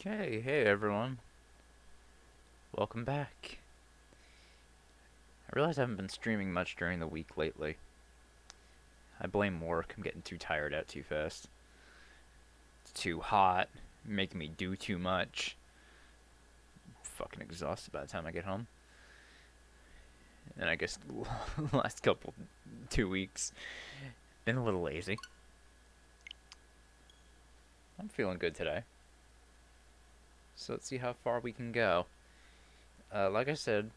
Okay, hey everyone. Welcome back. I realize I haven't been streaming much during the week lately. I blame work. I'm getting too tired out too fast. It's too hot, making me do too much. Fucking exhausted by the time I get home. And I guess the last 2 weeks, been a little lazy. I'm feeling good today. So let's see how far we can go. Like I said,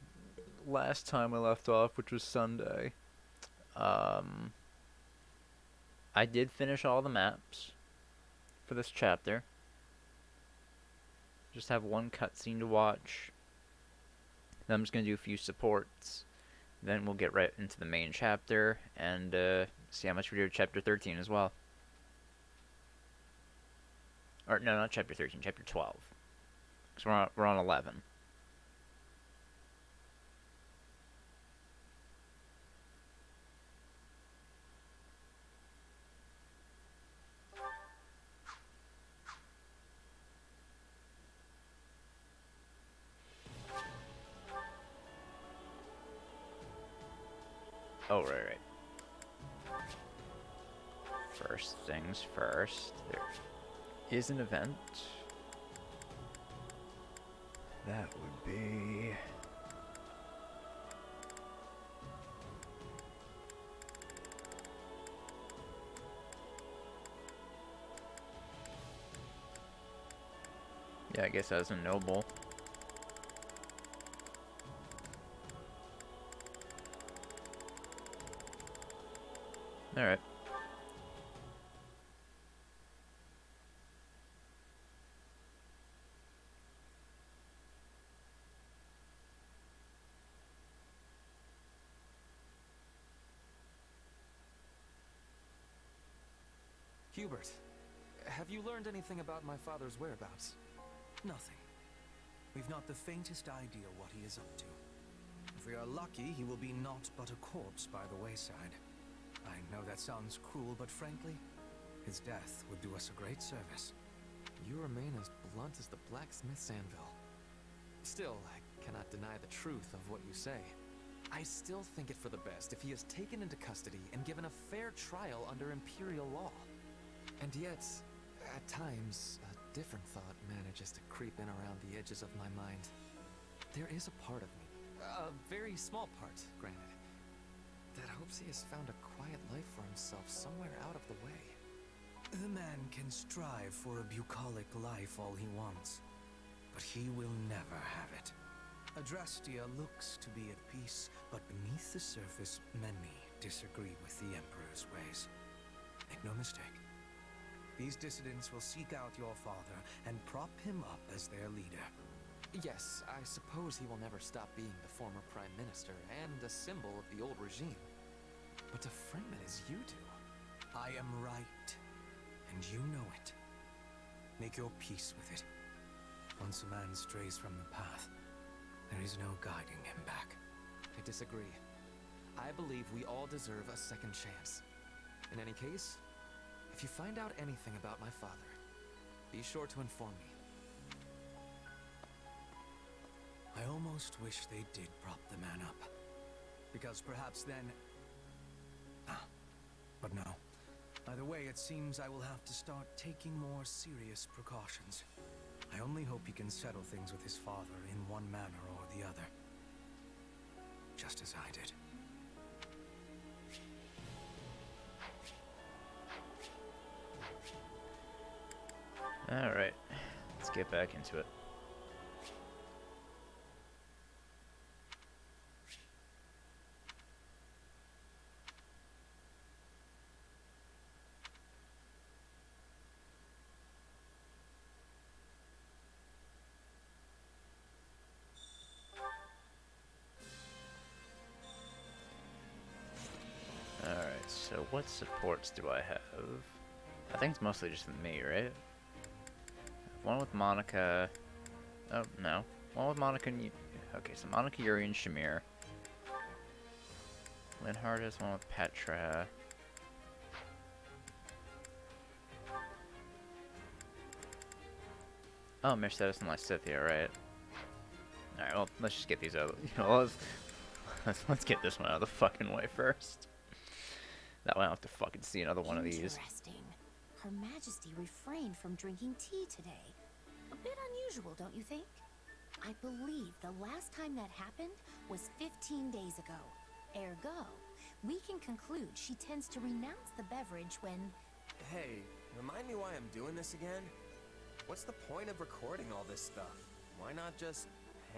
last time we left off, which was Sunday, um, I did finish all the maps for this chapter. Just have one cutscene to watch. Then I'm just going to do a few supports. Then we'll get right into the main chapter and see how much we do with chapter 13 as well. Or, no, not chapter 13, chapter 12. Because we're on 11. Oh, right. First things first. There is an event. That would be... Yeah, I guess as a noble. Alright. Hubert, have you learned anything about my father's whereabouts? Nothing. We've not the faintest idea what he is up to. If we are lucky, he will be naught but a corpse by the wayside. I know that sounds cruel, but frankly, his death would do us a great service. You remain as blunt as the blacksmith's anvil. Still, I cannot deny the truth of what you say. I still think it for the best if he is taken into custody and given a fair trial under Imperial law. And yet, at times, a different thought manages to creep in around the edges of my mind. There is a part of me, a very small part, granted, that hopes he has found a quiet life for himself somewhere out of the way. The man can strive for a bucolic life all he wants, but he will never have it. Adrastia looks to be at peace, but beneath the surface, many disagree with the Emperor's ways. Make no mistake. These dissidents will seek out your father and prop him up as their leader. Yes, I suppose he will never stop being the former Prime Minister and a symbol of the old regime. But to frame it as you do... I am right, and you know it. Make your peace with it. Once a man strays from the path, there is no guiding him back. I disagree. I believe we all deserve a second chance. In any case, if you find out anything about my father, be sure to inform me. I almost wish they did prop the man up. Because perhaps then... But no. Either way, it seems I will have to start taking more serious precautions. I only hope he can settle things with his father in one manner or the other. Just as I did. Alright. Let's get back into it. Alright, so what supports do I have? I think it's mostly just me, right? One with Monica. Oh, no. One with Monica and... Okay, so Monica, Yuri, and Shamir. Linhard has one with Petra. Oh, Mercedes and Lysithea, right? Alright, well, let's just get these out. You know, let's get this one out of the fucking way first. That way I don't have to fucking see another one of these. Interesting. Her Majesty refrained from drinking tea today. A bit unusual, don't you think? I believe the last time that happened was 15 days ago. Ergo, we can conclude she tends to renounce the beverage when... Hey, remind me why I'm doing this again? What's the point of recording all this stuff? Why not just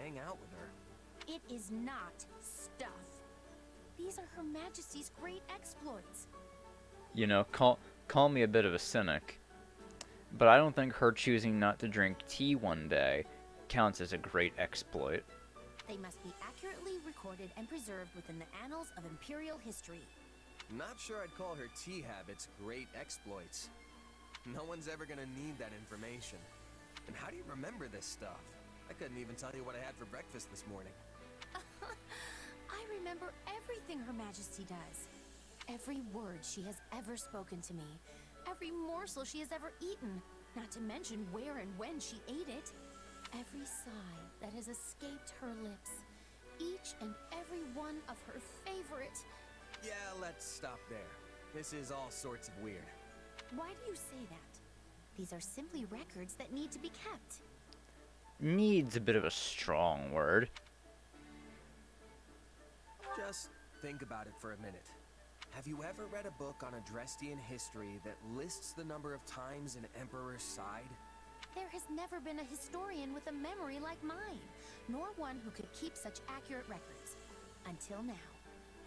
hang out with her? It is not stuff. These are Her Majesty's great exploits. You know, call me a bit of a cynic, but I don't think her choosing not to drink tea one day counts as a great exploit. They must be accurately recorded and preserved within the annals of Imperial history. Not sure I'd call her tea habits great exploits. No one's ever gonna need that information. And how do you remember this stuff? I couldn't even tell you what I had for breakfast this morning. I remember everything Her Majesty does. Every word she has ever spoken to me. Every morsel she has ever eaten. Not to mention where and when she ate it. Every sigh that has escaped her lips. Each and every one of her favorite... Yeah, let's stop there. This is all sorts of weird. Why do you say that? These are simply records that need to be kept. Needs a bit of a strong word. Just think about it for a minute. Have you ever read a book on Adrestian history that lists the number of times an emperor sighed? There has never been a historian with a memory like mine, nor one who could keep such accurate records. Until now.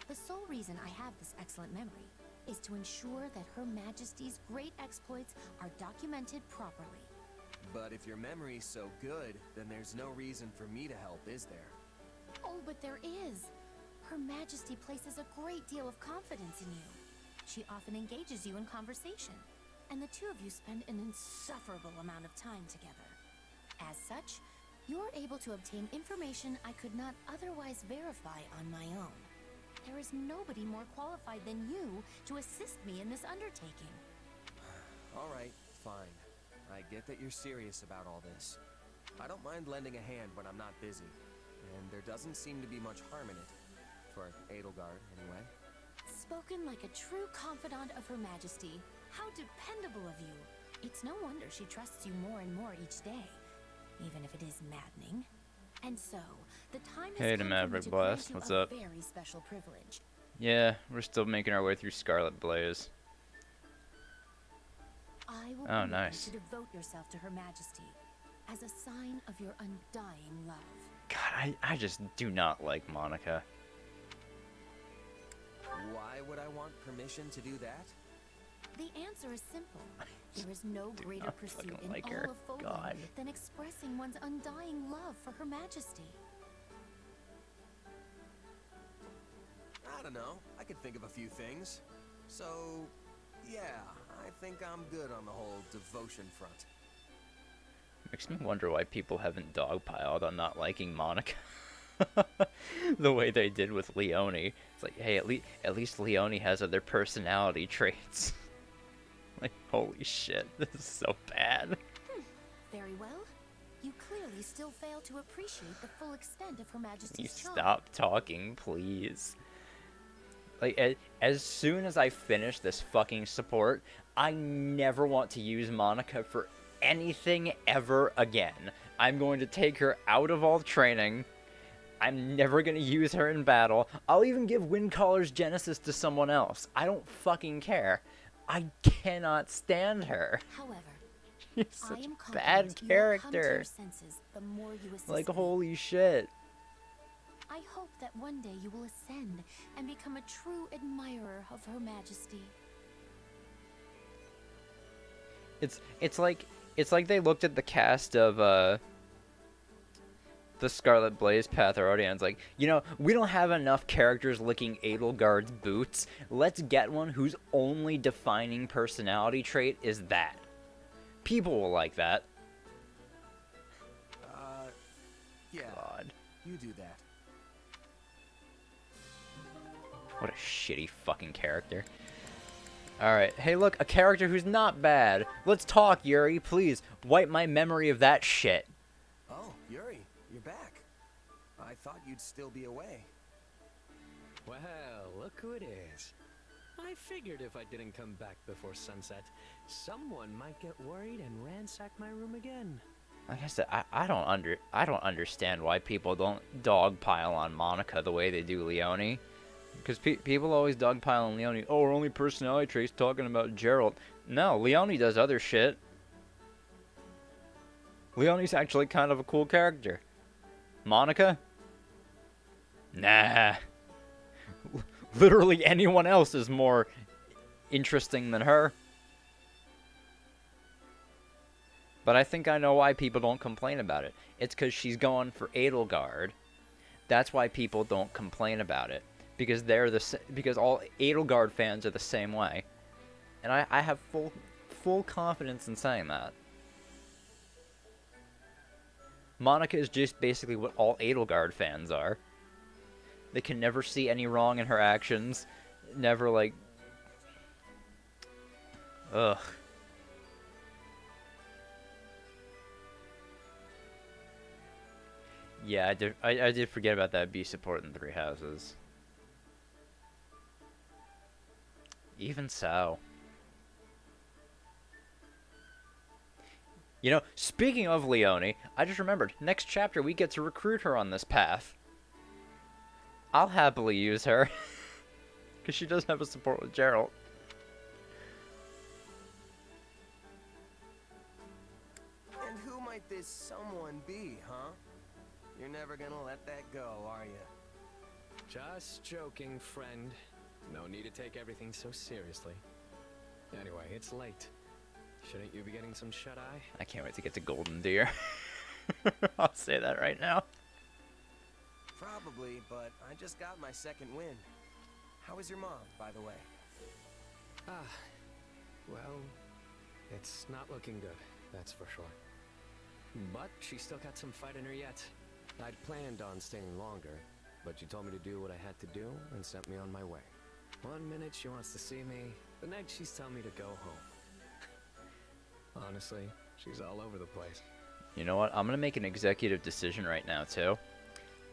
The sole reason I have this excellent memory is to ensure that Her Majesty's great exploits are documented properly. But if your memory's so good, then there's no reason for me to help, is there? Oh, but there is. Her Majesty places a great deal of confidence in you. She often engages you in conversation, and the two of you spend an insufferable amount of time together. As such, you're able to obtain information I could not otherwise verify on my own. There is nobody more qualified than you to assist me in this undertaking. All right, fine. I get that you're serious about all this. I don't mind lending a hand when I'm not busy, and there doesn't seem to be much harm in it. For Edelgard, anyway. Spoken like a true confidant of Her Majesty. How dependable of you. It's no wonder she trusts you more and more each day, even if it is maddening. And so, the time has Hey to come for me Maverick to Blast, grant you what's a up? very special privilege. Yeah, we're still making our way through Scarlet Blaze. I will Oh, permit nice. you to devote yourself to Her Majesty as a sign of your undying love. God, I just do not like Monica. Why would I want permission to do that? The answer is simple. There is no greater not pursuit fucking in like all her. of Foland God. than expressing one's undying love for Her Majesty. I don't know. I could think of a few things. So, yeah, I think I'm good on the whole devotion front. Makes me wonder why people haven't dogpiled on not liking Monica. The way they did with Leone. It's like, hey, at least Leone has other personality traits. Like, holy shit, this is so bad. Very well. You clearly still fail to appreciate the full extent of Her Can Majesty's you charm. stop talking, please? Like, as soon as I finish this fucking support, I never want to use Monica for anything ever again. I'm going to take her out of all training. I'm never going to use her in battle. I'll even give Windcaller's Genesis to someone else. I don't fucking care. I cannot stand her. However, She's I such am a bad confident you will come to your character. senses the more you assist Like, me. holy shit. I hope that one day you will ascend and become a true admirer of Her Majesty. It's like they looked at the cast of the Scarlet Blaze Path already and it's like, you know, we don't have enough characters licking Edelgard's boots. Let's get one whose only defining personality trait is that. People will like that. Yeah, God. you do that. What a shitty fucking character. Alright, hey look, a character who's not bad. Let's talk, Yuri, please. Wipe my memory of that shit. Oh, Yuri, you're back. I thought you'd still be away. Well, look who it is. I figured if I didn't come back before sunset, someone might get worried and ransack my room again. Like I said, I don't understand why people don't dogpile on Monica the way they do Leone. Because people always dogpile on Leone. Oh, her only personality trait's talking about Gerald. No, Leone does other shit. Leone's actually kind of a cool character. Monica? Nah. Literally anyone else is more interesting than her. But I think I know why people don't complain about it. It's because she's going for Edelgard. That's why people don't complain about it. Because because all Edelgard fans are the same way. And I have full confidence in saying that. Monica is just basically what all Edelgard fans are. They can never see any wrong in her actions. Never, like... Ugh. Yeah, I did forget about that B support in Three Houses. Even so. You know, speaking of Leone, I just remembered, next chapter we get to recruit her on this path. I'll happily use her. Because she does have a support with Gerald. And who might this someone be, huh? You're never gonna let that go, are you? Just joking, friend. No need to take everything so seriously. Anyway, it's late. Shouldn't you be getting some shut-eye? I can't wait to get to Golden Deer. I'll say that right now. Probably, but I just got my second win. How is your mom, by the way? Well, it's not looking good, that's for sure. But she's still got some fight in her yet. I'd planned on staying longer, but she told me to do what I had to do and sent me on my way. One minute she wants to see me, the next she's telling me to go home. Honestly, she's all over the place. You know what? I'm going to make an executive decision right now, too.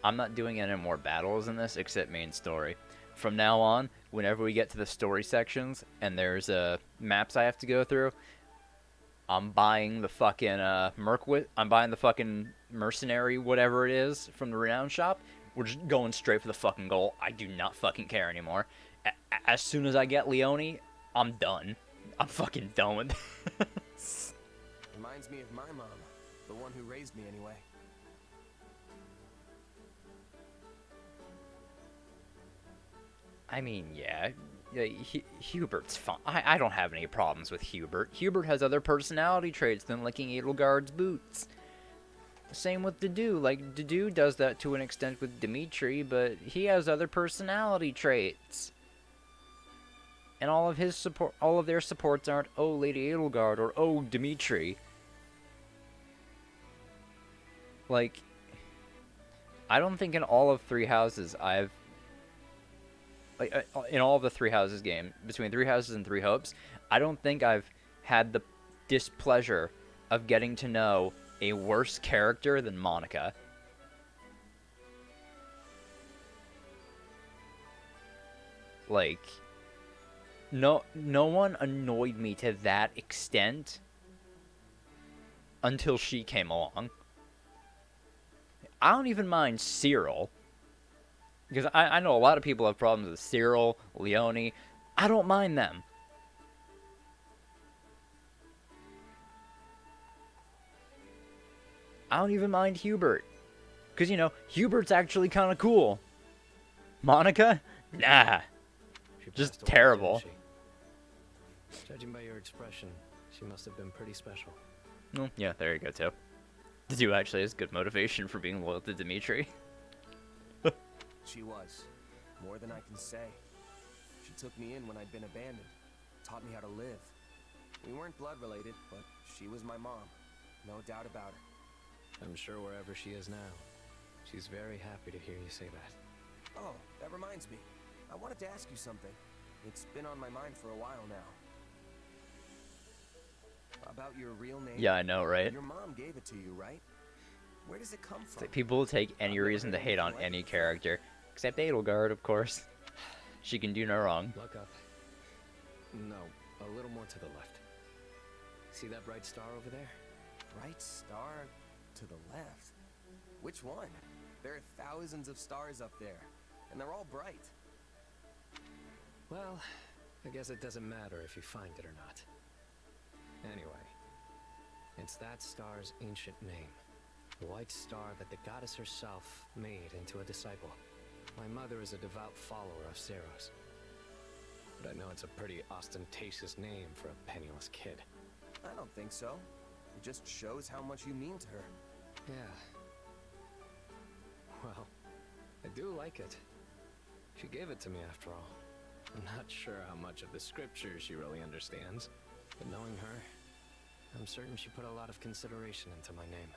I'm not doing any more battles in this except main story. From now on, whenever we get to the story sections and there's maps I have to go through, I'm buying the fucking I'm buying the fucking mercenary, whatever it is, from the renown shop. We're just going straight for the fucking goal. I do not fucking care anymore. As soon as I get Leone, I'm done. I'm fucking done with this. Reminds me of my mom, the one who raised me anyway. I mean, yeah, Hubert's fine. I don't have any problems with Hubert. Hubert has other personality traits than licking Edelgard's boots. Same with Dedue. Like, Dedue does that to an extent with Dimitri, but he has other personality traits. And all of their supports aren't, oh, Lady Edelgard, or oh, Dimitri. Like, I don't think in all of Three Houses I've... Like, in all of the Three Houses game, between Three Houses and Three Hopes, I don't think I've had the displeasure of getting to know a worse character than Monica. Like, no one annoyed me to that extent until she came along. I don't even mind Cyril. Because I know a lot of people have problems with Cyril, Leone. I don't mind them. I don't even mind Hubert. Because, you know, Hubert's actually kind of cool. Monica? Nah. She Just passed away, terrible. didn't she? Judging by your expression, she must have been pretty special. Well, yeah, there you go, too. Dedue actually has good motivation for being loyal to Dimitri. She was. More than I can say. She took me in when I'd been abandoned. Taught me how to live. We weren't blood related, but she was my mom. No doubt about her. I'm sure wherever she is now, she's very happy to hear you say that. Oh, that reminds me. I wanted to ask you something. It's been on my mind for a while now. About your real name? Yeah, I know, right? Your mom gave it to you, right? Where does it come It's from? like people will take any I've never reason to heard hate on anything like any it before. character, except Edelgard, of course. She can do no wrong. Look up. No, a little more to the left. See that bright star over there? Bright star to the left. Which one? There are thousands of stars up there, and they're all bright. Well, I guess it doesn't matter if you find it or not. Anyway, it's that star's ancient name. The white star that the goddess herself made into a disciple. My mother is a devout follower of Ceros. But I know it's a pretty ostentatious name for a penniless kid. I don't think so. It just shows how much you mean to her. Yeah. Well, I do like it. She gave it to me after all. I'm not sure how much of the scriptures she really understands, but knowing her, I'm certain she put a lot of consideration into my name.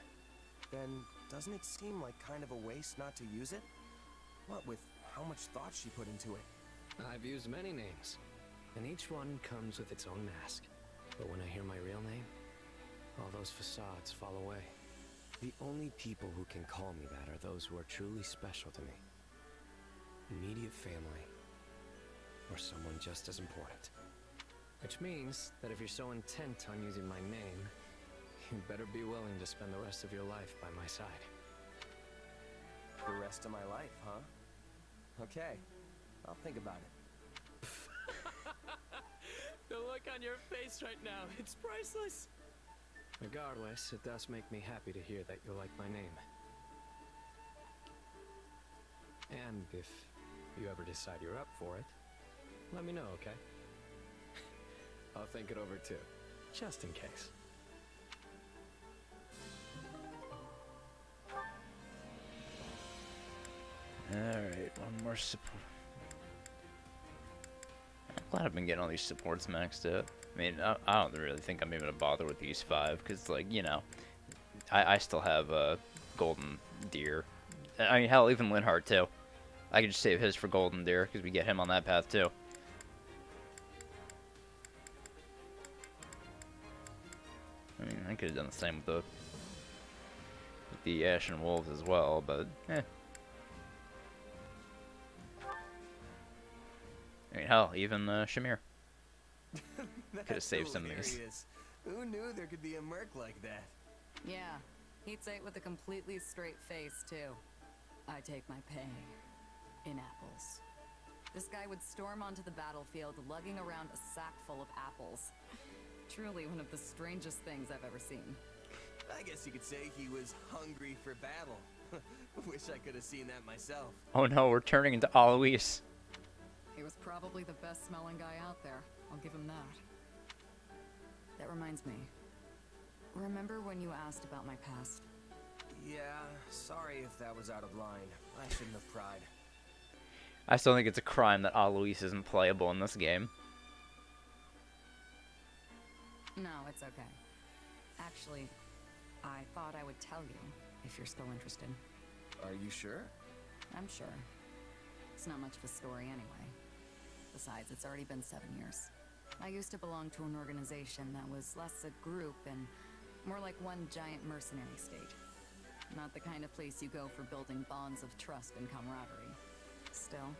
Then doesn't it seem like kind of a waste not to use it? What with how much thought she put into it? I've used many names, and each one comes with its own mask. But when I hear my real name, all those facades fall away. The only people who can call me that are those who are truly special to me. Immediate family. Or someone just as important. Which means that if you're so intent on using my name, you'd better be willing to spend the rest of your life by my side. The rest of my life, huh? Okay, I'll think about it. The look on your face right now, it's priceless. Regardless, it does make me happy to hear that you like my name. And if you ever decide you're up for it, let me know, okay? I'll think it over too, just in case. Alright, one more support. I'm glad I've been getting all these supports maxed out. I mean, I don't really think I'm even gonna bother with these 5, because, like, you know, I still have Golden Deer. I mean, hell, even Linhardt, too. I could just save his for Golden Deer, because we get him on that path, too. I mean, I could have done the same with the Ashen Wolves as well, but, eh. I mean, hell, even Shamir. Could have saved some of these. Hilarious. Who knew there could be a merc like that? Yeah, he'd say it with a completely straight face, too. I take my pay in apples. This guy would storm onto the battlefield lugging around a sack full of apples. Truly one of the strangest things I've ever seen. I guess you could say he was hungry for battle. Wish I could have seen that myself. Oh no, we're turning into Alois. He was probably the best smelling guy out there. I'll give him that. That reminds me. Remember when you asked about my past? Yeah, sorry if that was out of line. I shouldn't have pried. I still think it's a crime that Alois isn't playable in this game. No, it's okay. Actually, I thought I would tell you, if you're still interested. Are you sure? I'm sure. It's not much of a story anyway. Besides, it's already been 7 years. I used to belong to an organization that was less a group and more like one giant mercenary state. Not the kind of place you go for building bonds of trust and camaraderie. Still,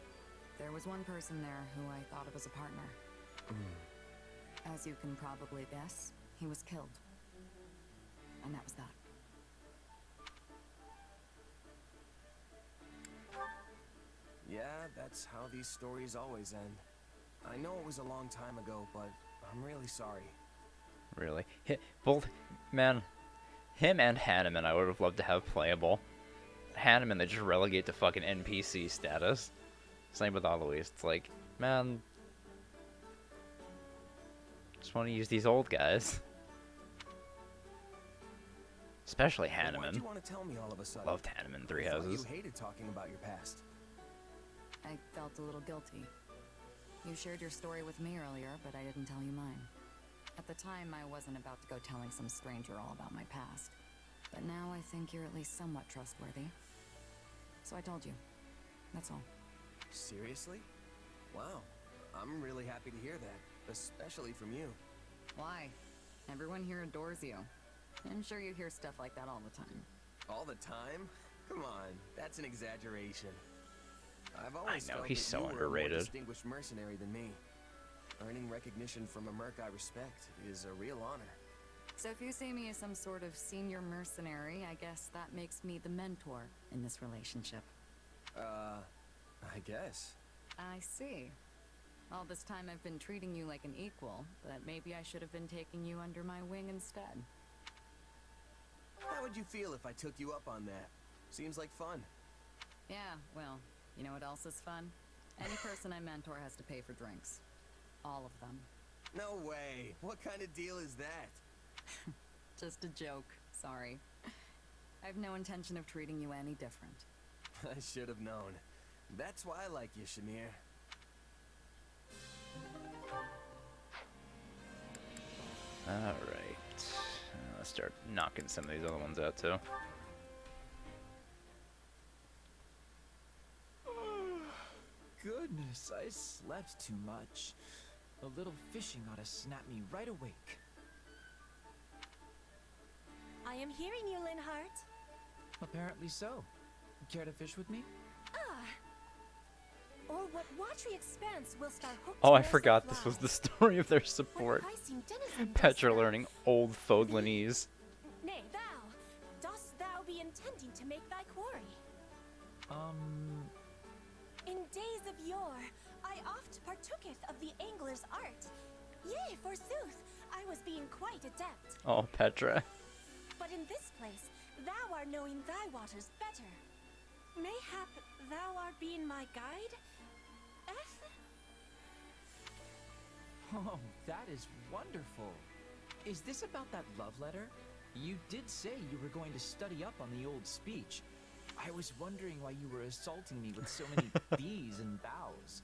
there was one person there who I thought of as a partner. As you can probably guess, he was killed. And that was that. Yeah, that's how these stories always end. I know it was a long time ago, but I'm really sorry. Really. Both, man, him and Hanneman I would have loved to have playable. Hanneman they just relegate to fucking NPC status. Same with Alois. It's like, man, just want to use these old guys. Especially Why'd Hanneman. you want to tell me all of a sudden? Loved Hanneman, Three I thought Houses. You hated talking about your past. I felt a little guilty. You shared your story with me earlier, but I didn't tell you mine. At the time, I wasn't about to go telling some stranger all about my past. But now I think you're at least somewhat trustworthy. So I told you. That's all. Seriously? Wow. I'm really happy to hear that, especially from you. Why? Everyone here adores you. I'm sure you hear stuff like that all the time. All the time? Come on, that's an exaggeration. I've always know, felt he's that so you were a underrated. more distinguished mercenary than me. Earning recognition from a merc I respect is a real honor. So if you see me as some sort of senior mercenary, I guess that makes me the mentor in this relationship. I guess. I see. All this time I've been treating you like an equal, but maybe I should have been taking you under my wing instead. How would you feel if I took you up on that? Seems like fun. Yeah, well, you know what else is fun? Any person I mentor has to pay for drinks. All of them. No way. What kind of deal is that? Just a joke, sorry. I have no intention of treating you any different. I should have known. That's why I like you, Shamir. Alright. Let's start knocking some of these other ones out too. Goodness, I slept too much. A little fishing ought to snap me right awake. I am hearing you, Linhart. Apparently so. Care to fish with me? Or what watery expanse will star hooked Oh, I bears forgot of this was flies? the story of their What support. enticing denizen dost Petra thou- learning Old Foglanese. Nay, dost thou be intending to make thy quarry? In days of yore, I oft partooketh of the angler's art. Yea, forsooth, I was being quite adept. Oh, Petra. But in this place, thou art knowing thy waters better. Mayhap thou art being my guide? Oh, that is wonderful. Is this about that love letter? You did say you were going to study up on the old speech. I was wondering why you were assaulting me with so many these and thous.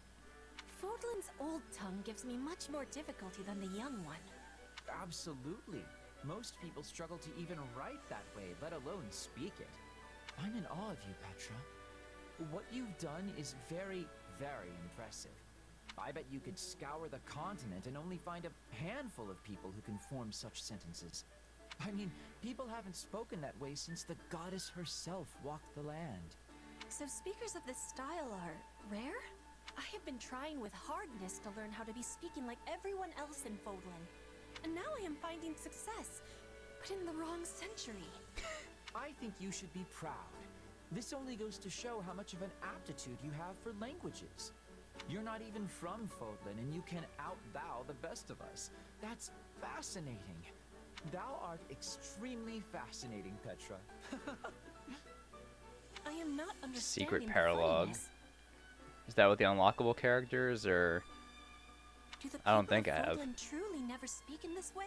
Fodlan's old tongue gives me much more difficulty than the young one. Absolutely. Most people struggle to even write that way, let alone speak it. I'm in awe of you, Petra. What you've done is very, very impressive. I bet you could scour the continent and only find a handful of people who can form such sentences. I mean, people haven't spoken that way since the goddess herself walked the land. So speakers of this style are rare? I have been trying with hardness to learn how to be speaking like everyone else in Fodlan. And now I am finding success, but in the wrong century. I think you should be proud. This only goes to show how much of an aptitude you have for languages. You're not even from Fodlan, and you can out-thou the best of us. That's fascinating. Thou art extremely fascinating, Petra. I am not understanding Secret the paralogue. funniness. Is that with the unlockable characters, or... Do the I don't people think of I have. Fodlan truly never speak in this way?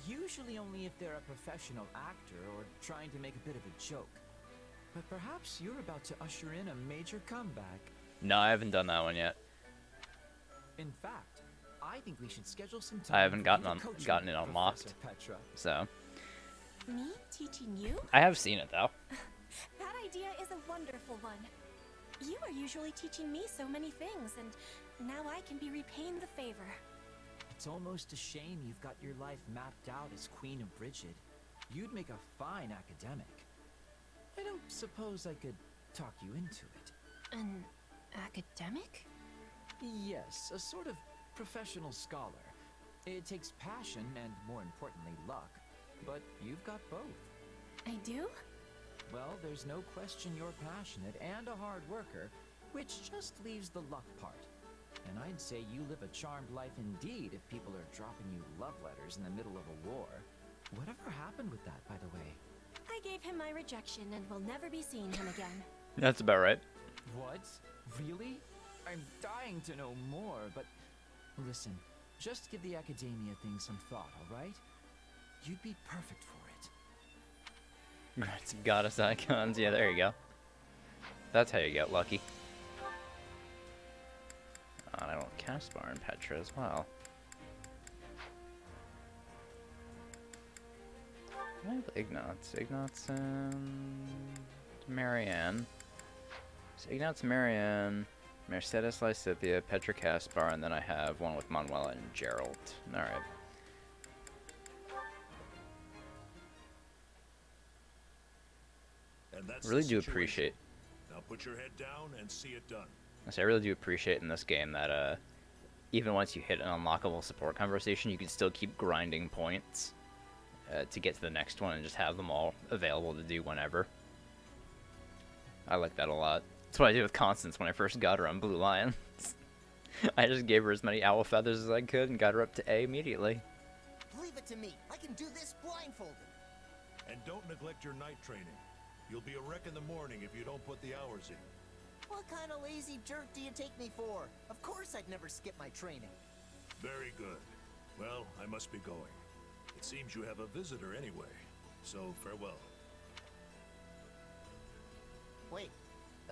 Usually only if they're a professional actor or trying to make a bit of a joke. But perhaps you're about to usher in a major comeback. No, I haven't done that one yet. In fact, I think we should schedule some time. I haven't for you gotten to coach gotten me, it unlocked. Professor Petra. So, Me teaching you? I have seen it though. That idea is a wonderful one. You are usually teaching me so many things, and now I can be repaying the favor. It's almost a shame you've got your life mapped out as Queen of Brigid. You'd make a fine academic. I don't suppose I could talk you into it. An academic? Yes, a sort of professional scholar. It takes passion and, more importantly, luck. But you've got both. I do? Well, there's no question you're passionate and a hard worker, which just leaves the luck part. And I'd say you live a charmed life indeed if people are dropping you love letters in the middle of a war. Whatever happened with that, by the way? I gave him my rejection and will never be seeing him again. That's about right. What? Really? I'm dying to know more, but... Listen, just give the academia thing some thought, alright? You'd be perfect for it. Right, some goddess icons. Yeah, there you go. That's how you get lucky. I want Caspar and Petra as well. I have Ignatz. Ignatz and Marianne. So Ignatz, Marianne, Mercedes Lysithia, Petra Caspar, and then I have one with Manuela and Gerald. Alright. That's I really the do situation. appreciate. Now put your head down and see it done. I really do appreciate in this game that even once you hit an unlockable support conversation, you can still keep grinding points to get to the next one and just have them all available to do whenever. I like that a lot. That's what I did with Constance when I first got her on Blue Lion. I just gave her as many owl feathers as I could and got her up to A immediately. Leave it to me. I can do this blindfolded. And don't neglect your night training. You'll be a wreck in the morning if you don't put the hours in. What kind of lazy jerk do you take me for? Of course I'd never skip my training. Very good. Well, I must be going. It seems you have a visitor anyway, so farewell. Wait,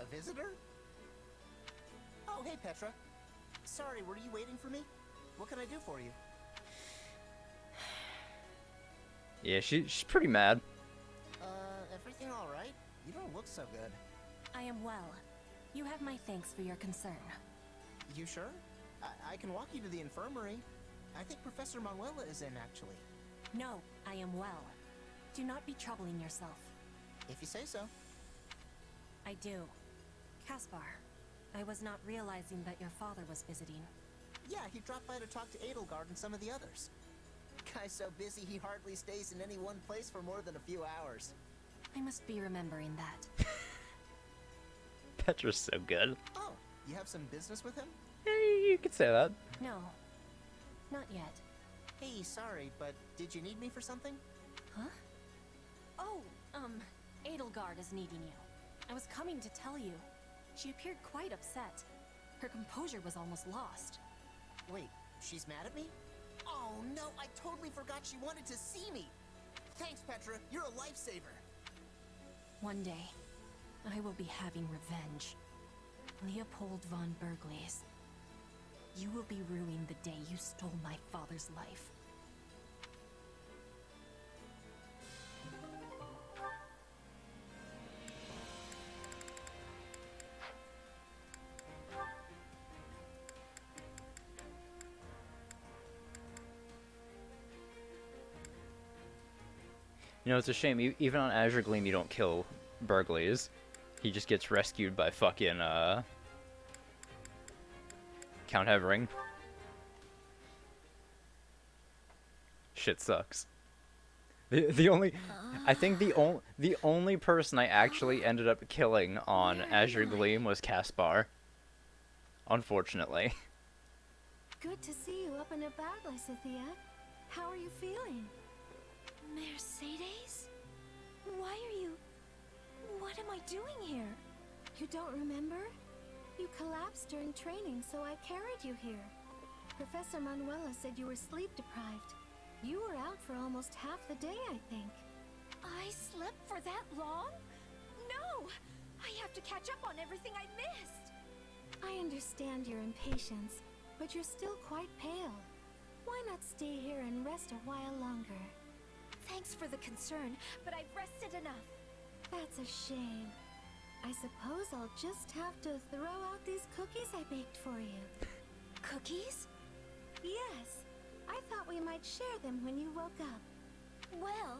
a visitor? Oh, hey, Petra. Sorry, were you waiting for me? What can I do for you? Yeah, she's pretty mad. Everything all right? You don't look so good. I am well. You have my thanks for your concern. You sure? I can walk you to the infirmary. I think Professor Manuela is in, actually. No, I am well. Do not be troubling yourself. If you say so. I do. Caspar, I was not realizing that your father was visiting. Yeah, he dropped by to talk to Edelgard and some of the others. Guy's so busy he hardly stays in any one place for more than a few hours. I must be remembering that. Petra's so good. Oh, you have some business with him? Yeah, you could say that. No, not yet. Hey, sorry, but did you need me for something? Huh? Oh, Edelgard is needing you. I was coming to tell you. She appeared quite upset. Her composure was almost lost. Wait, she's mad at me? Oh no, I totally forgot she wanted to see me! Thanks, Petra, you're a lifesaver! One day, I will be having revenge. Leopold von Bergles. You will be ruining the day you stole my father's life. You know, it's a shame. Even on Azure Gleam, you don't kill Bergles. He just gets rescued by fucking, Count Hevering. Shit sucks. The only... I think the only person I actually ended up killing on Azure Gleam was Caspar. Unfortunately. Good to see you up and about, Lysithea. How are you feeling? Mercedes? Why are you... What am I doing here? You don't remember? You collapsed during training, so I carried you here. Professor Manuela said you were sleep deprived. You were out for almost half the day, I think. I slept for that long? No! I have to catch up on everything I missed! I understand your impatience, but you're still quite pale. Why not stay here and rest a while longer? Thanks for the concern, but I've rested enough. That's a shame. I suppose I'll just have to throw out these cookies I baked for you. Cookies? Yes. I thought we might share them when you woke up. Well,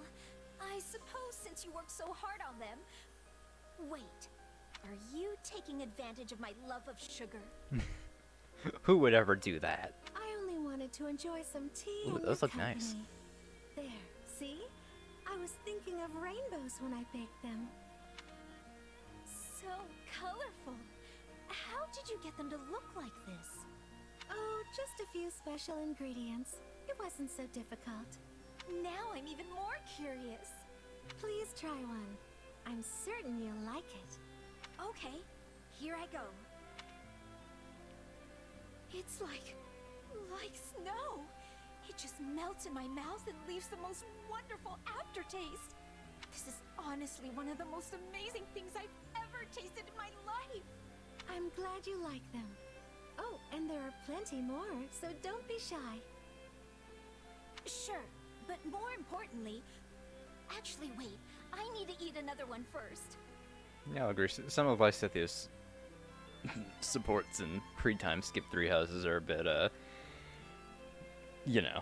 I suppose since you worked so hard on them... Wait, are you taking advantage of my love of sugar? Who would ever do that? I only wanted to enjoy some tea Ooh, and those your look nice. company. There, see? I was thinking of rainbows when I baked them. So colorful. How did you get them to look like this? Oh, just a few special ingredients. It wasn't so difficult. Now I'm even more curious. Please try one. I'm certain you'll like it. Okay, here I go. It's like snow. It just melts in my mouth and leaves the most wonderful aftertaste. This is honestly one of the most amazing things I've ever tasted in my life. I'm glad you like them. Oh, and there are plenty more, so don't be shy. Sure, but more importantly... Actually, wait. I need to eat another one first. Yeah, I'll agree. Some of Lysithea's supports and pre-time skip 3 houses are a bit, you know.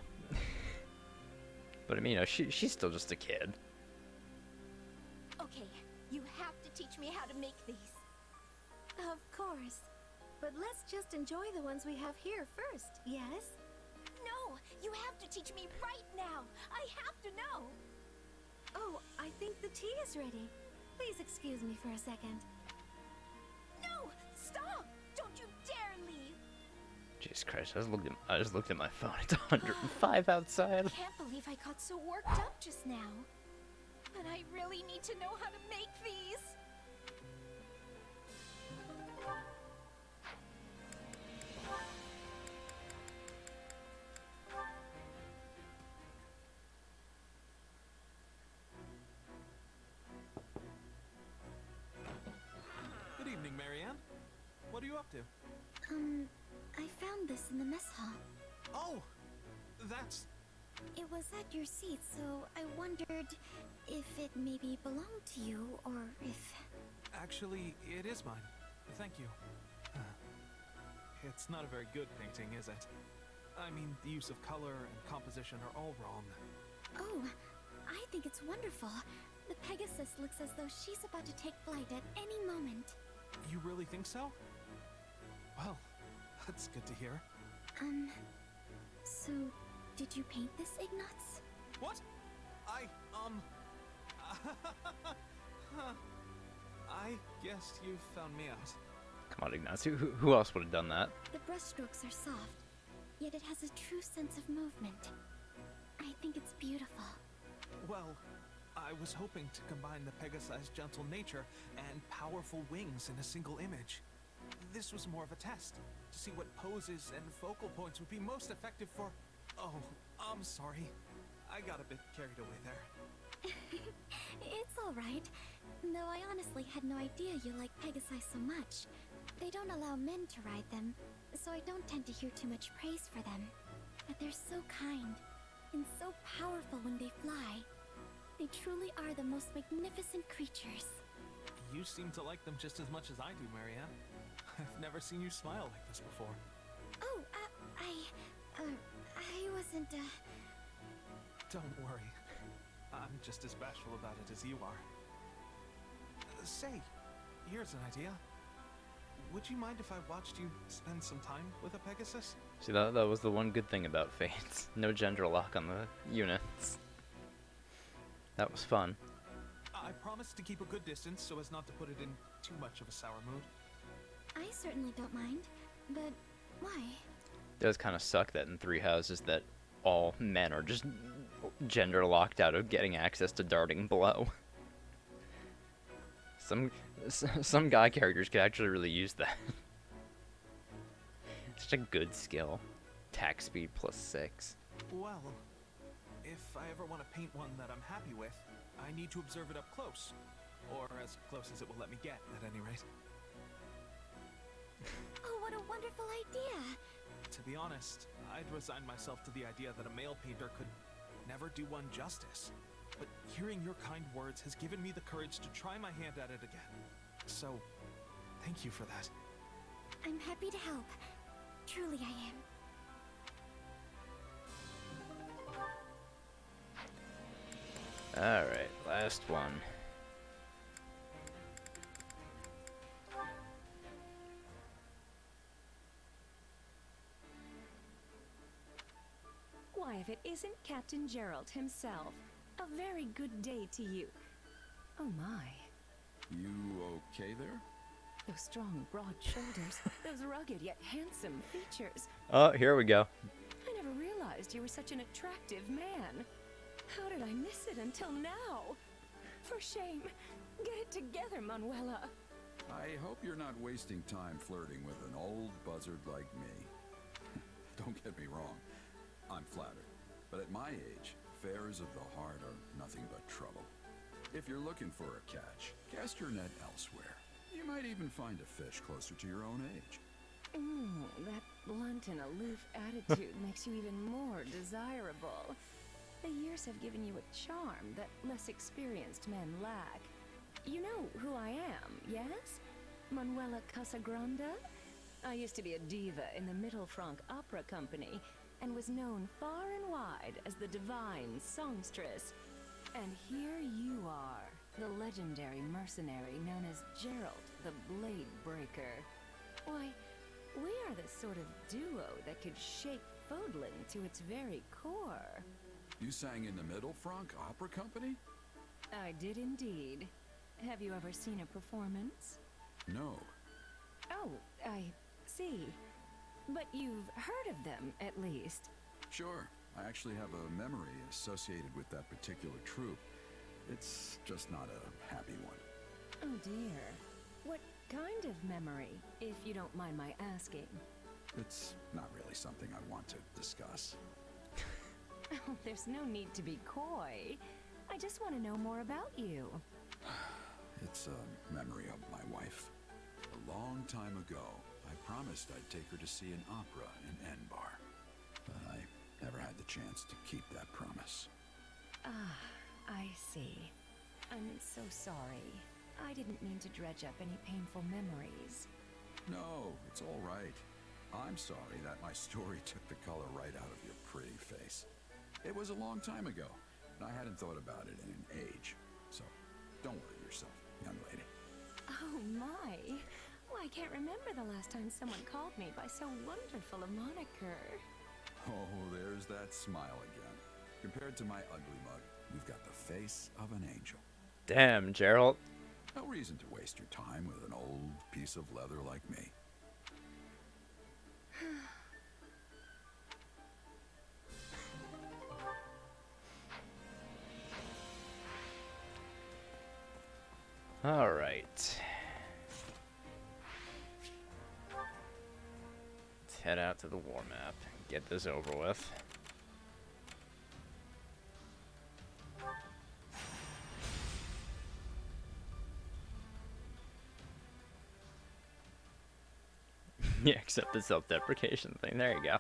But I mean, you know, she's still just a kid. Okay, you have to teach me how to make these. Of course. But let's just enjoy the ones we have here first, yes? No, you have to teach me right now. I have to know. Oh, I think the tea is ready. Please excuse me for a second. No, stop! Don't you dare leave. Jesus Christ, I just looked at my phone. It's 105 outside. I can't believe I got so worked up just now. But I really need to know how to make these. Good evening, Marianne. What are you up to? I found this in the mess hall. Oh, that's... It was at your seat, so I wondered if it maybe belonged to you, or if... Actually, it is mine. Thank you. It's not a very good painting, is it? I mean, the use of color and composition are all wrong. Oh, I think it's wonderful. The Pegasus looks as though she's about to take flight at any moment. You really think so? Well, that's good to hear. So, did you paint this, Ignatz? What? I guess you found me out. Come on, Ignacio. Who else would have done that? The brushstrokes are soft, yet it has a true sense of movement. I think it's beautiful. Well, I was hoping to combine the Pegasus' gentle nature and powerful wings in a single image. This was more of a test, to see what poses and focal points would be most effective for... Oh, I'm sorry. I got a bit carried away there. It's alright. Though I honestly had no idea you like Pegasi so much. They don't allow men to ride them, so I don't tend to hear too much praise for them. But they're so kind, and so powerful when they fly. They truly are the most magnificent creatures. You seem to like them just as much as I do, Marianne. I've never seen you smile like this before. Oh, I wasn't, Don't worry. I'm just as bashful about it as you are. Say, here's an idea. Would you mind if I watched you spend some time with a Pegasus? See, that was the one good thing about Fates. No gender lock on the units. That was fun. I promise to keep a good distance so as not to put it in too much of a sour mood. I certainly don't mind, but why? It does kind of suck that in Three Houses that all men are just gender locked out of getting access to darting blow. Some guy characters could actually really use that. Such a good skill. Attack speed +6. Well, if I ever want to paint one that I'm happy with, I need to observe it up close. Or as close as it will let me get, at any rate. Oh, what a wonderful idea! To be honest, I'd resigned myself to the idea that a male painter could never do one justice. But hearing your kind words has given me the courage to try my hand at it again. So, thank you for that. I'm happy to help. Truly I am. Alright, last one. Why, if it isn't Captain Gerald himself. A very good day to you. Oh my. You okay there? Those strong, broad shoulders, those rugged yet handsome features. Oh, here we go. I never realized you were such an attractive man. How did I miss it until now? For shame. Get it together, Manuela. I hope you're not wasting time flirting with an old buzzard like me. Don't get me wrong. I'm flattered. But at my age, affairs of the heart are nothing but trouble. If you're looking for a catch, cast your net elsewhere. You might even find a fish closer to your own age. That blunt and aloof attitude makes you even more desirable. The years have given you a charm that less experienced men lack. You know who I am, yes? Manuela Casagrande? I used to be a diva in the Middle Franc Opera Company, and was known far and wide as the divine songstress. And here you are, the legendary mercenary known as Gerald the Blade Breaker. Why, we are the sort of duo that could shake Fodlan to its very core. You sang in the Middle Franc Opera Company? I did indeed. Have you ever seen a performance? No. Oh, I see. But you've heard of them, at least. Sure. I actually have a memory associated with that particular troupe. It's just not a happy one. Oh dear. What kind of memory, if you don't mind my asking? It's not really something I want to discuss. Oh, there's no need to be coy. I just want to know more about you. It's a memory of my wife. A long time ago, I promised I'd take her to see an opera in Enbar. But I never had the chance to keep that promise. Ah, I see. I'm so sorry. I didn't mean to dredge up any painful memories. No, it's all right. I'm sorry that my story took the color right out of your pretty face. It was a long time ago, and I hadn't thought about it in an age. So, don't worry yourself, young lady. Oh my! Well, I can't remember the last time someone called me by so wonderful a moniker. Oh, there's that smile again. Compared to my ugly mug, you've got the face of an angel. Damn, Gerald. No reason to waste your time with an old piece of leather like me. All right. Let's head out to the war map and get this over with. Yeah, except the self-deprecation thing. There you go.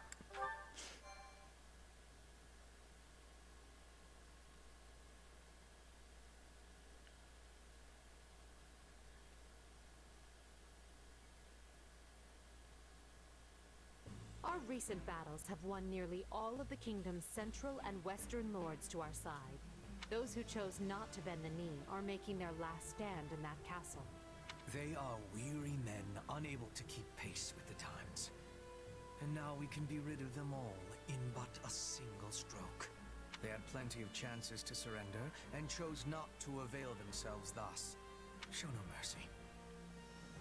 Our recent battles have won nearly all of the kingdom's central and western lords to our side. Those who chose not to bend the knee are making their last stand in that castle. They are weary men unable to keep pace with the times. And now we can be rid of them all in but a single stroke. They had plenty of chances to surrender and chose not to avail themselves thus. Show no mercy.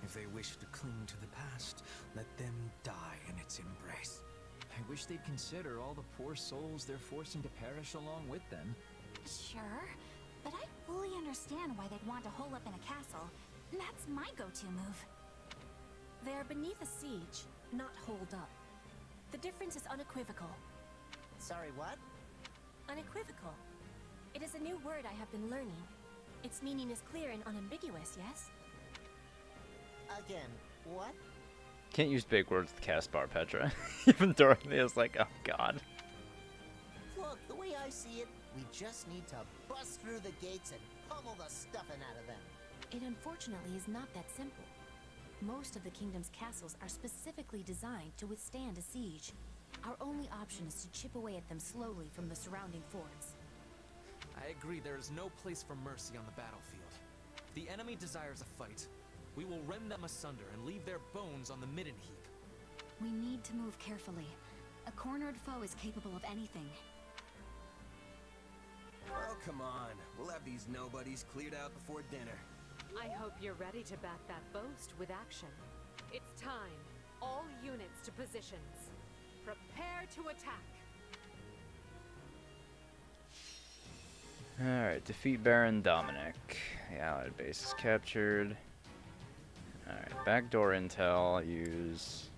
If they wish to cling to the past, let them die in its embrace. I wish they'd consider all the poor souls they're forcing to perish along with them. Sure, but I fully understand why they'd want to hole up in a castle. That's my go-to move. They're beneath a siege, not holed up. The difference is unequivocal. Sorry, what? Unequivocal. It is a new word I have been learning. Its meaning is clear and unambiguous, yes? Again, what? Can't use big words with Caspar, Petra. Even Dorothy is like, oh god. Look, the way I see it, we just need to bust through the gates and pummel the stuffing out of them. It unfortunately is not that simple. Most of the kingdom's castles are specifically designed to withstand a siege. Our only option is to chip away at them slowly from the surrounding forts. I agree there is no place for mercy on the battlefield. If the enemy desires a fight, we will rend them asunder and leave their bones on the midden heap. We need to move carefully. A cornered foe is capable of anything. Oh, come on. We'll have these nobodies cleared out before dinner. I hope you're ready to back that boast with action. It's time. All units to positions. Prepare to attack. Alright, defeat Baron Dominic. The allied base is captured. Alright, backdoor intel, use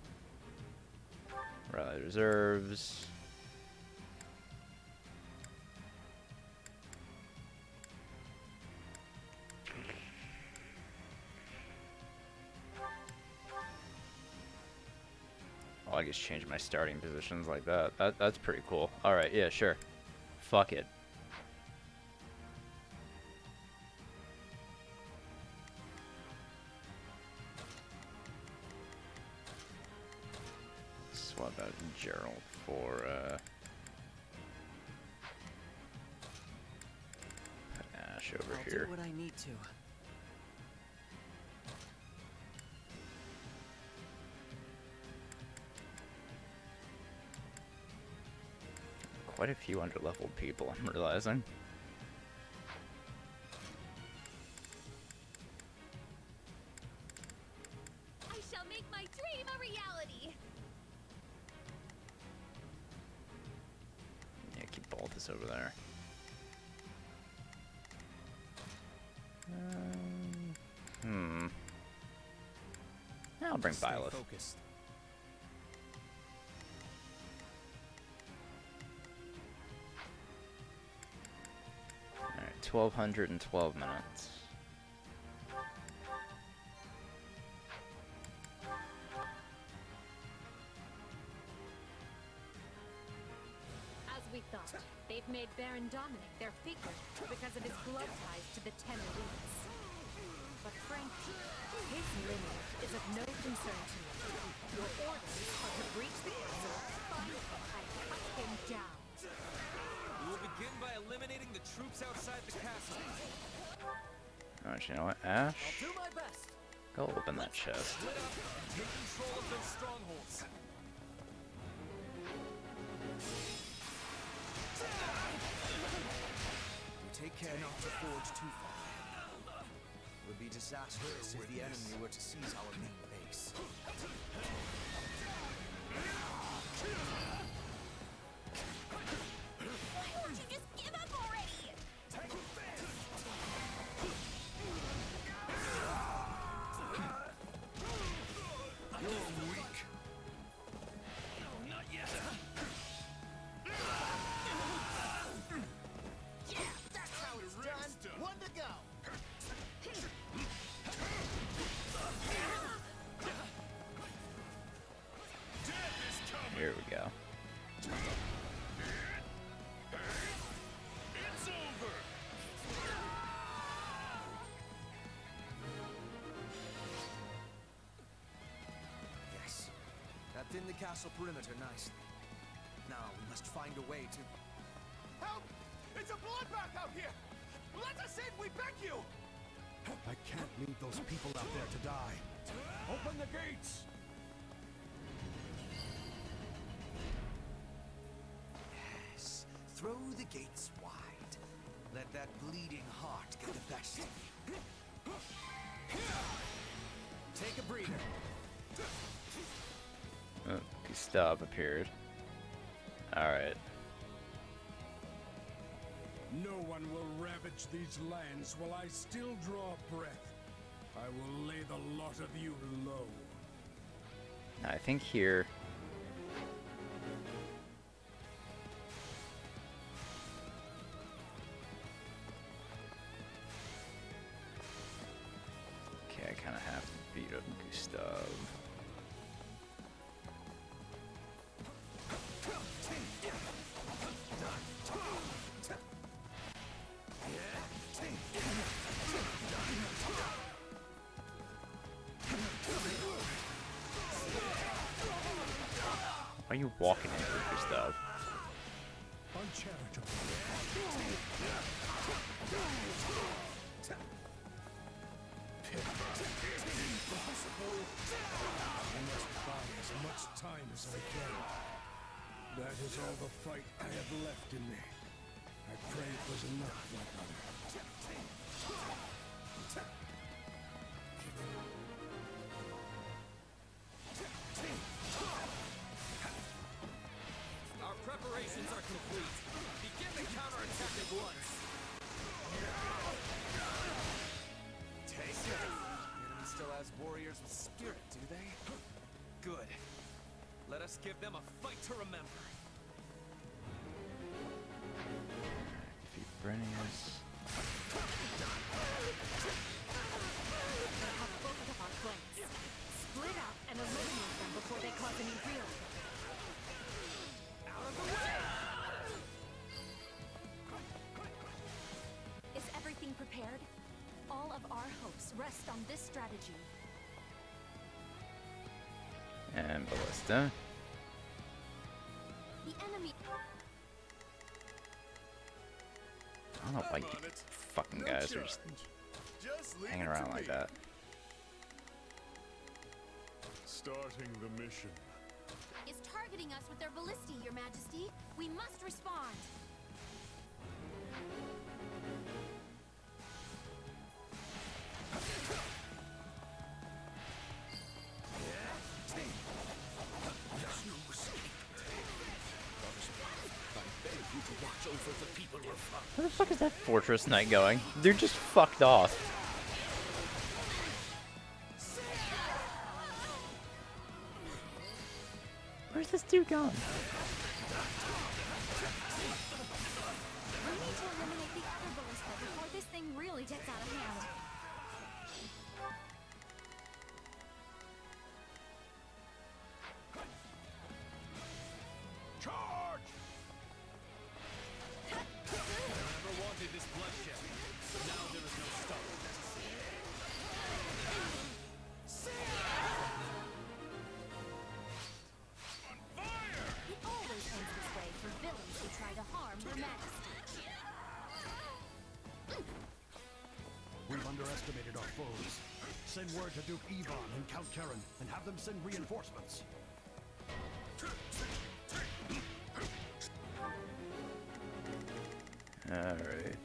rally reserves. Oh, I guess change my starting positions like that. That's pretty cool. Alright, yeah, sure. Fuck it. Swap out Gerald for Ash. push over I'll here. do what I need to. Quite a few underleveled people, I'm realizing. I shall make my dream a reality. Yeah, keep Baltus over there. I'll bring Byleth. Focused. Alright, 1212 minutes. As we thought, they've made Baron Dominic their figure because of his blood ties to the Ten Elites. But frankly, his lineage is of no concern to me. Your orders are to breach the castle, find him, and cut him down. We will begin by eliminating the troops outside the castle. Alright, you know what, Ash? I'll do my best. Go open that chest. Split up and take control of those strongholds. We take care not to forge too far. It would be disastrous if the enemy were to seize our main base. Why won't you just give up already? You're weak. Not yet. Yeah, that's how it's done. One to go. Here we go. It's over! Yes. That thinned the castle perimeter nicely. Now we must find a way to... Help! It's a bloodbath out here! Let us in, we beg you! I can't leave those people out there to die. Open the gates! Yes. Throw the gates wide. Let that bleeding heart get the best of you. Take a breather. Oh, Gustav appeared. Alright. No one will ravage these lands while I still draw breath. I will lay the lot of you low. Now, I think here... Okay, I kind of have to beat up Gustav. Why are you walking into Gustav? Uncharitable. I must buy as much time as I can. That is all the fight I have left in me. I pray it was enough, my brother. Our preparations are complete. Begin the counterattack at once. Take it. The enemy still has warriors with spirit, do they? Good. Let us give them a fight to remember. Defeat Brennius. They have both of our flanks. Split up and eliminate them before they cause any real trouble. Out of the way! Is everything prepared? All of our hopes rest on this strategy. And Ballista. The enemy... I don't like you fucking guys who are just hanging around like that. Starting the mission. Is targeting us with their ballistae, Your Majesty. We must respond. Where the fuck is that Fortress Knight going? They're just fucked off. Where's this dude going? We need to eliminate the other ballista before this thing really gets out of hand. Charge! Never wanted this bloodshed. Now there is no stopping it. It always ends this way for villains who try to harm Your Majesty. We've underestimated our foes. Send word to Duke Ivan and Count Karen and have them send reinforcements. Alright.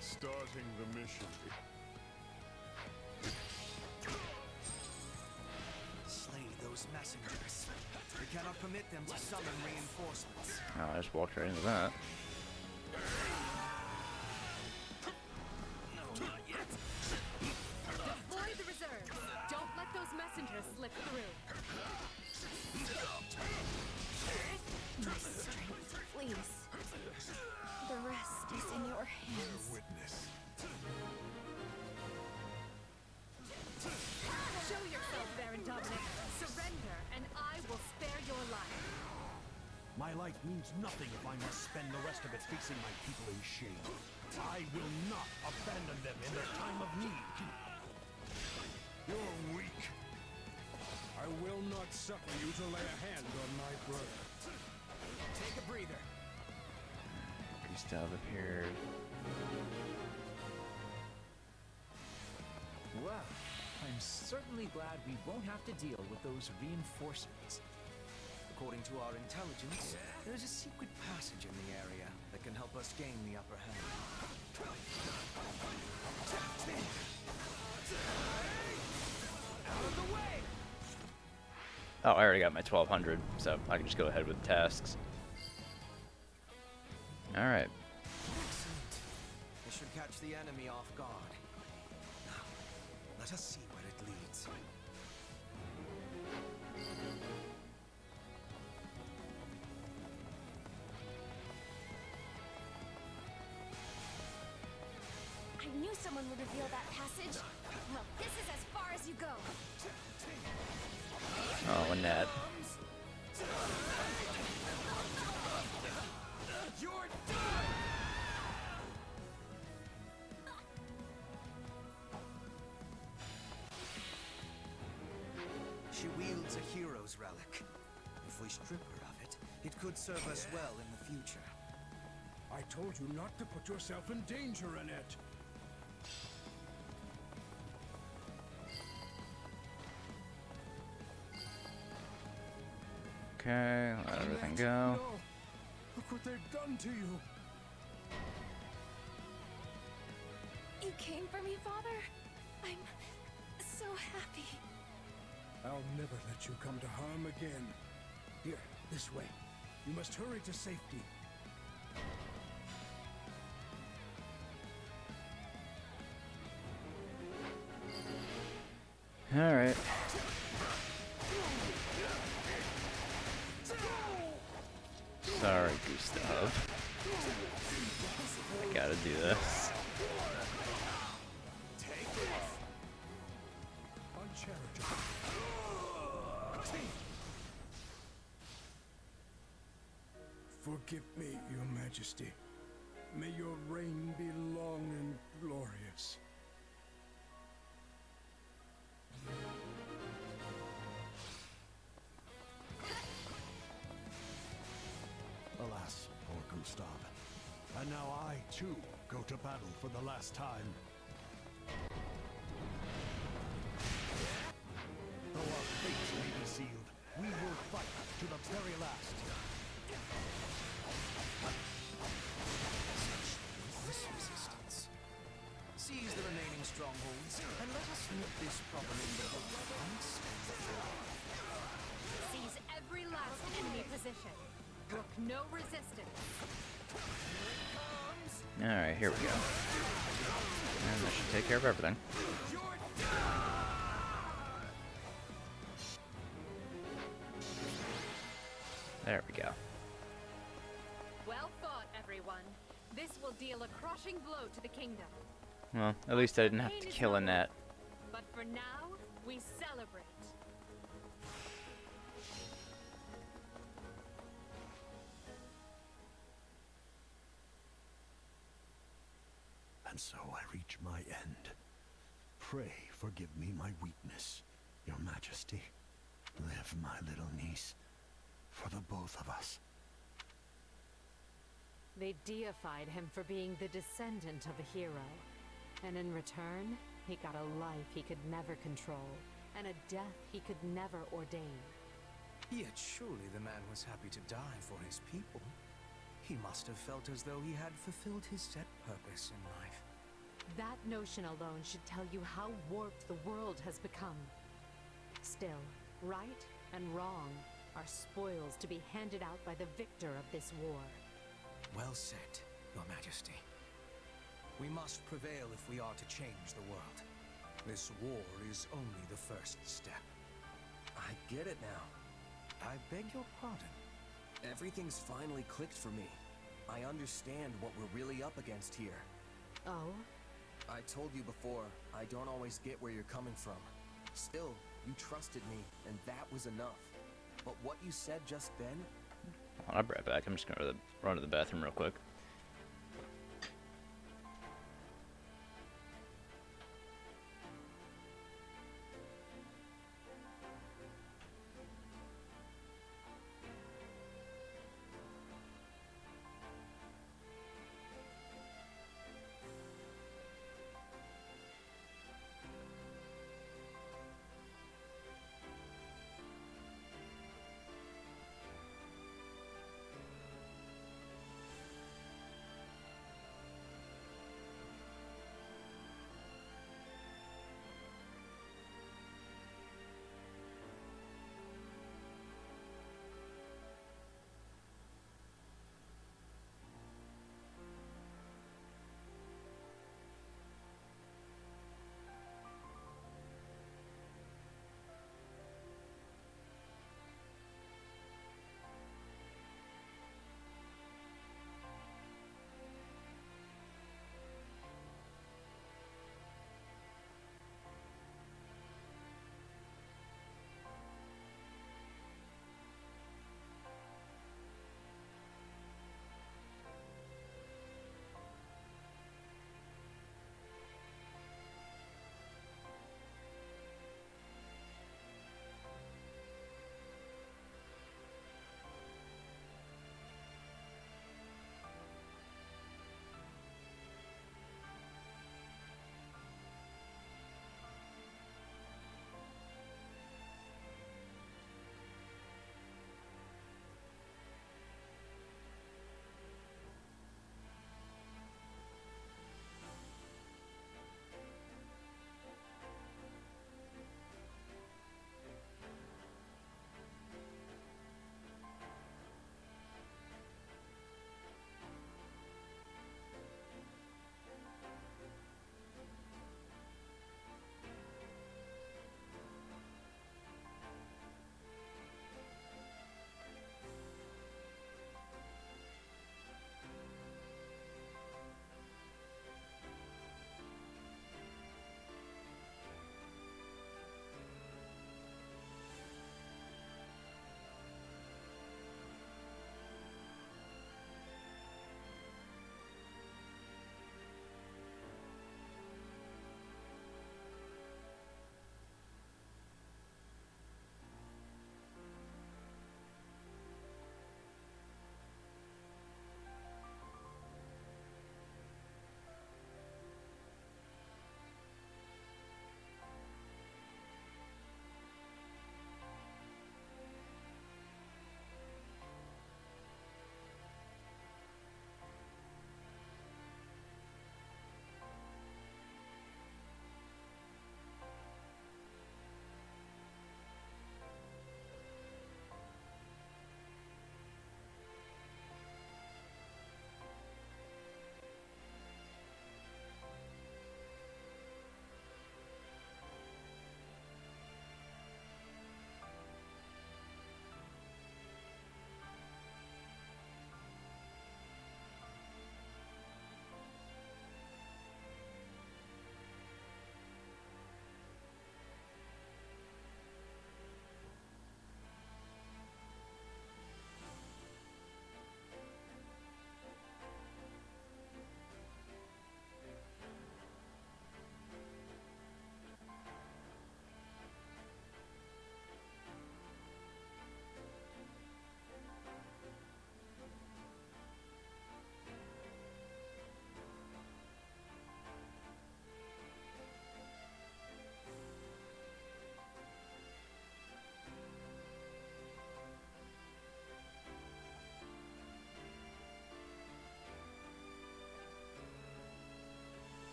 Starting the mission. Slay those messengers. We cannot permit them to summon reinforcements. Oh, I just walked right into that. Deploy the reserves. Don't let those messengers slip through. My strength, please. The rest is in your hands. Witness. Show yourself, Baron Dominic. Surrender, and I will spare your life. My life means nothing if I must spend the rest of it facing my people in shame. I will not abandon them in their time of need. You're weak. I will not suffer you to lay a hand on my brother. Take a breather. Gustav appeared. Well, I'm certainly glad we won't have to deal with those reinforcements. According to our intelligence, there is a secret passage in the area that can help us gain the upper hand. Out of the way! Oh, I already got my 1200, so I can just go ahead with the tasks. Alright. Excellent. This should catch the enemy off guard. Now, let us see where it leads. I knew someone would reveal that passage. Well, this is as far as you go. Oh, Annette. You're done! She wields a hero's relic. If we strip her of it, it could serve us well in the future. I told you not to put yourself in danger, Annette. Okay, let everything go. No! Look what they've done to you! You came for me, Father? I'm so happy. I'll never let you come to harm again. Here, this way. You must hurry to safety. Alright. Sorry, Gustav. I gotta do this. Uncharitable. Forgive me, Your Majesty. May your reign be long and glorious. Alas, poor Gustav. And now I, too, go to battle for the last time. Though our fates may be sealed, we will fight to the very last. This resistance. Seize the remaining strongholds, and let us nip this problem in the bud once and for all. Seize every last enemy position. Brook no resistance. Alright, here we go. And that should take care of everything. There we go. Well fought, everyone. This will deal a crushing blow to the kingdom. Well, at least I didn't have to kill a net. But for now, we celebrate. And so I reach my end. Pray forgive me my weakness, Your Majesty. Live, my little niece, for the both of us. They deified him for being the descendant of a hero. And in return, he got a life he could never control, and a death he could never ordain. Yet surely the man was happy to die for his people. He must have felt as though he had fulfilled his set purpose in life. That notion alone should tell you how warped the world has become. Still, right and wrong are spoils to be handed out by the victor of this war. Well said, Your Majesty. We must prevail if we are to change the world. This war is only the first step. I get it now. I beg your pardon. Everything's finally clicked for me. I understand what we're really up against here. Oh? I told you before, I don't always get where you're coming from. Still, you trusted me, and that was enough. But what you said just then... I'll be right back. I'm just going to run to the bathroom real quick.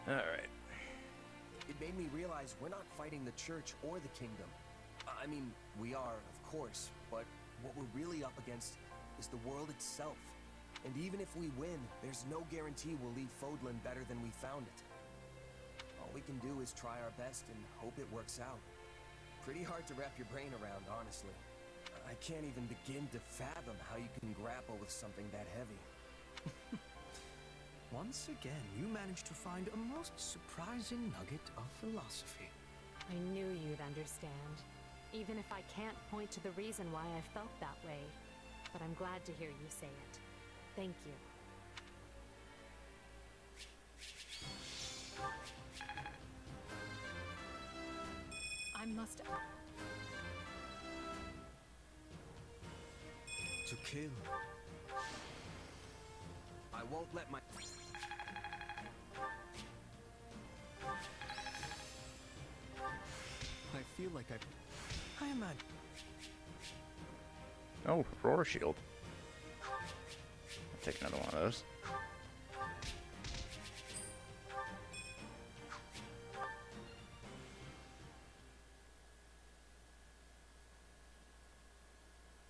Alright. It made me realize we're not fighting the church or the kingdom. I mean, we are, of course, but what we're really up against is the world itself. And even if we win, there's no guarantee we'll leave Fodlan better than we found it. All we can do is try our best and hope it works out. Pretty hard to wrap your brain around, honestly. I can't even begin to fathom how you can grapple with something that heavy. Once again, you managed to find a most surprising nugget of philosophy. I knew you'd understand, even if I can't point to the reason why I felt that way. But I'm glad to hear you say it. Thank you. I must... To kill. I won't let my... I feel like I imagine... Oh, Roar Shield. I'll take another one of those.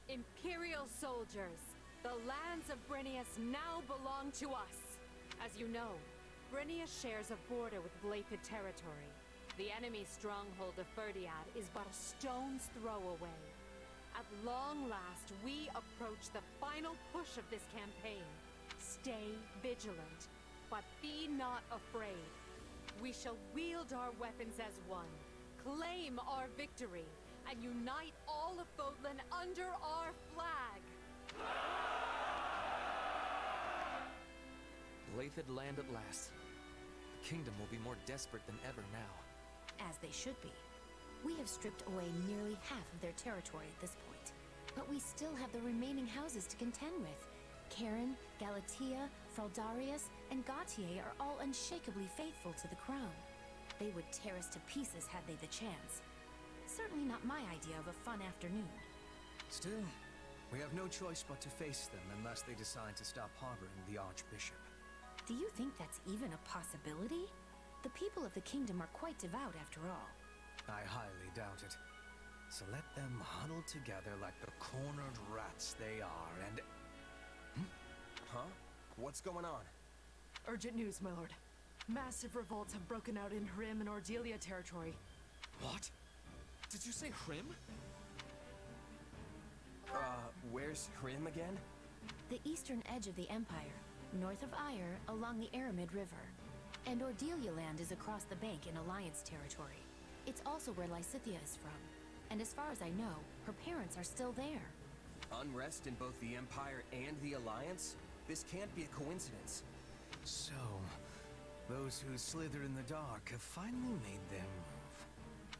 Imperial soldiers, the lands of Brennius now belong to us. As you know, Brennius shares a border with Blapid territory. The enemy's stronghold of Ferdiad is but a stone's throw away. At long last, we approach the final push of this campaign. Stay vigilant, but be not afraid. We shall wield our weapons as one, claim our victory, and unite all of Fodlan under our flag. Blapid land at last. The kingdom will be more desperate than ever now. As they should be. We have stripped away nearly half of their territory at this point. But we still have the remaining houses to contend with. Karen, Galatea, Fraldarius, and Gautier are all unshakably faithful to the crown. They would tear us to pieces had they the chance. Certainly not my idea of a fun afternoon. Still, we have no choice but to face them unless they decide to stop harboring the Archbishop. Do you think that's even a possibility? The people of the kingdom are quite devout after all. I highly doubt it. So let them huddle together like the cornered rats they are and... Huh? What's going on? Urgent news, my lord. Massive revolts have broken out in Hrim and Ordelia territory. What? Did you say Hrim? Where's Hrim again? The eastern edge of the Empire, north of Ire, along the Aramid River. And Ordelia land is across the bank in Alliance territory. It's also where Lysithea is from. And as far as I know, her parents are still there. Unrest in both the Empire and the Alliance? This can't be a coincidence. So, those who slither in the dark have finally made their move.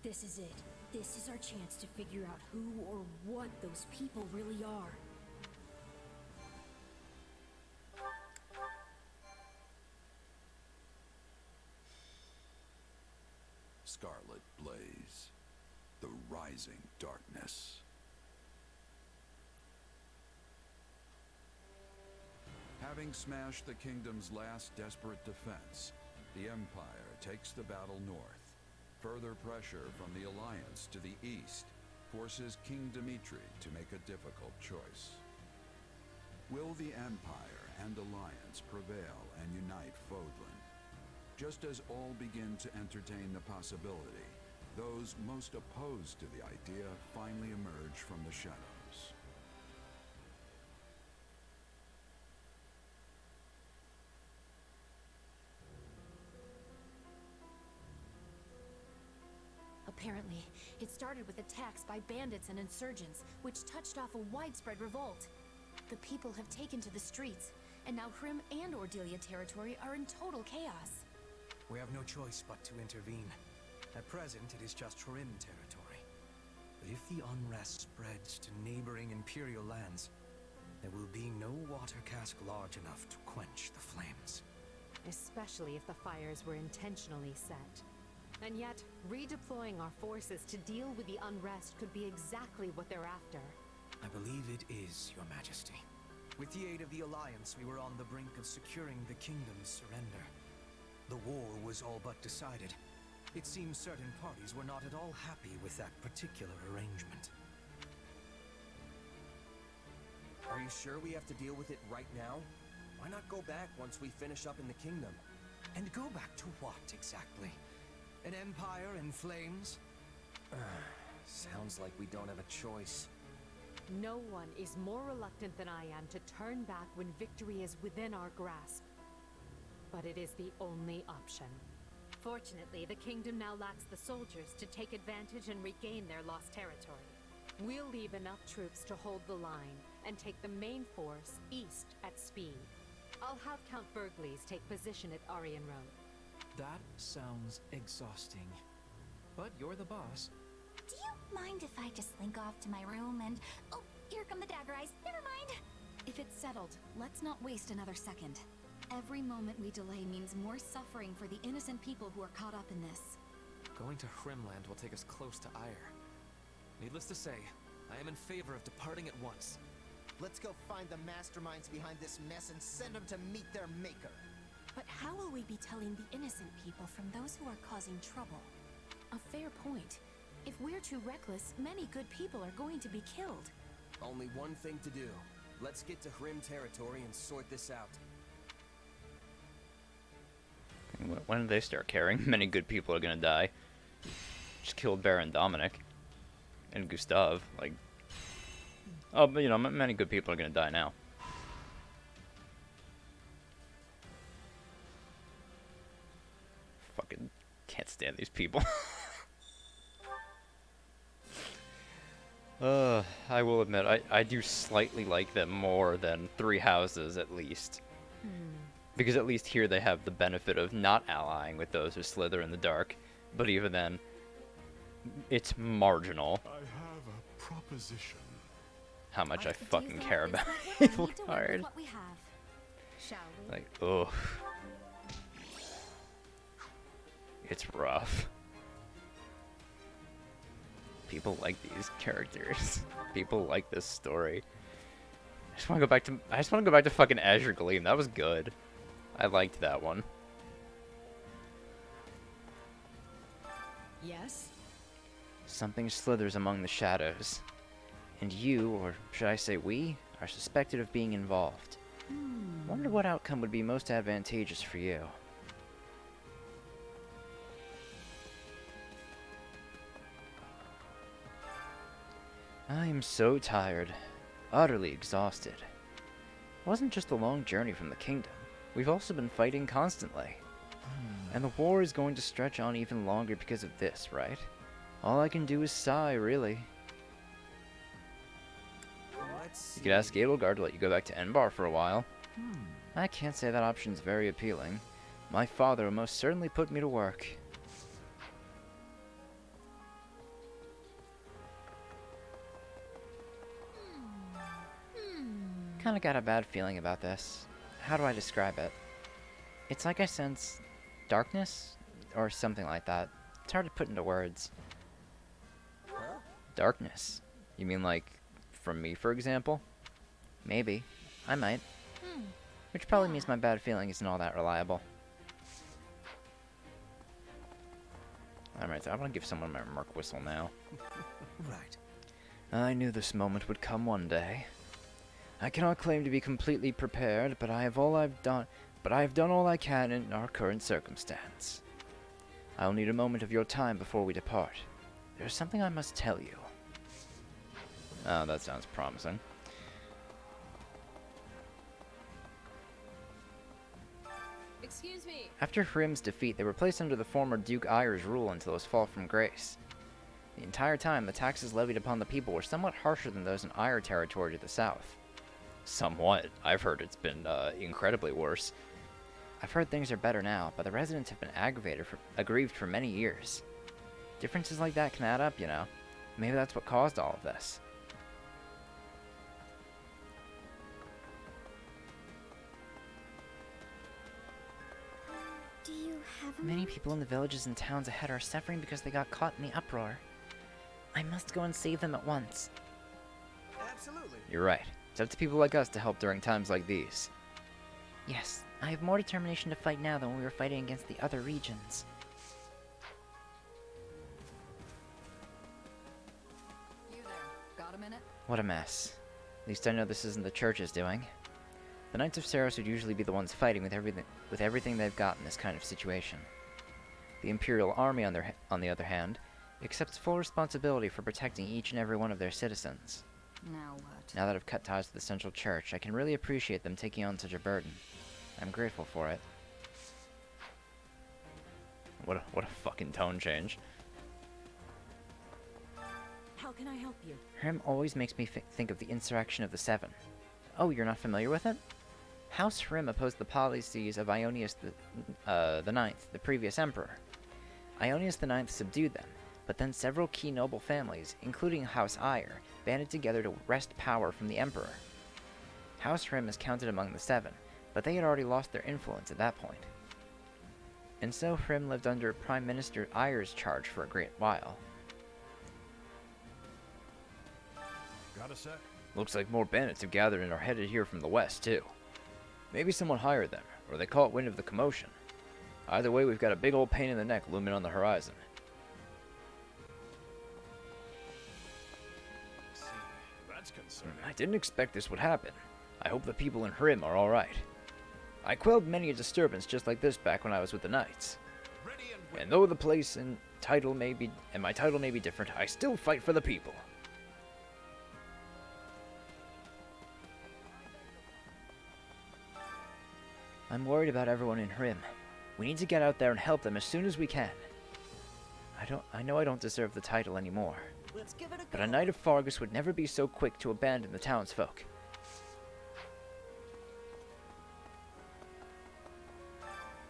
This is it. This is our chance to figure out who or what those people really are. Scarlet Blaze. The Rising Darkness. Having smashed the kingdom's last desperate defense, the Empire takes the battle north. Further pressure from the Alliance to the east forces King Dimitri to make a difficult choice. Will the Empire and Alliance prevail and unite Fodlan? Just as all begin to entertain the possibility, those most opposed to the idea finally emerge from the shadows. Apparently, it started with attacks by bandits and insurgents, which touched off a widespread revolt. The people have taken to the streets, and now Hrim and Ordelia territory are in total chaos. We have no choice but to intervene. At present, it is just Hrim territory. But if the unrest spreads to neighboring Imperial lands, there will be no water cask large enough to quench the flames. Especially if the fires were intentionally set. And yet, redeploying our forces to deal with the unrest could be exactly what they're after. I believe it is, Your Majesty. With the aid of the Alliance, we were on the brink of securing the kingdom's surrender. The war was all but decided. It seems certain parties were not at all happy with that particular arrangement. Are you sure we have to deal with it right now? Why not go back once we finish up in the kingdom? And go back to what, exactly? An empire in flames? Sounds like we don't have a choice. No one is more reluctant than I am to turn back when victory is within our grasp. But it is the only option. Fortunately, the kingdom now lacks the soldiers to take advantage and regain their lost territory. We'll leave enough troops to hold the line and take the main force east at speed. I'll have Count Burgleys take position at Aryan Road. That sounds exhausting. But you're the boss. Do you mind if I just slink off to my room and... Oh, here come the dagger eyes. Never mind. If it's settled, let's not waste another second. Every moment we delay means more suffering for the innocent people who are caught up in this. Going to Hrimland will take us close to Ire. Needless to say, I am in favor of departing at once. Let's go find the masterminds behind this mess and send them to meet their maker. But how will we be telling the innocent people from those who are causing trouble? A fair point. If we're too reckless, many good people are going to be killed. Only one thing to do. Let's get to Hrim territory and sort this out. When did they start caring? Many good people are gonna die. Just killed Baron Dominic. And Gustav. Like... Oh, but you know, many good people are gonna die now. Fucking can't stand these people. I will admit, I do slightly like them more than Three Houses, at least. Because at least here they have the benefit of not allying with those who slither in the dark. But even then, it's marginal. I have a proposition. How much I fucking care about Evil Card. Like, ugh. It's rough. People like these characters. People like this story. I just want to go back to fucking Azure Gleam. That was good. I liked that one. Yes? Something slithers among the shadows. And you, or should I say we, are suspected of being involved. Wonder what outcome would be most advantageous for you. I am so tired. Utterly exhausted. It wasn't just a long journey from the kingdom. We've also been fighting constantly. And the war is going to stretch on even longer because of this, right? All I can do is sigh, really. You could ask Edelgard to let you go back to Enbar for a while. I can't say that option's very appealing. My father will most certainly put me to work. Kinda got a bad feeling about this. How do I describe it? It's like I sense darkness, or something like that. It's hard to put into words. Darkness? You mean like, from me, for example? Maybe. I might. Which probably means my bad feeling isn't all that reliable. Alright, so I want to give someone my Merc Whistle now. Right. I knew this moment would come one day. I cannot claim to be completely prepared, but I have done all I can in our current circumstance. I will need a moment of your time before we depart. There is something I must tell you. Oh, that sounds promising. Excuse me. After Hrim's defeat, they were placed under the former Duke Ire's rule until his fall from grace. The entire time, the taxes levied upon the people were somewhat harsher than those in Ire territory to the south. Somewhat. I've heard it's been incredibly worse. I've heard things are better now, but the residents have been aggrieved for many years. Differences like that can add up, you know. Maybe that's what caused all of this. Do you have a Many people in the villages and towns ahead are suffering because they got caught in the uproar. I must go and save them at once. Absolutely. You're right. It's up to people like us to help during times like these. Yes, I have more determination to fight now than when we were fighting against the other regions. You there. Got a minute? What a mess. At least I know this isn't the church's doing. The Knights of Saros would usually be the ones fighting with everything they've got in this kind of situation. The Imperial Army, on the other hand, accepts full responsibility for protecting each and every one of their citizens. Now what? Now that I've cut ties to the Central Church, I can really appreciate them taking on such a burden. I'm grateful for it. What a fucking tone change. How can I help you? Hrim always makes me think of the Insurrection of the Seven. Oh, you're not familiar with it? House Hrim opposed the policies of Ionius the Ninth, the previous emperor. Ionius the Ninth subdued them, but then several key noble families, including House Ire, banded together to wrest power from the emperor. House Hrim is counted among the Seven, but they had already lost their influence at that point. And so Hrim lived under Prime Minister Ire's charge for a great while. Got a sec? Looks like more bandits have gathered and are headed here from the west, too. Maybe someone hired them, or they caught wind of the commotion. Either way, we've got a big old pain in the neck looming on the horizon. See, that's concerning. I didn't expect this would happen. I hope the people in Hrim are alright. I quelled many a disturbance just like this back when I was with the Knights. And though the place and my title may be different, I still fight for the people. I'm worried about everyone in Hrim. We need to get out there and help them as soon as we can. I know I don't deserve the title anymore. Let's give it a But go. a Knight of Fargus would never be so quick to abandon the townsfolk.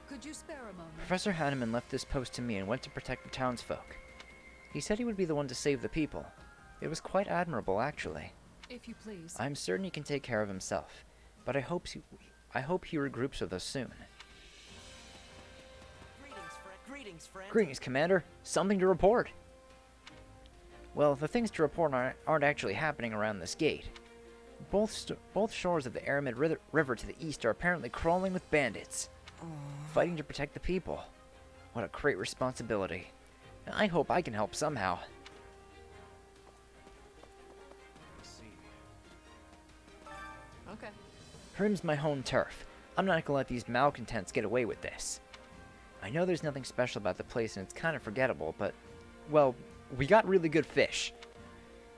Could you spare a moment? Professor Hanneman left this post to me and went to protect the townsfolk. He said he would be the one to save the people. It was quite admirable, actually. If you please. I'm certain he can take care of himself, but I hope he regroups with us soon. Greetings, friend. Greetings, Commander. Something to report. Well, the things to report aren't actually happening around this gate. Both shores of the Aramid River to the east are apparently crawling with bandits, fighting to protect the people. What a great responsibility. I hope I can help somehow. Okay. Hrim's my home turf. I'm not gonna let these malcontents get away with this. I know there's nothing special about the place and it's kind of forgettable, but, well, we got really good fish.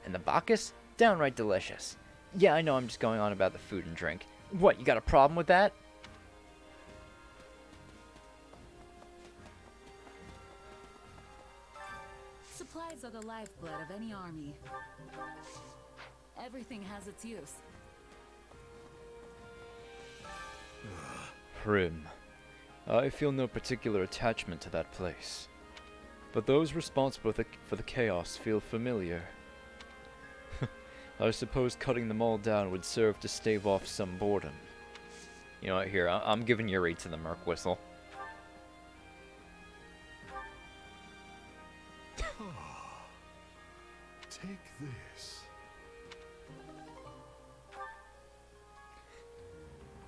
And the Bacchus? Downright delicious. Yeah, I know I'm just going on about the food and drink. What, you got a problem with that? Supplies are the lifeblood of any army. Everything has its use. Hrim. I feel no particular attachment to that place. But those responsible for the chaos feel familiar. I suppose cutting them all down would serve to stave off some boredom. You know what, here, I'm giving Yuri to the Merc Whistle. Take this.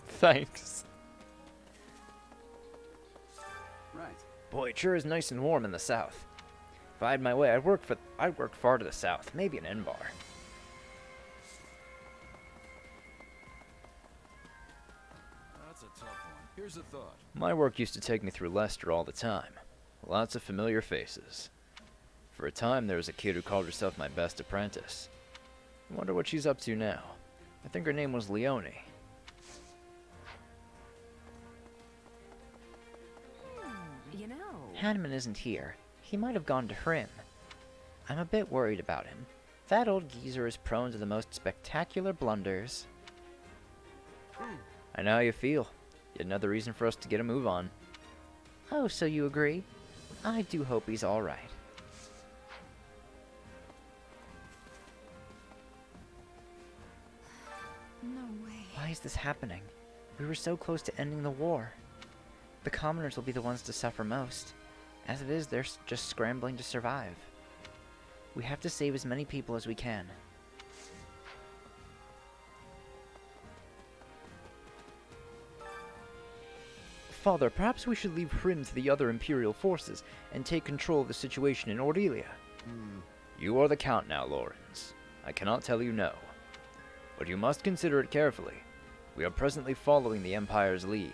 Thanks. Right. Boy, it sure is nice and warm in the south. If I had my way, I'd work far to the south, maybe in Enbar. That's a tough one. Here's a thought. My work used to take me through Leicester all the time. Lots of familiar faces. For a time, there was a kid who called herself my best apprentice. I wonder what she's up to now. I think her name was Leonie. You know... Hanneman isn't here. He might have gone to Hrim. I'm a bit worried about him. That old geezer is prone to the most spectacular blunders. I know how you feel. Yet another reason for us to get a move on. Oh, so you agree? I do hope he's alright. No way. Why is this happening? We were so close to ending the war. The commoners will be the ones to suffer most. As it is, they're just scrambling to survive. We have to save as many people as we can. Father, perhaps we should leave Hrim to the other Imperial forces and take control of the situation in Ordelia. You are the Count now, Lawrence. I cannot tell you no. But you must consider it carefully. We are presently following the Empire's lead.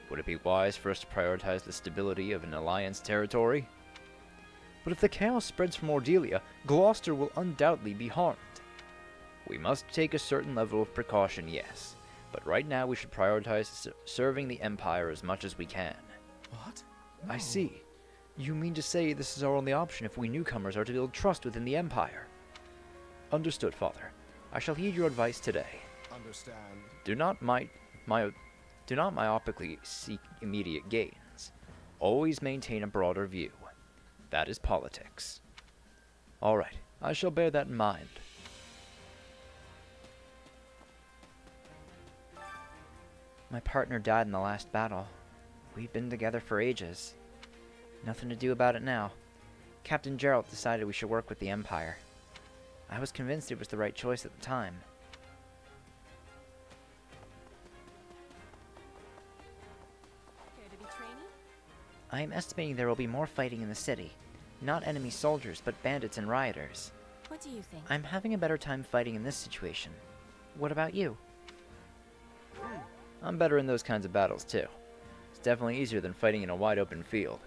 Would it be wise for us to prioritize the stability of an Alliance territory? But if the chaos spreads from Ordelia, Gloucester will undoubtedly be harmed. We must take a certain level of precaution, yes. But right now we should prioritize serving the Empire as much as we can. What? I see. You mean to say this is our only option if we newcomers are to build trust within the Empire? Understood, Father. I shall heed your advice today. Understand. Do not myopically seek immediate gains. Always maintain a broader view. That is politics. All right, I shall bear that in mind. My partner died in the last battle. We've been together for ages. Nothing to do about it now. Captain Gerald decided we should work with the Empire. I was convinced it was the right choice at the time. Care to be training? I am estimating there will be more fighting in the city. Not enemy soldiers, but bandits and rioters. What do you think? I'm having a better time fighting in this situation. What about you? I'm better in those kinds of battles too. It's definitely easier than fighting in a wide open field.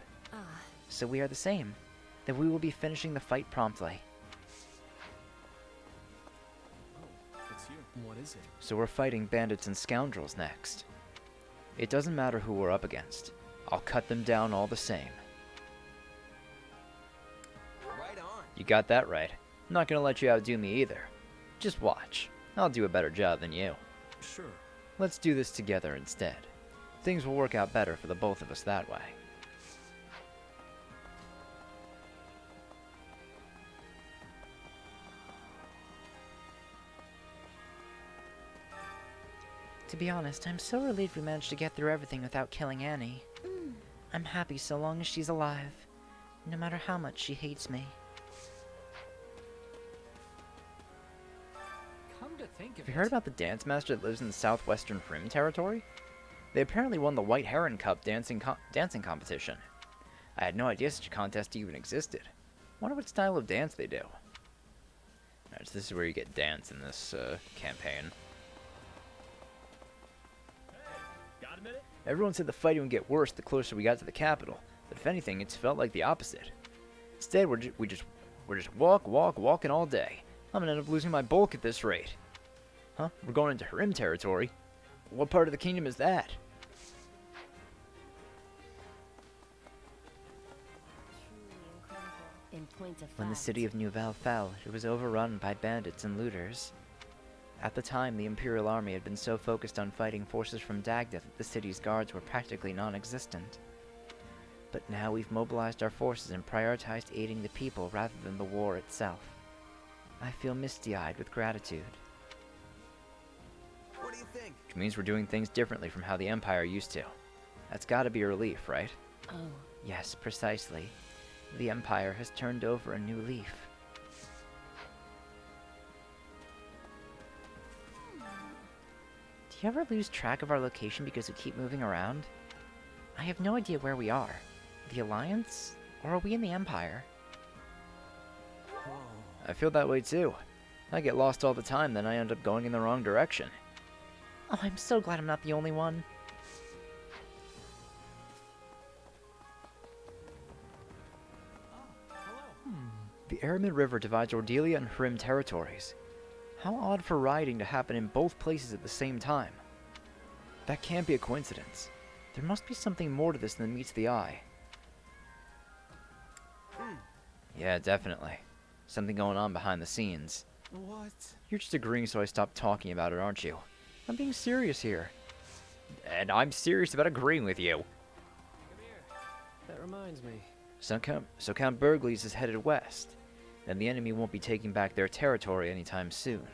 So we are the same. Then we will be finishing the fight promptly. It's you. What is it? So we're fighting bandits and scoundrels next. It doesn't matter who we're up against. I'll cut them down all the same. Right on. You got that right. I'm not gonna let you outdo me either. Just watch. I'll do a better job than you. Sure. Let's do this together instead. Things will work out better for the both of us that way. To be honest, I'm so relieved we managed to get through everything without killing Annie. I'm happy so long as she's alive, no matter how much she hates me. Come to think of Have you heard about the dance master that lives in the southwestern Hrim territory? They apparently won the White Heron Cup dancing competition. I had no idea such a contest even existed. Wonder what style of dance they do. Alright, so this is where you get dance in this campaign. Got a minute? Everyone said the fighting would get worse the closer we got to the capital, but if anything, it's felt like the opposite. Instead, we're just walking all day. I'm gonna end up losing my bulk at this rate. Huh? We're going into Hrim territory? What part of the kingdom is that? In point of When the fact. city of Nouvelle fell, it was overrun by bandits and looters. At the time, the Imperial Army had been so focused on fighting forces from Dagda that the city's guards were practically non-existent. But now we've mobilized our forces and prioritized aiding the people rather than the war itself. I feel misty-eyed with gratitude. What do you think? Which means we're doing things differently from how the Empire used to. That's gotta be a relief, right? Oh. Yes, precisely. The Empire has turned over a new leaf. Do you ever lose track of our location because we keep moving around? I have no idea where we are. The Alliance? Or are we in the Empire? I feel that way too. I get lost all the time, then I end up going in the wrong direction. Oh, I'm so glad I'm not the only one. The Aramid River divides Ordelia and Hrim territories. How odd for rioting to happen in both places at the same time. That can't be a coincidence. There must be something more to this than meets the eye. Yeah, definitely. Something going on behind the scenes. What? You're just agreeing so I stop talking about it, aren't you? I'm being serious here. And I'm serious about agreeing with you. That reminds me. So Count Burgles is headed west. Then the enemy won't be taking back their territory anytime soon.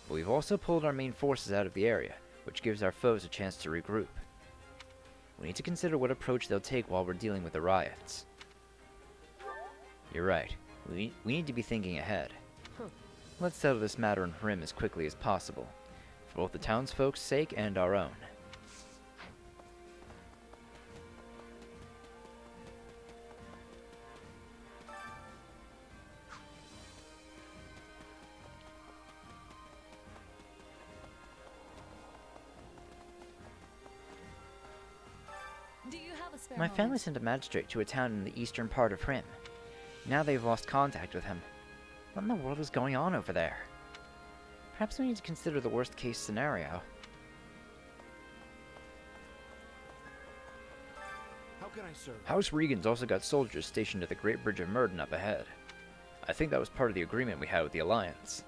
But we've also pulled our main forces out of the area, which gives our foes a chance to regroup. We need to consider what approach they'll take while we're dealing with the riots. You're right. We need to be thinking ahead. Let's settle this matter in Hrim as quickly as possible, for both the townsfolk's sake and our own. a spare My family moment? sent a magistrate to a town in the eastern part of Hrim. Now they've lost contact with him. What in the world is going on over there? Perhaps we need to consider the worst case scenario. How can I serve? House Regan's also got soldiers stationed at the Great Bridge of Murden up ahead. I think that was part of the agreement we had with the Alliance.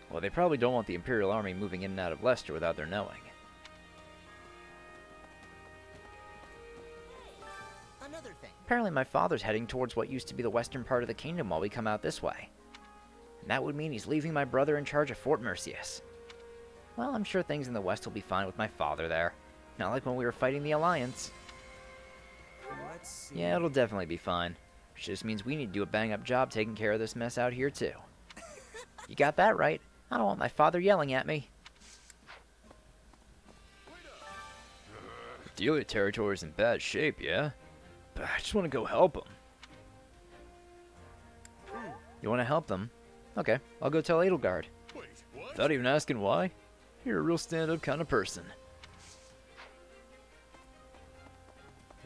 Well, they probably don't want the Imperial Army moving in and out of Leicester without their knowing. Another thing. Apparently my father's heading towards what used to be the western part of the kingdom while we come out this way. And that would mean he's leaving my brother in charge of Fort Mercius. Well, I'm sure things in the west will be fine with my father there. Not like when we were fighting the Alliance. Let's see. Yeah, it'll definitely be fine. Which just means we need to do a bang-up job taking care of this mess out here, too. You got that right. I don't want my father yelling at me. Delia territory's in bad shape, yeah? But I just want to go help them. You want to help them? Okay, I'll go tell Edelgard. Without even asking why? You're a real stand-up kind of person.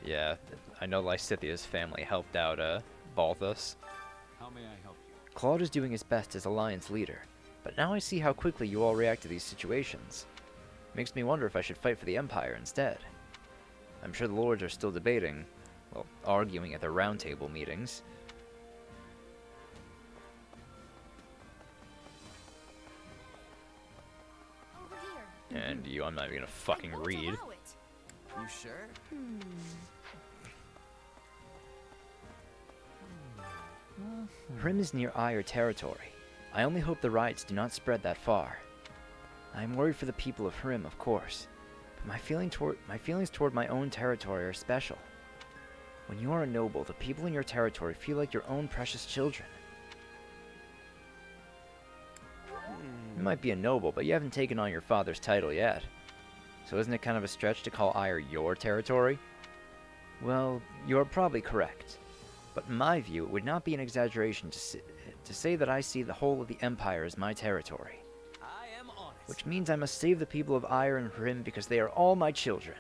Yeah, I know Lysithia's family helped out, Balthus. How may I help you? Claude is doing his best as Alliance leader, but now I see how quickly you all react to these situations. Makes me wonder if I should fight for the Empire instead. I'm sure the lords are still debating, well, arguing at their roundtable meetings. Over here. And you, I'm not even gonna fucking read. Allow it. You sure? Hrim is near Ire territory. I only hope the riots do not spread that far. I am worried for the people of Hrim, of course, but my feelings toward my own territory are special. When you are a noble, the people in your territory feel like your own precious children. You might be a noble, but you haven't taken on your father's title yet. So isn't it kind of a stretch to call Ire your territory? Well, you're probably correct. But in my view, it would not be an exaggeration to say that I see the whole of the Empire as my territory. I am honest. Which means I must save the people of Ire and Hrim because they are all my children.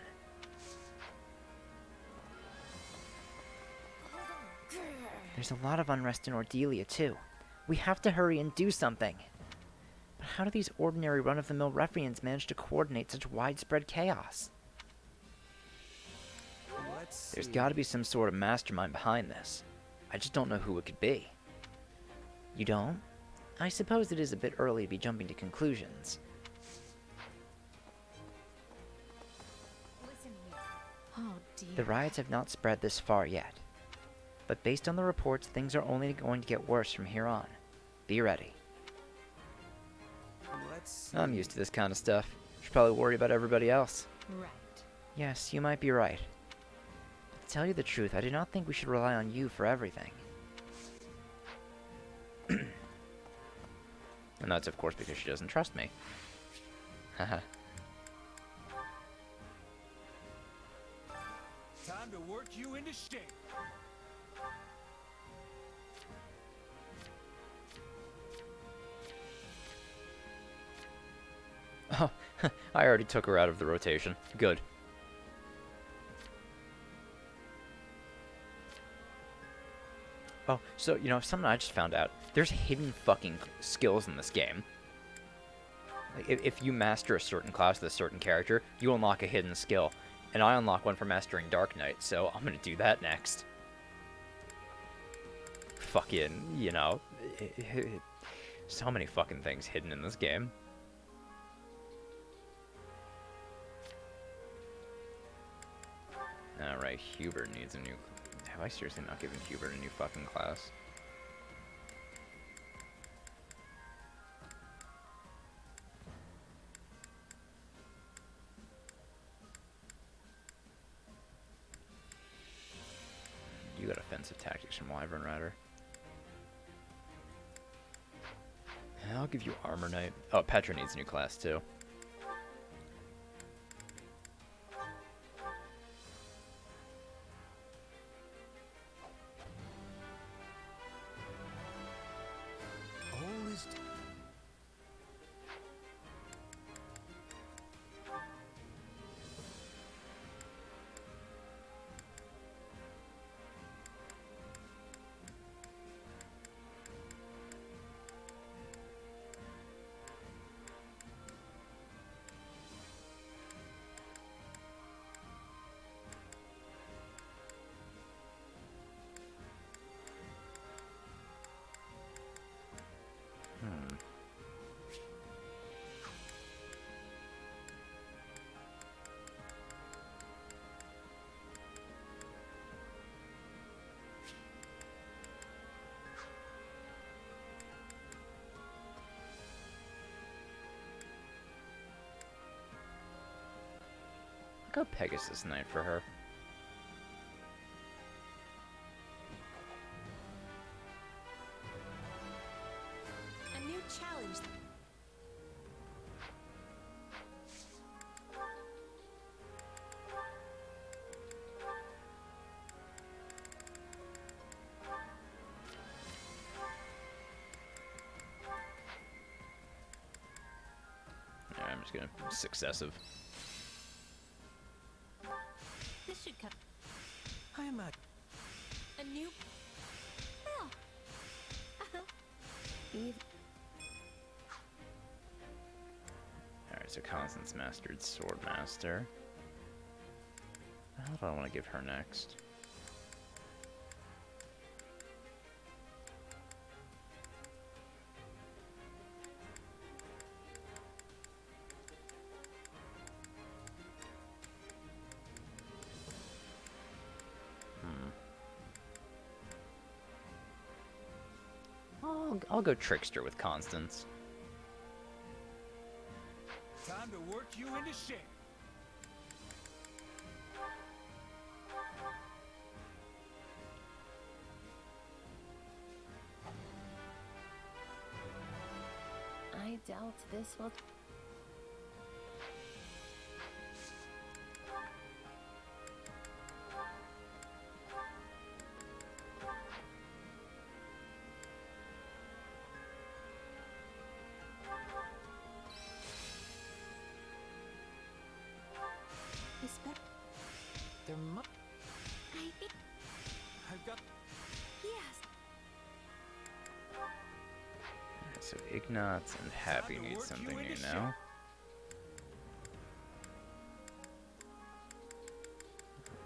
There's a lot of unrest in Ordelia, too. We have to hurry and do something. But how do these ordinary run-of-the-mill ruffians manage to coordinate such widespread chaos? There's got to be some sort of mastermind behind this. I just don't know who it could be. You don't? I suppose it is a bit early to be jumping to conclusions. Listen here. Oh dear. The riots have not spread this far yet. But based on the reports, things are only going to get worse from here on. Be ready. Let's see. I'm used to this kind of stuff. Should probably worry about everybody else. Right. Yes, you might be right. To tell you the truth, I do not think we should rely on you for everything. And that's of course because she doesn't trust me. Haha. Time to work you into shape. Oh, I already took her out of the rotation. Good. Oh, so, you know, something I just found out. There's hidden fucking skills in this game. Like, if you master a certain class with a certain character, you unlock a hidden skill. And I unlock one for mastering Dark Knight, so I'm gonna do that next. Fucking, you know, so many fucking things hidden in this game. Alright, Hubert needs a new... Have I seriously not given Hubert a new fucking class? You got offensive tactics from Wyvern Rider. I'll give you Armor Knight. Oh, Petra needs a new class too. All is go Pegasus Knight for her. A new challenge. Yeah, I'm just gonna successive. This should come. I'm A new. Oh. Alright, so Constance mastered Swordmaster. How do I want to give her next? I'll go Trickster with Constance. Time to work you into shape. I doubt this will... Respect. There must. I think. I've got. Yes. So Ignatz and Happy need something new now.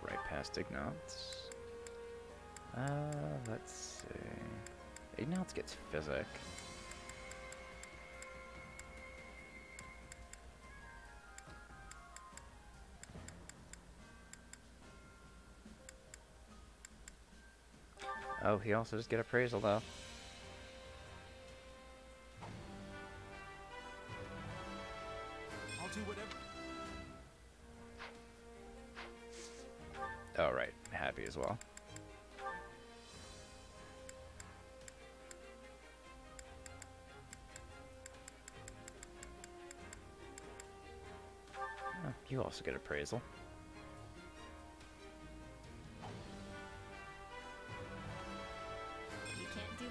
Right past Ignatz. Let's see. Ignatz gets Physic. Oh, he also does get Appraisal though. I'll do whatever. Oh, right. Happy as well. Oh, you also get Appraisal. You can't do.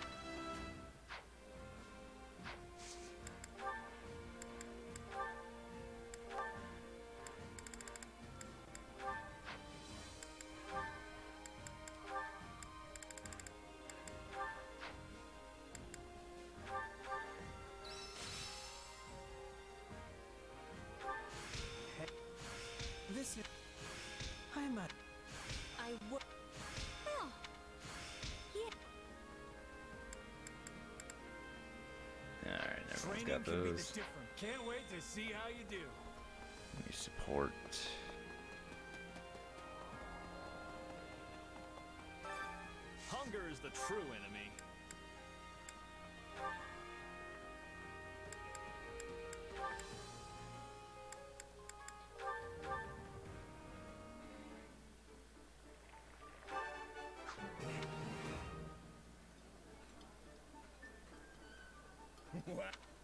This is. I'm a. I would. Oh. Yeah. Alright, everyone's Training got can be those. the different. Can't wait to see how you do. You support. Hunger is the true enemy.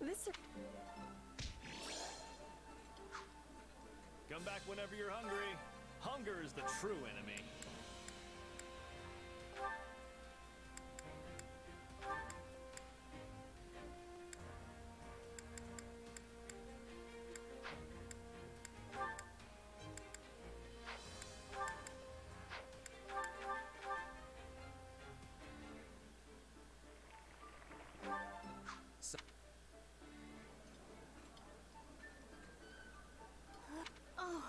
This... Come back whenever you're hungry. Hunger is the true enemy. Oh.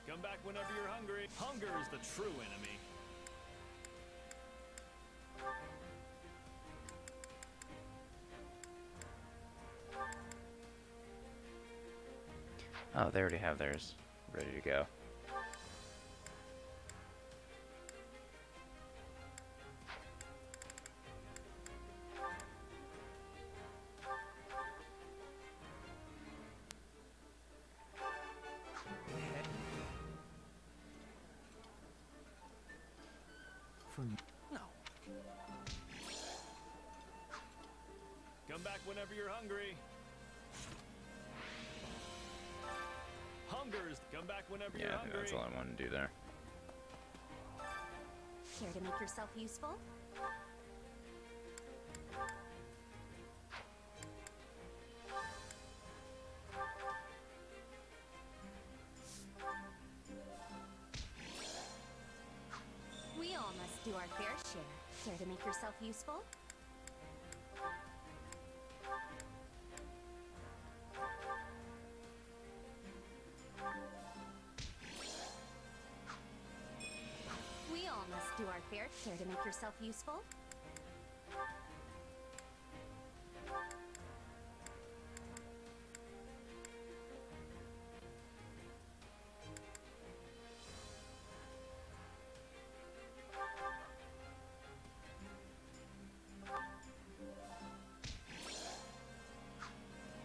Come back whenever you're hungry. Hunger is the true enemy. Oh, they already have theirs ready to go. from... No. Come back whenever you're hungry. Hungers, come back whenever you're Yeah, I think hungry. that's all I wanted to do there. Care to make yourself useful? We all must do our fair share. Care to make yourself useful? We all must do our fair share to make yourself useful.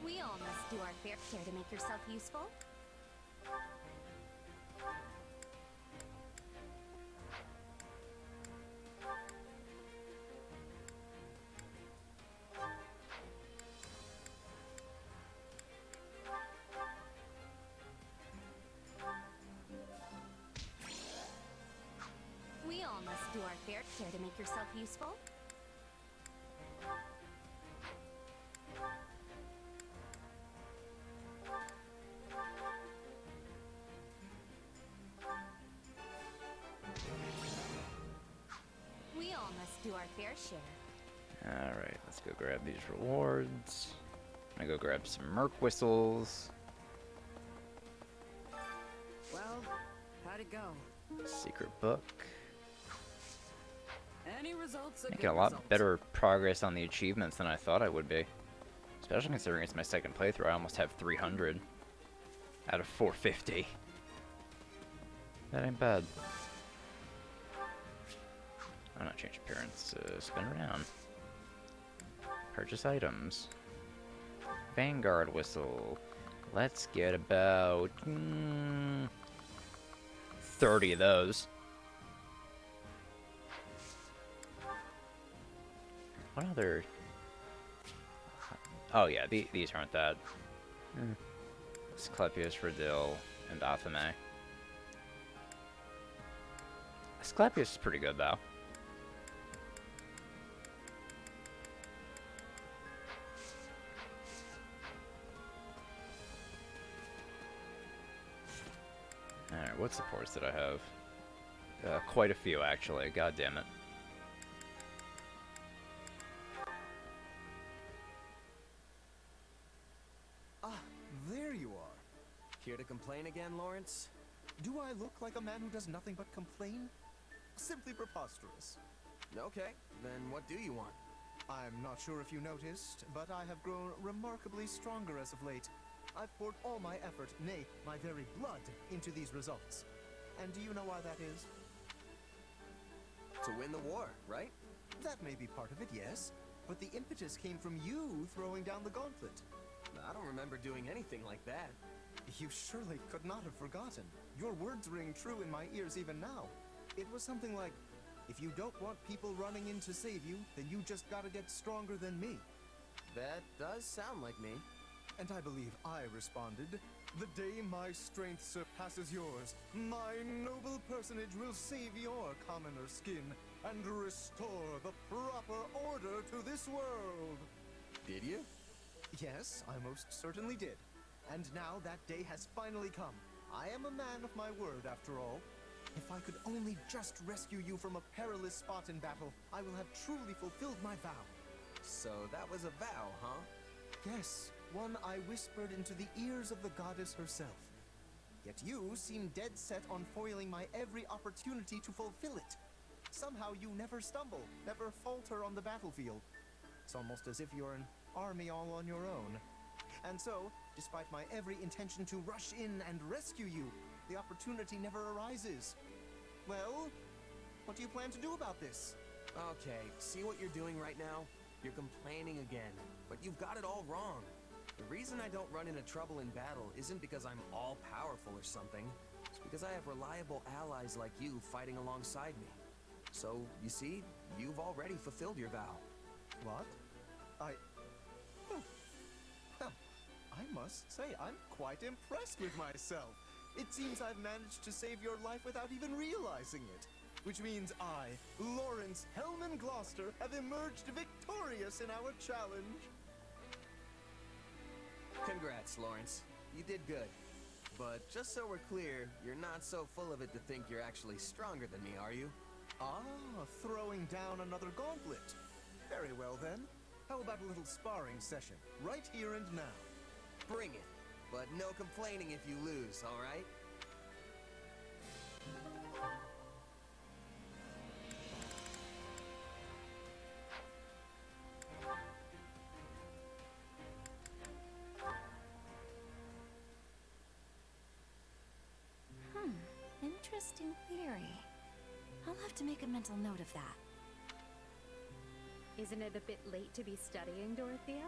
We all must do our fair share to make yourself useful. We all must do our fair share to make yourself useful. We all must do our fair share. Alright, let's go grab these rewards. I'm gonna go grab some Merc whistles. Well, how'd it go? Secret book. Any results? Making a lot better progress on the achievements than I thought I would be. Especially considering it's my second playthrough. I almost have 300 out of 450. That ain't bad. I'm not change appearance. Spin around. Purchase items. Vanguard whistle. Let's get about 30 of those. What other? Oh yeah, these aren't that. Asclepius, Radil, and Athame. Asclepius is pretty good though. Alright, what supports did I have? Quite a few actually, god damn it. Ah, there you are. Here to complain again, Lawrence? Do I look like a man who does nothing but complain? Simply preposterous. Okay, then what do you want? I'm not sure if you noticed, but I have grown remarkably stronger as of late. I've poured all my effort, nay, my very blood, into these results. And do you know why that is? To win the war, right? That may be part of it, yes. But the impetus came from you throwing down the gauntlet. I don't remember doing anything like that. You surely could not have forgotten. Your words ring true in my ears even now. It was something like, if you don't want people running in to save you, then you just gotta get stronger than me. That does sound like me. And I believe I responded, the day my strength surpasses yours, my noble personage will save your commoner skin and restore the proper order to this world. Did you? Yes, I most certainly did. And now that day has finally come. I am a man of my word, after all. If I could only just rescue you from a perilous spot in battle, I will have truly fulfilled my vow. So that was a vow, huh? Yes, one I whispered into the ears of the goddess herself. Yet you seem dead set on foiling my every opportunity to fulfill it. Somehow you never stumble, never falter on the battlefield. It's almost as if you're an army all on your own. And so, despite my every intention to rush in and rescue you, the opportunity never arises. Well, what do you plan to do about this? Okay, see what you're doing right now? You're complaining again, but you've got it all wrong. The reason I don't run into trouble in battle isn't because I'm all-powerful or something. It's because I have reliable allies like you fighting alongside me. So, you see, you've already fulfilled your vow. What? Well, I must say, I'm quite impressed with myself. It seems I've managed to save your life without even realizing it. Which means I, Lawrence Hellman Gloucester, have emerged victorious in our challenge. Congrats, Lawrence. You did good. But just so we're clear, you're not so full of it to think you're actually stronger than me, are you? Ah, throwing down another gauntlet. Very well then. How about a little sparring session, right here and now? Bring it. But no complaining if you lose, alright? Interesting theory. I'll have to make a mental note of that. Isn't it a bit late to be studying, Dorothea?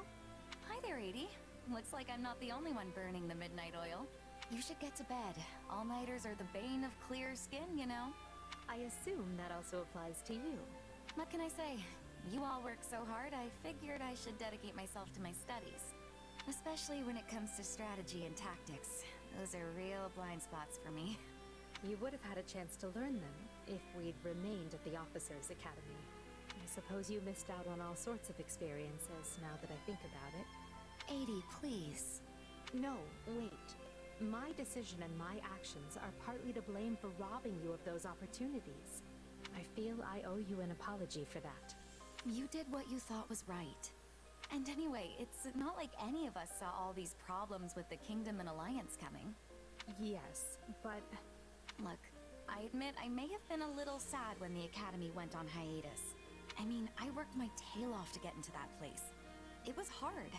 Hi there, Edie. Looks like I'm not the only one burning the midnight oil. You should get to bed. All-nighters are the bane of clear skin, you know. I assume that also applies to you. What can I say? You all work so hard, I figured I should dedicate myself to my studies. Especially when it comes to strategy and tactics. Those are real blind spots for me. You would have had a chance to learn them if we'd remained at the Officers' Academy. I suppose you missed out on all sorts of experiences now that I think about it. Edie, please. No, wait. My decision and my actions are partly to blame for robbing you of those opportunities. I feel I owe you an apology for that. You did what you thought was right. And anyway, it's not like any of us saw all these problems with the Kingdom and Alliance coming. Yes, but... Look, I admit I may have been a little sad when the Academy went on hiatus. I mean, I worked my tail off to get into that place. It was hard.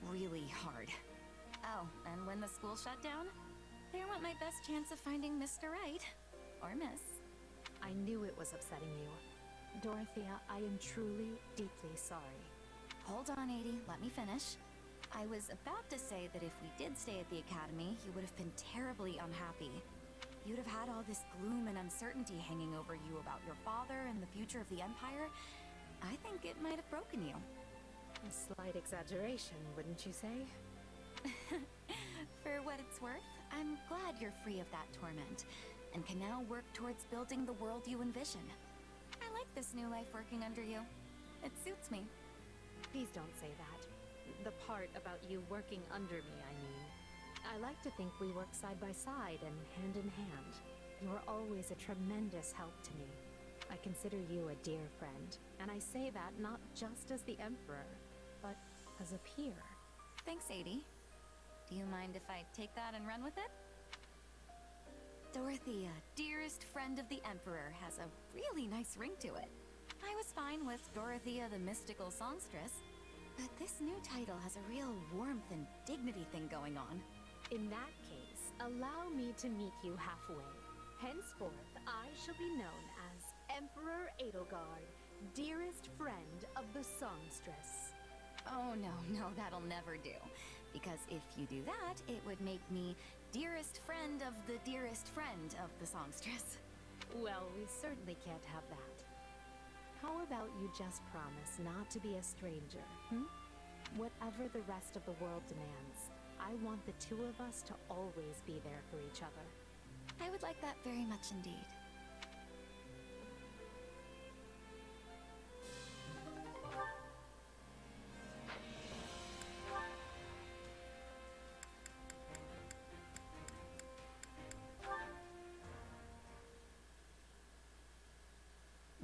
Really hard. Oh, and when the school shut down, there went my best chance of finding Mr. Right. Or Miss. I knew it was upsetting you. Dorothea, I am truly, deeply sorry. Hold on, Edie. Let me finish. I was about to say that if we did stay at the Academy, you would have been terribly unhappy. You'd have had all this gloom and uncertainty hanging over you about your father and the future of the Empire. I think it might have broken you. A slight exaggeration, wouldn't you say? For what it's worth, I'm glad you're free of that torment, and can now work towards building the world you envision. I like this new life working under you. It suits me. Please don't say that. The part about you working under me, I mean. I like to think we work side by side and hand in hand. You're always a tremendous help to me. I consider you a dear friend, and I say that not just as the Emperor, but as a peer. Thanks, Edie. Do you mind if I take that and run with it? Dorothea, dearest friend of the Emperor, has a really nice ring to it. I was fine with Dorothea the Mystical Songstress, but this new title has a real warmth and dignity thing going on. In that case, allow me to meet you halfway. Henceforth, I shall be known as Emperor Edelgard, dearest friend of the Songstress. Oh, no, that'll never do. Because if you do that, it would make me dearest friend of the dearest friend of the Songstress. Well, we certainly can't have that. How about you just promise not to be a stranger, Whatever the rest of the world demands, I want the two of us to always be there for each other. I would like that very much indeed.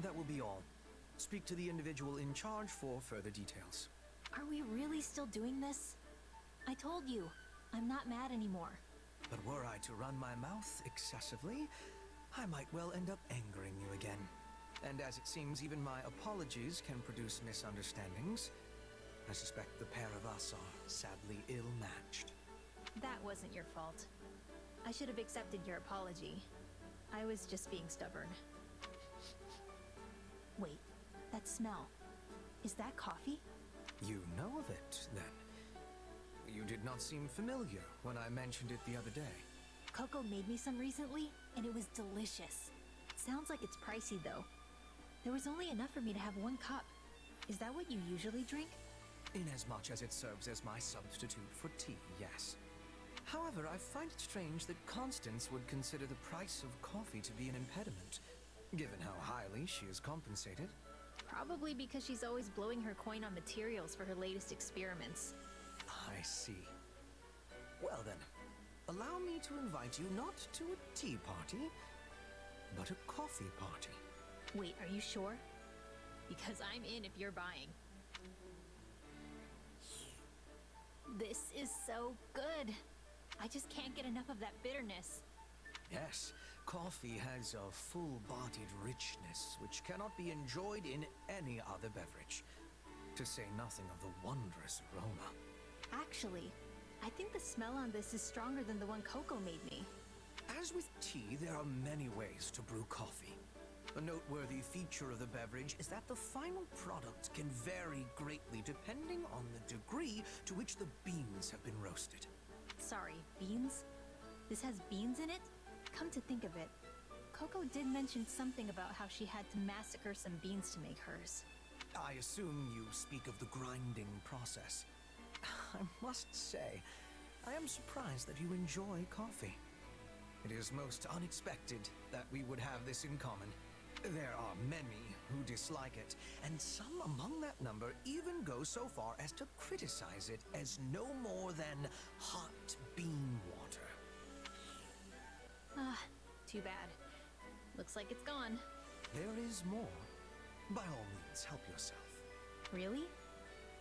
That will be all. Speak to the individual in charge for further details. Are we really still doing this? I told you, I'm not mad anymore. But were I to run my mouth excessively, I might well end up angering you again. And as it seems even my apologies can produce misunderstandings, I suspect the pair of us are sadly ill-matched. That wasn't your fault. I should have accepted your apology. I was just being stubborn. Wait, that smell. Is that coffee? You know of it, then? You did not seem familiar when I mentioned it the other day. Coco made me some recently, and it was delicious. Sounds like it's pricey, though. There was only enough for me to have 1 cup. Is that what you usually drink? Inasmuch as it serves as my substitute for tea, yes. However, I find it strange that Constance would consider the price of coffee to be an impediment, given how highly she is compensated. Probably because she's always blowing her coin on materials for her latest experiments. I see. Well then, allow me to invite you not to a tea party, but a coffee party. Wait, are you sure? Because I'm in if you're buying. This is so good. I just can't get enough of that bitterness. Yes, coffee has a full-bodied richness which cannot be enjoyed in any other beverage, to say nothing of the wondrous aroma. Actually, I think the smell on this is stronger than the one Coco made me. As with tea, there are many ways to brew coffee. A noteworthy feature of the beverage is that the final product can vary greatly depending on the degree to which the beans have been roasted. Sorry, beans? This has beans in it? Come to think of it, Coco did mention something about how she had to massacre some beans to make hers. I assume you speak of the grinding process. I must say, I am surprised that you enjoy coffee. It is most unexpected that we would have this in common. There are many who dislike it, and some among that number even go so far as to criticize it as no more than hot bean water. Ah, too bad. Looks like it's gone. There is more. By all means, help yourself. Really?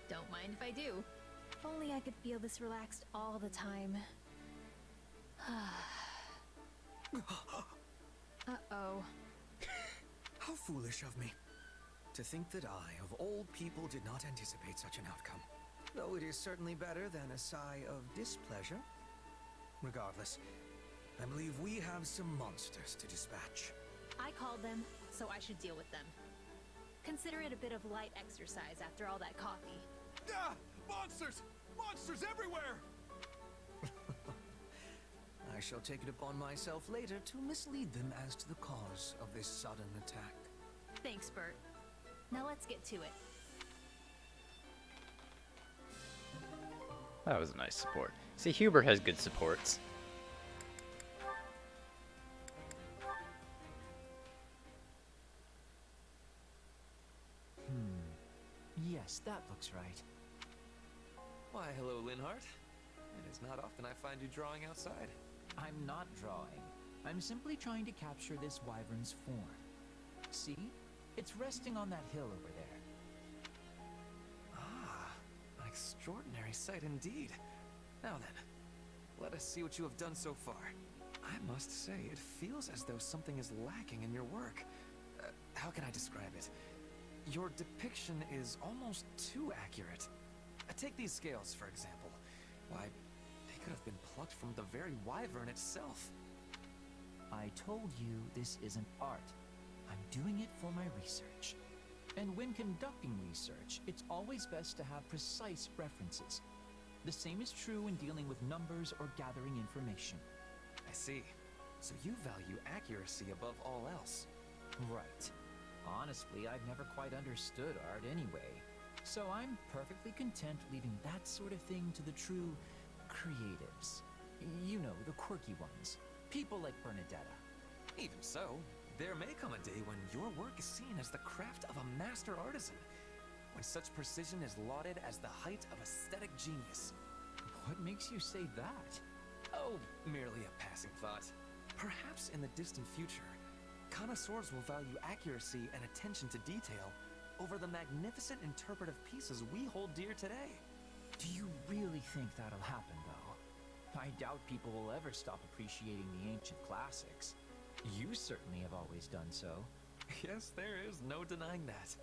Don't mind if I do. If only I could feel this relaxed all the time. Uh-oh. How foolish of me. To think that I, of all people, did not anticipate such an outcome. Though it is certainly better than a sigh of displeasure. Regardless, I believe we have some monsters to dispatch. I called them, so I should deal with them. Consider it a bit of light exercise after all that coffee. Ah! Monsters! Monsters everywhere! I shall take it upon myself later to mislead them as to the cause of this sudden attack. Thanks, Bert. Now let's get to it. That was a nice support. See, Hubert has good supports. Yes, that looks right. Why, hello, Linhart. It is not often I find you drawing outside. I'm not drawing. I'm simply trying to capture this wyvern's form. See? It's resting on that hill over there. Ah, an extraordinary sight indeed. Now then, let us see what you have done so far. I must say, it feels as though something is lacking in your work. How can I describe it? Your depiction is almost too accurate. Take these scales, for example. Why, they could have been plucked from the very wyvern itself. I told you this isn't art. I'm doing it for my research. And when conducting research, it's always best to have precise references. The same is true when dealing with numbers or gathering information. I see. So you value accuracy above all else. Right. Honestly, I've never quite understood art anyway. So I'm perfectly content leaving that sort of thing to the true creatives. You know, the quirky ones. People like Bernadetta. Even so, there may come a day when your work is seen as the craft of a master artisan, when such precision is lauded as the height of aesthetic genius. What makes you say that? Oh, merely a passing thought. Perhaps in the distant future, connoisseurs will value accuracy and attention to detail over the magnificent interpretive pieces we hold dear today. Do you really think that'll happen, though? I doubt people will ever stop appreciating the ancient classics. You certainly have always done so. Yes, there is no denying that.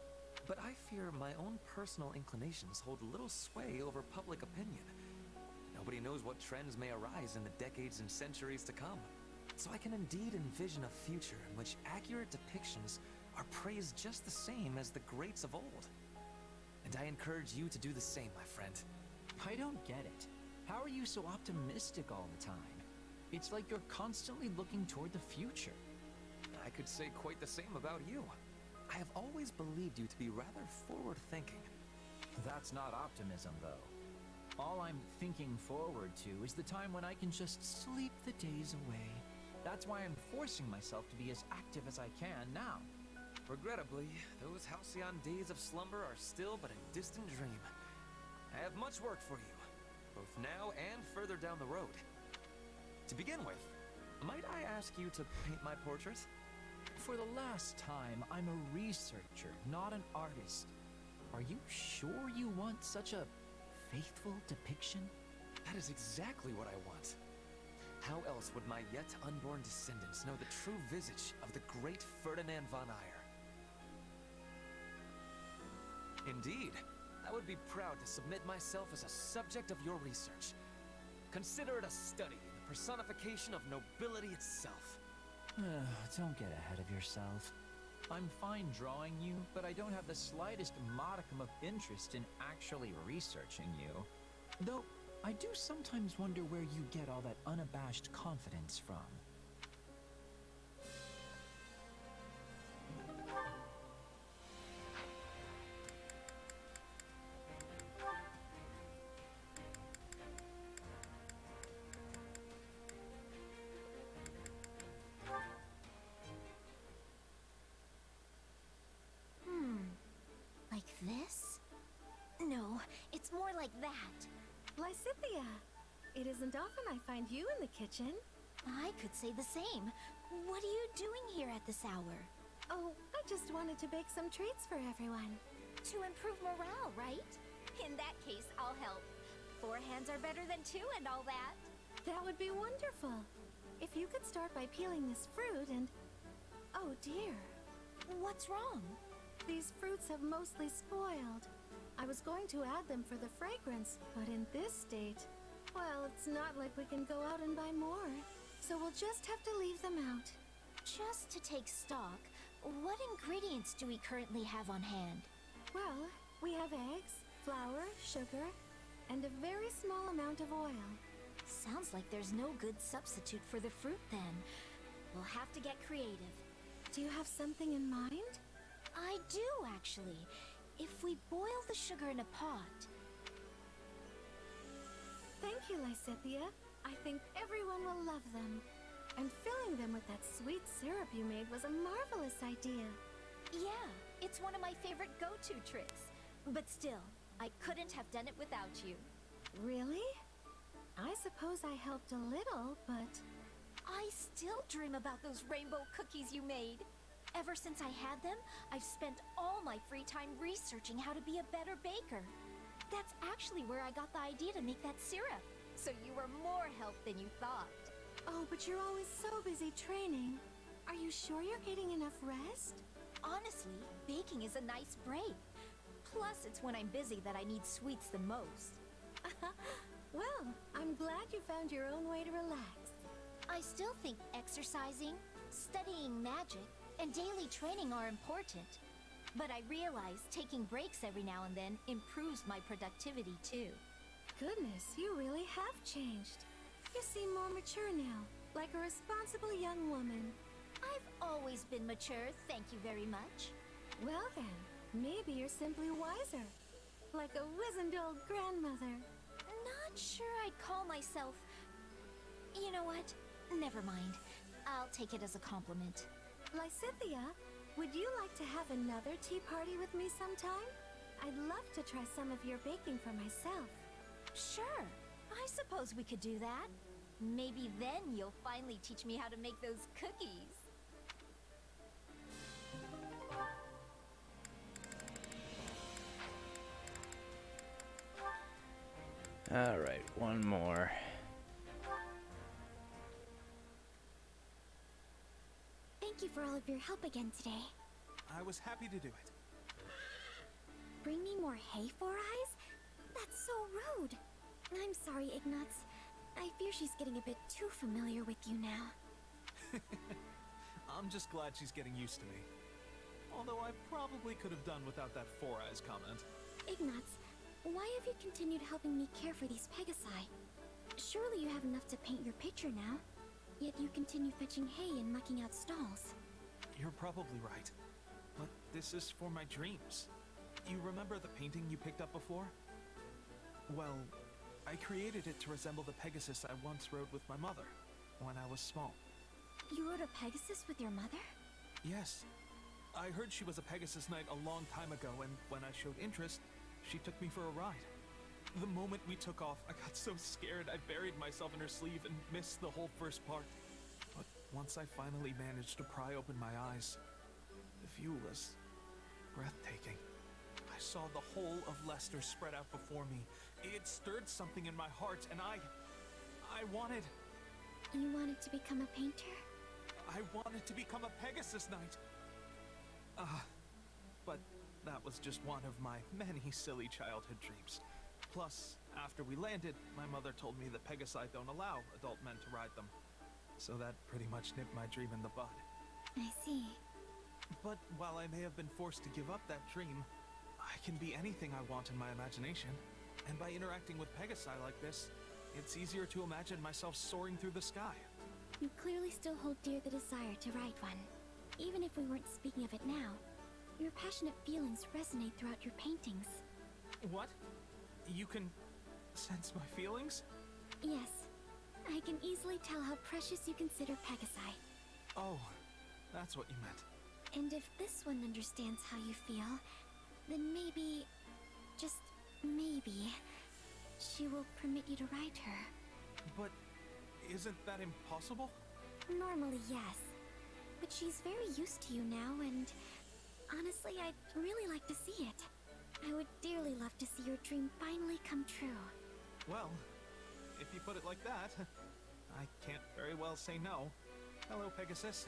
But I fear my own personal inclinations hold little sway over public opinion. Nobody knows what trends may arise in the decades and centuries to come. So I can indeed envision a future in which accurate depictions are praised just the same as the greats of old. And I encourage you to do the same, my friend. I don't get it. How are you so optimistic all the time? It's like you're constantly looking toward the future. I could say quite the same about you. I have always believed you to be rather forward-thinking. That's not optimism, though. All I'm thinking forward to is the time when I can just sleep the days away. That's why I'm forcing myself to be as active as I can now. Regrettably, those halcyon days of slumber are still but a distant dream. I have much work for you, both now and further down the road. To begin with, might I ask you to paint my portrait? For the last time, I'm a researcher, not an artist. Are you sure you want such a faithful depiction? That is exactly what I want. How else would my yet unborn descendants know the true visage of the great Ferdinand von Ayer? Indeed, I would be proud to submit myself as a subject of your research. Consider it a study in the personification of nobility itself. Don't get ahead of yourself. I'm fine drawing you, but I don't have the slightest modicum of interest in actually researching you. Though, I do sometimes wonder where you get all that unabashed confidence from. Like this? No, it's more like that. Lysithia, it isn't often I find you in the kitchen. I could say the same. What are you doing here at this hour? Oh, I just wanted to bake some treats for everyone. To improve morale, right? In that case, I'll help. 4 hands are better than 2 and all that. That would be wonderful. If you could start by peeling this fruit and... Oh dear. What's wrong? These fruits have mostly spoiled. I was going to add them for the fragrance, but in this state, well, it's not like we can go out and buy more. So we'll just have to leave them out. Just to take stock, what ingredients do we currently have on hand? Well, we have eggs, flour, sugar, and a very small amount of oil. Sounds like there's no good substitute for the fruit then. We'll have to get creative. Do you have something in mind? I do, actually. If we boil the sugar in a pot... Thank you, Lysithia. I think everyone will love them. And filling them with that sweet syrup you made was a marvelous idea. Yeah, it's one of my favorite go-to tricks. But still, I couldn't have done it without you. Really? I suppose I helped a little, but... I still dream about those rainbow cookies you made. Ever since I had them, I've spent all my free time researching how to be a better baker. That's actually where I got the idea to make that syrup. So you were more help than you thought. Oh, but you're always so busy training. Are you sure you're getting enough rest? Honestly, baking is a nice break. Plus, it's when I'm busy that I need sweets the most. Well, I'm glad you found your own way to relax. I still think exercising, studying magic, and daily training are important. But I realize taking breaks every now and then improves my productivity too. Goodness, you really have changed. You seem more mature now, like a responsible young woman. I've always been mature, thank you very much. Well then, maybe you're simply wiser. Like a wizened old grandmother. Not sure I'd call myself... You know what? Never mind. I'll take it as a compliment. Lysithia, would you like to have another tea party with me sometime? I'd love to try some of your baking for myself. Sure. I suppose we could do that. Maybe then you'll finally teach me how to make those cookies. Alright, one more. Thank you for all of your help again today. I was happy to do it. Bring me more hay, Four Eyes? That's so rude. I'm sorry, Ignatz. I fear she's getting a bit too familiar with you now. I'm just glad she's getting used to me. Although I probably could have done without that Four Eyes comment. Ignatz, why have you continued helping me care for these Pegasi? Surely you have enough to paint your picture now. Yet you continue fetching hay and mucking out stalls. You're probably right. But this is for my dreams. You remember the painting you picked up before? Well, I created it to resemble the Pegasus I once rode with my mother when I was small. You rode a Pegasus with your mother? Yes. I heard she was a Pegasus Knight a long time ago, and when I showed interest, she took me for a ride. The moment we took off, I got so scared I buried myself in her sleeve and missed the whole first part. But once I finally managed to pry open my eyes, the view was breathtaking. I saw the whole of Leicester spread out before me. It stirred something in my heart, and I wanted... You wanted to become a painter? I wanted to become a Pegasus Knight. But that was just one of my many silly childhood dreams. Plus, after we landed, my mother told me that Pegasi don't allow adult men to ride them. So that pretty much nipped my dream in the bud. I see. But while I may have been forced to give up that dream, I can be anything I want in my imagination. And by interacting with Pegasi like this, it's easier to imagine myself soaring through the sky. You clearly still hold dear the desire to ride one. Even if we weren't speaking of it now, your passionate feelings resonate throughout your paintings. What? You can sense my feelings? Yes. I can easily tell how precious you consider Pegasi. Oh, that's what you meant. And if this one understands how you feel, then maybe, just maybe, she will permit you to ride her. But isn't that impossible? Normally, yes. But she's very used to you now, and honestly, I'd really like to see it. I would dearly love to see your dream finally come true. Well, if you put it like that, I can't very well say no. Hello, Pegasus.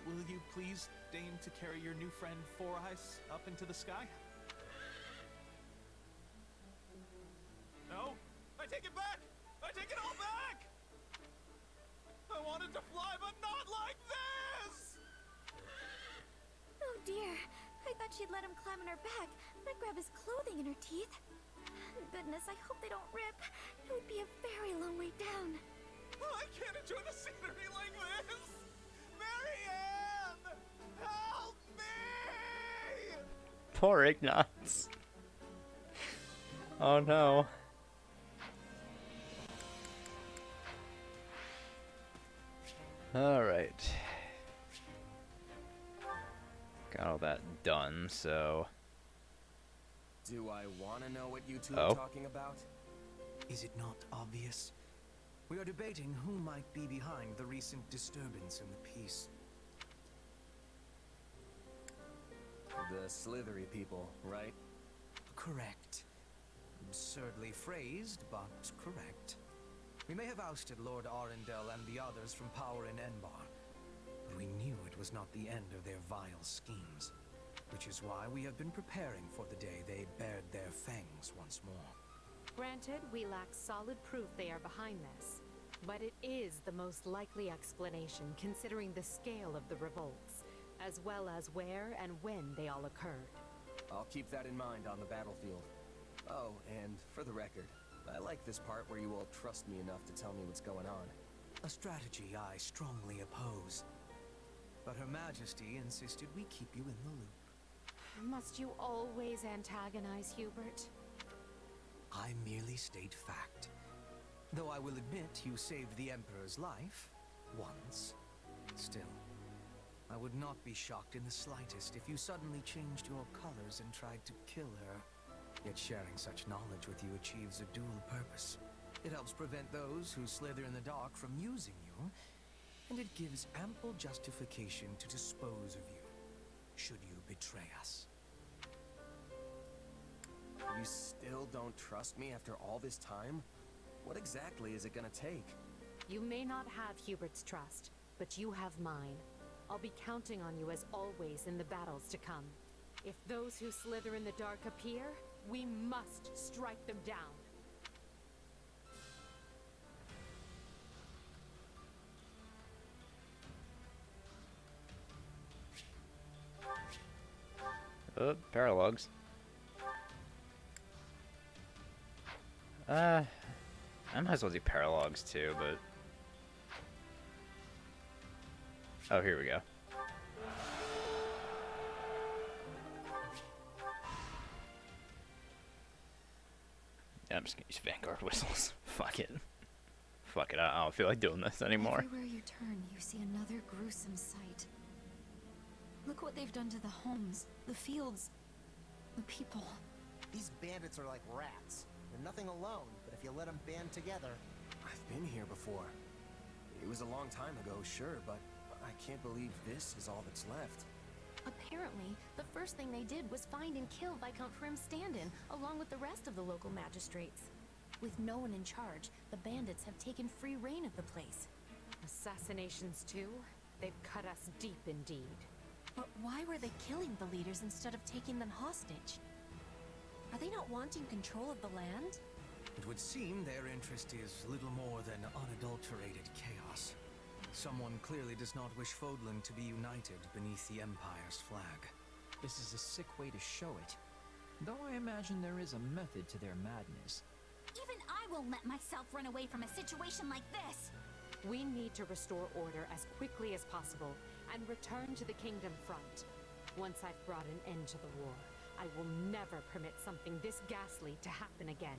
Will you please deign to carry your new friend Four Eyes up into the sky? No, I take it back! I take it all back! I wanted to fly, but not like this! Oh dear, I thought she'd let him climb on her back, not grab his clothing in her teeth. Goodness, I hope they don't rip. It would be a very long way down. I can't enjoy the scenery like this! Marianne! Help me! Poor Ignatz. Oh no. Alright. Got all that done, so... Do I want to know what you two Oh. are talking about? Is it not obvious? We are debating who might be behind the recent disturbance in the peace. The slithery people, right? Correct. Absurdly phrased, but correct. We may have ousted Lord Arundel and the others from power in Enbar, but we knew it was not the end of their vile schemes, which is why we have been preparing for the day they bared their fangs once more. Granted, we lack solid proof they are behind this, but it is the most likely explanation considering the scale of the revolts, as well as where and when they all occurred. I'll keep that in mind on the battlefield. Oh, and for the record, I like this part where you all trust me enough to tell me what's going on. A strategy I strongly oppose. But Her Majesty insisted we keep you in the loop. Must you always antagonize Hubert? I merely state fact. Though I will admit you saved the Emperor's life, once. Still, I would not be shocked in the slightest if you suddenly changed your colors and tried to kill her. Yet sharing such knowledge with you achieves a dual purpose. It helps prevent those who slither in the dark from using you, and it gives ample justification to dispose of you, should you betray us. You still don't trust me after all this time? What exactly is it gonna take? You may not have Hubert's trust, but you have mine. I'll be counting on you as always in the battles to come. If those who slither in the dark appear, we must strike them down. Paralogs. I might as well do paralogs too, but... Oh, here we go. Yeah, I'm just gonna use Vanguard whistles. Fuck it. Fuck it, I don't feel like doing this anymore. Everywhere you turn, you see another gruesome sight. Look what they've done to the homes, the fields, the people. These bandits are like rats. They're nothing alone, but if you let them band together... I've been here before. It was a long time ago, sure, but I can't believe this is all that's left. Apparently, the first thing they did was find and kill Viscount Prim Standon, along with the rest of the local magistrates. With no one in charge, the bandits have taken free reign of the place. Assassinations too? They've cut us deep indeed. But why were they killing the leaders instead of taking them hostage? Are they not wanting control of the land? It would seem their interest is little more than unadulterated chaos. Someone clearly does not wish Fodlan to be united beneath the Empire's flag. This is a sick way to show it. Though I imagine there is a method to their madness. Even I won't let myself run away from a situation like this! We need to restore order as quickly as possible and return to the Kingdom front. Once I've brought an end to the war, I will never permit something this ghastly to happen again.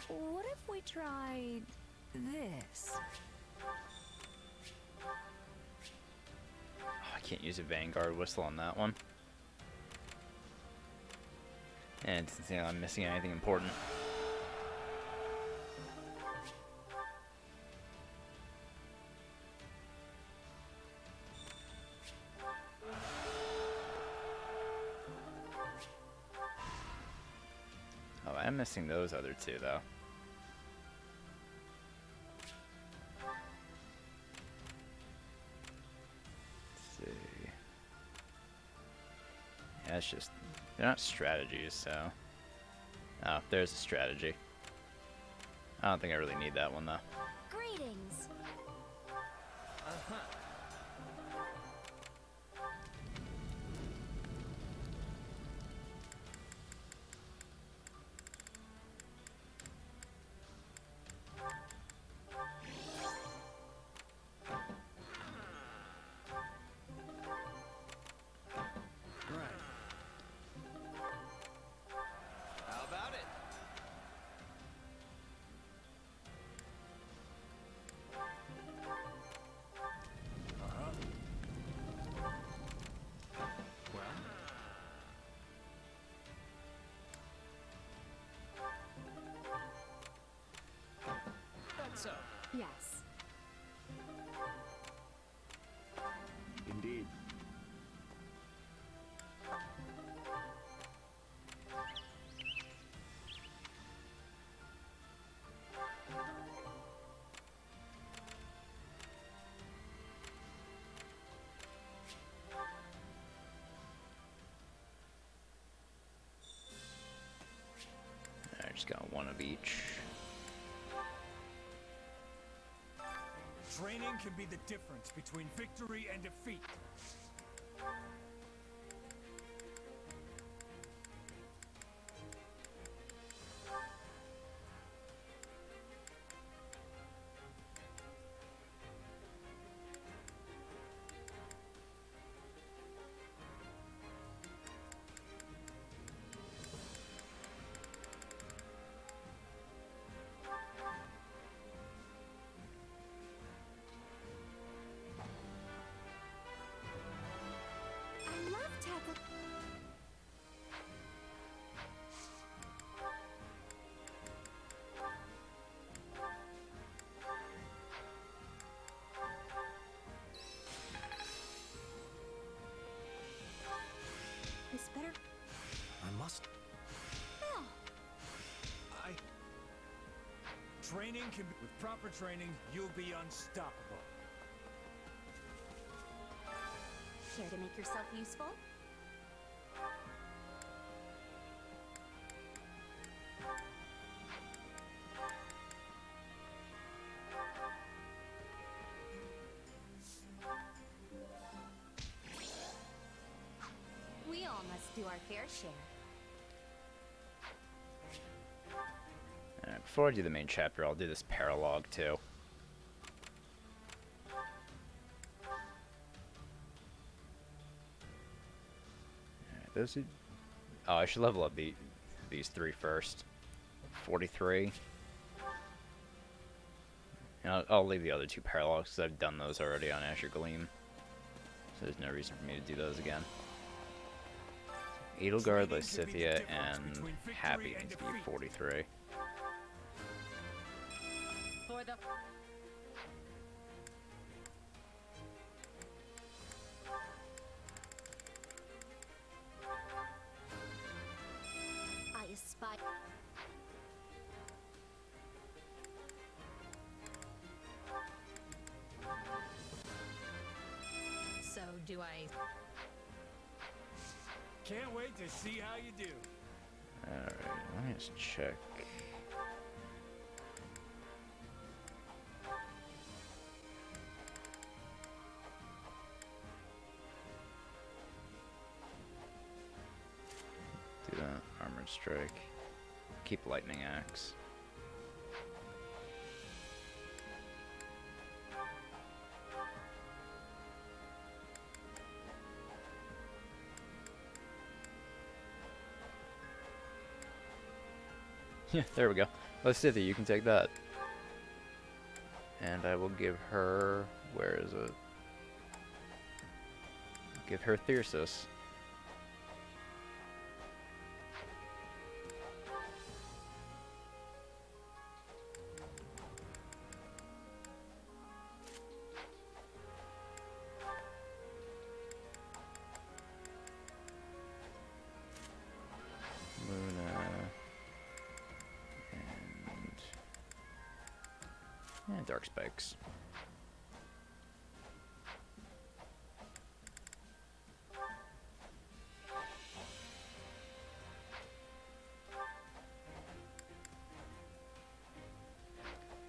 What if we tried this? Oh, I can't use a Vanguard whistle on that one. And it doesn't seem like I'm missing anything important. Oh, I'm missing those other two, though. Let's see. Yeah, it's just... they're not strategies, so... oh, there's a strategy. I don't think I really need that one, though. Greetings. How about it? Well? That's so. Yes. Indeed. I just got one of each. Training can be the difference between victory and defeat. I love tackle. This better. I must... Bill! Training can be... with proper training, you'll be unstoppable. Care to make yourself useful? We all must do our fair share. Alright, before I do the main chapter, I'll do this paralogue too. Alright, those who... Oh, I should level up these three first. 43. And I'll leave the other two paralogs because I've done those already on Asher Gleam. So there's no reason for me to do those again. Edelgard, Lysithea, and Happy needs to be 43. For the I aspire. So do I. Can't wait to see how you do. Alright, let me just check. Do that. Armored Strike. Keep Lightning Axe. Yeah, there we go. Lysithea, you can take that. And I will give her... Where is it? Give her Thyrsus. And Dark Spikes.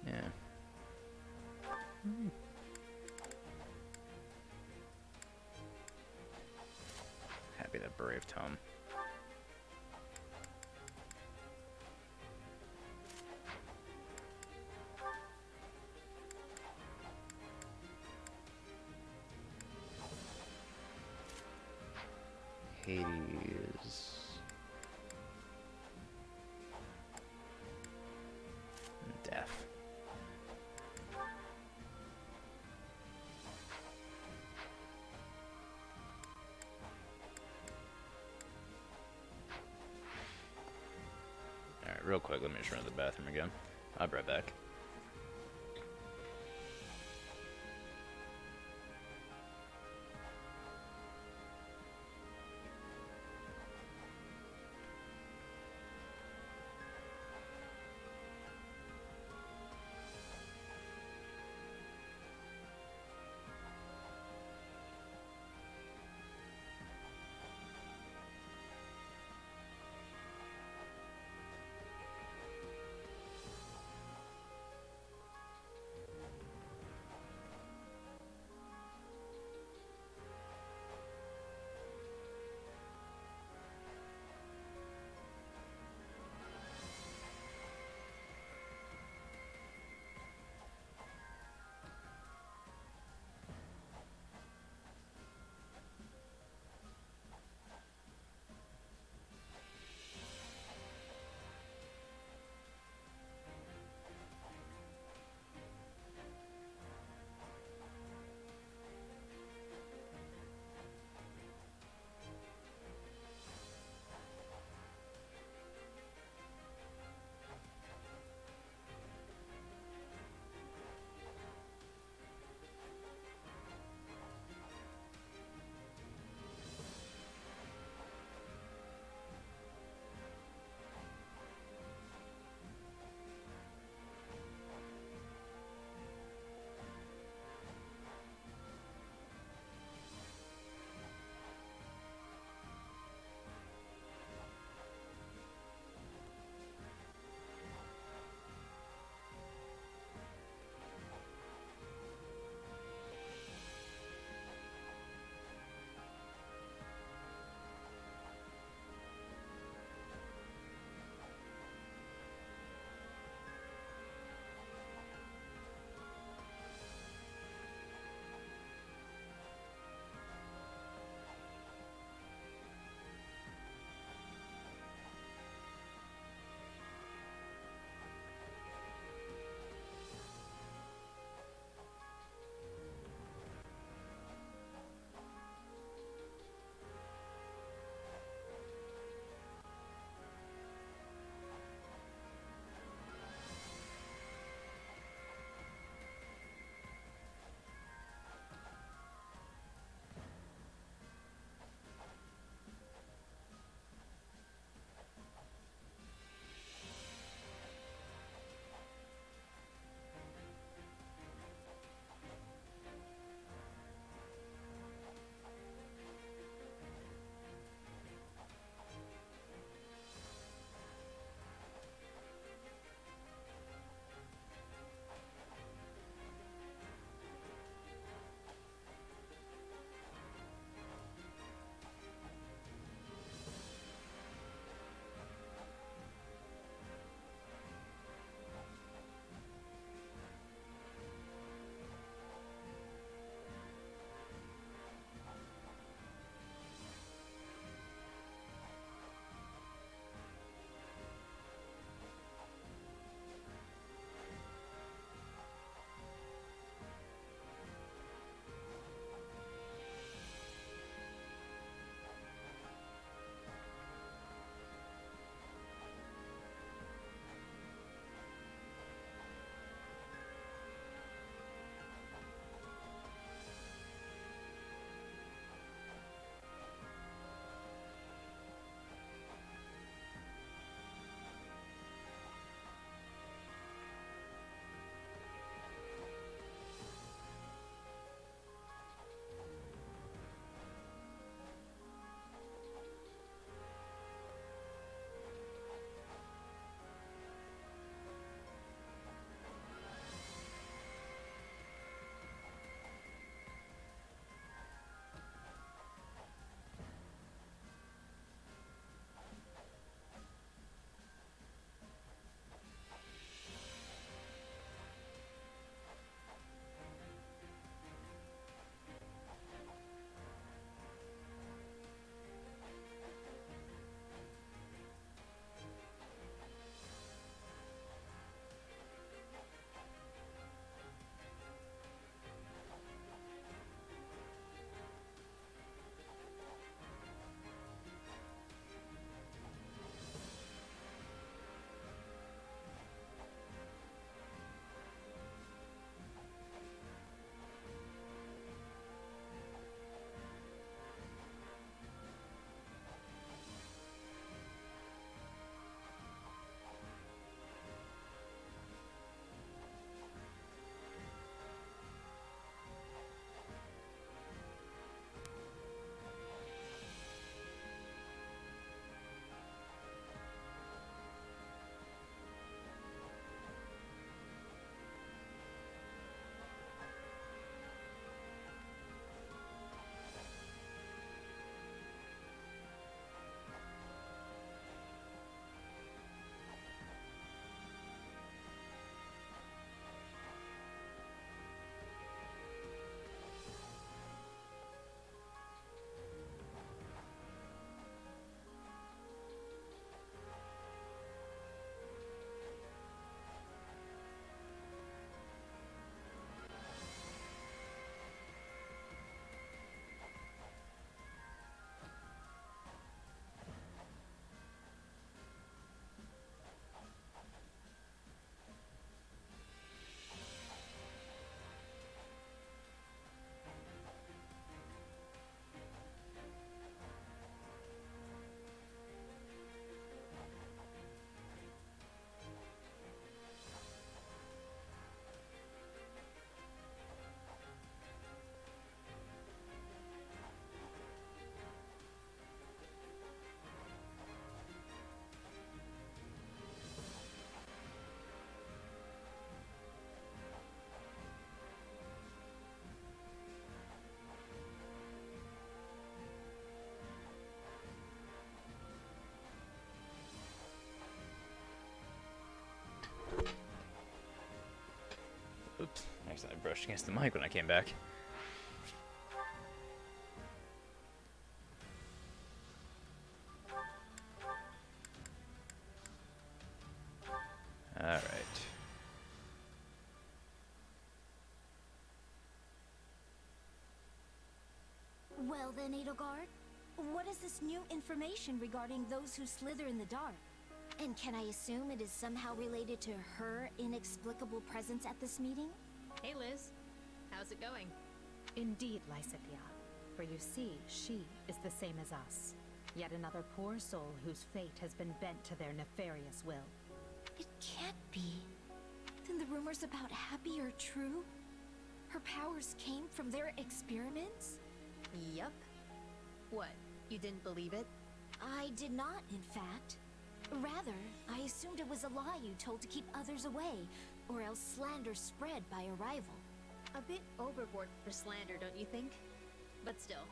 Yeah. Happy that Brave Tome. Hades. Death. Alright, real quick, let me just run to the bathroom again. I'll be right back. brushed against the mic when I came back. Alright. Well then, Edelgard, what is this new information regarding those who slither in the dark? And can I assume it is somehow related to her inexplicable presence at this meeting? Hey Liz, how's it going? Indeed, Lysithia. For you see, she is the same as us. Yet another poor soul whose fate has been bent to their nefarious will. It can't be. Then the rumors about Happy are true? Her powers came from their experiments? Yup. What, you didn't believe it? I did not, in fact. Rather, I assumed it was a lie you told to keep others away, or else slander spread by a rival. A bit overboard for slander, don't you think? But still,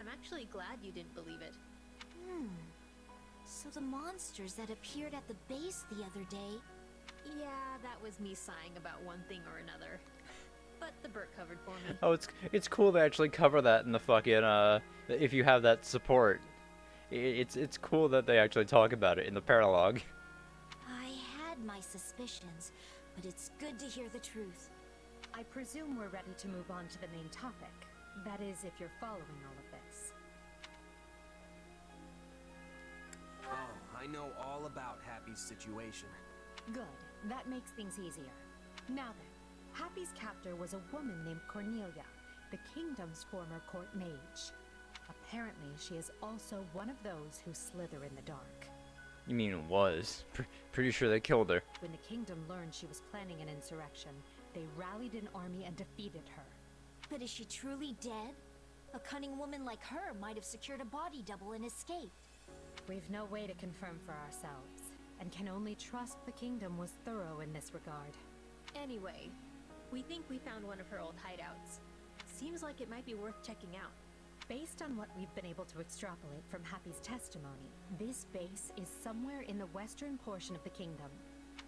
I'm actually glad you didn't believe it. So the monsters that appeared at the base the other day... Yeah, that was me sighing about one thing or another. But the Burt covered for me. Oh, it's cool to actually cover that in the fucking, if you have that support. It's cool that they actually talk about it in the paralogue. I had my suspicions, but it's good to hear the truth. I presume we're ready to move on to the main topic. That is, if you're following all of this. Oh, I know all about Happy's situation. Good. That makes things easier. Now then, Happy's captor was a woman named Cornelia, the kingdom's former court mage. Apparently, she is also one of those who slither in the dark. You mean was? Pretty sure they killed her. When the kingdom learned she was planning an insurrection, they rallied an army and defeated her. But is she truly dead? A cunning woman like her might have secured a body double and escaped. We've no way to confirm for ourselves, and can only trust the kingdom was thorough in this regard. Anyway, we think we found one of her old hideouts. Seems like it might be worth checking out. Based on what we've been able to extrapolate from Happy's testimony, this base is somewhere in the western portion of the kingdom.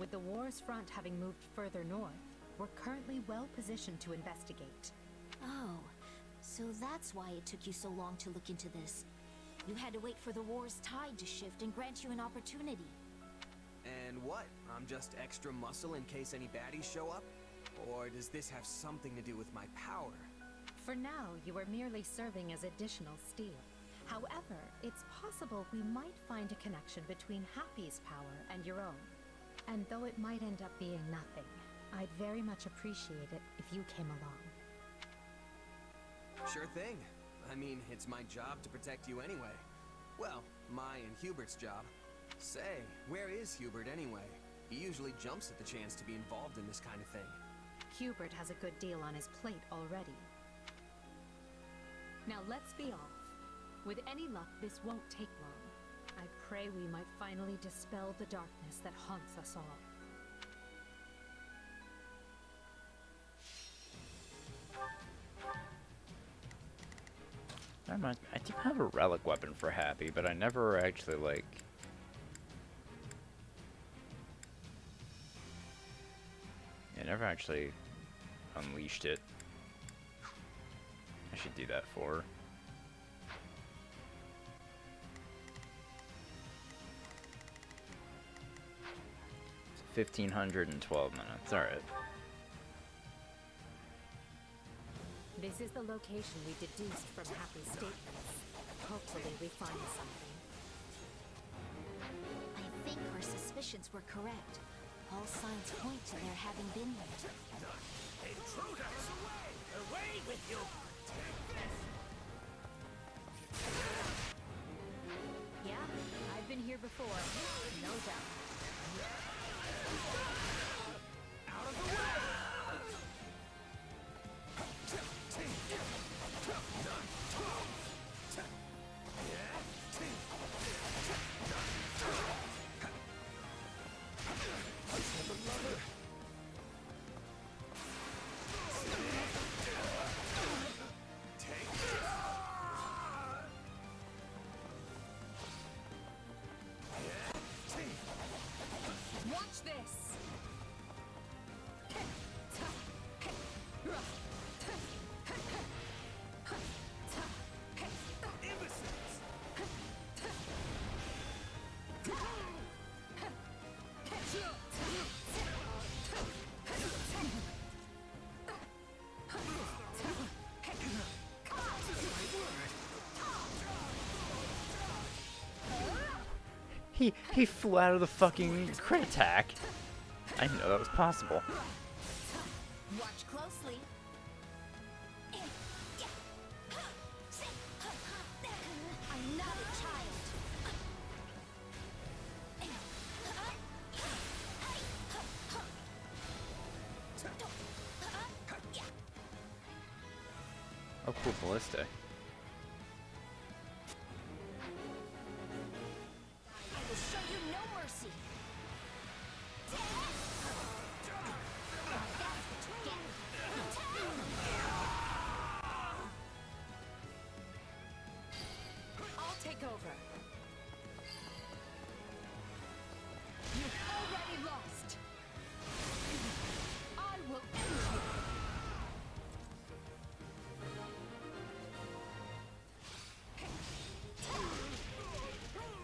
With the war's front having moved further north, we're currently well positioned to investigate. Oh, so that's why it took you so long to look into this. You had to wait for the war's tide to shift and grant you an opportunity. And what? I'm just extra muscle in case any baddies show up? Or does this have something to do with my power? For now, you are merely serving as additional steel. However, it's possible we might find a connection between Happy's power and your own. And though it might end up being nothing, I'd very much appreciate it if you came along. Sure thing. I mean, it's my job to protect you anyway. Well, my and Hubert's job. Say, where is Hubert anyway? He usually jumps at the chance to be involved in this kind of thing. Hubert has a good deal on his plate already. Now let's be off. With any luck, this won't take long. I pray we might finally dispel the darkness that haunts us all. I do have a relic weapon for Happy, but I never actually, like... I never actually unleashed it. I should do that for her. It's 1,512 minutes, alright. This is the location we deduced from Happy's statements. Hopefully we find something. I think her suspicions were correct. All signs point to there having been there. Intruders! Away with you! Yeah, I've been here before. No doubt. Out of the way! Take He flew out of the fucking crit attack. I didn't know that was possible. Watch closely. I'm not a child. Oh, cool ballista. I will show you no mercy. I'll take over. You've already lost. I will end you.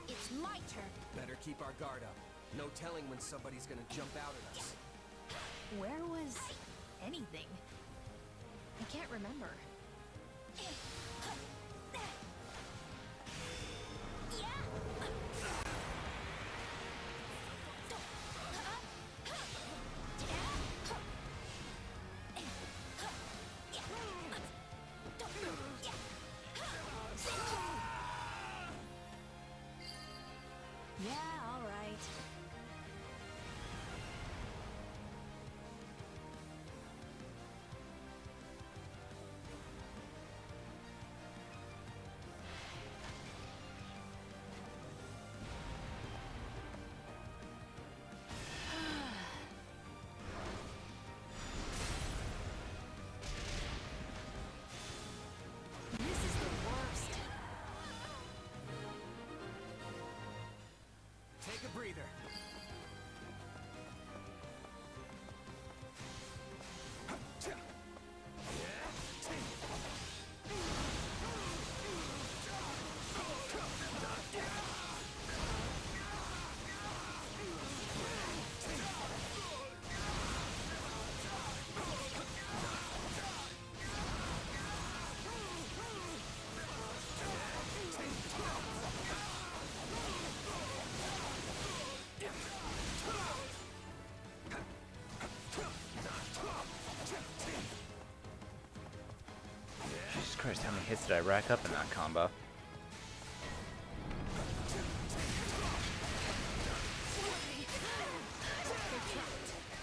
It's my turn. Better keep our guard up. No telling when somebody's gonna jump out at us. Where was anything? I can't remember. Yeah, all right. This is the worst. Take a breather. Jesus Christ, how many hits did I rack up in that combo?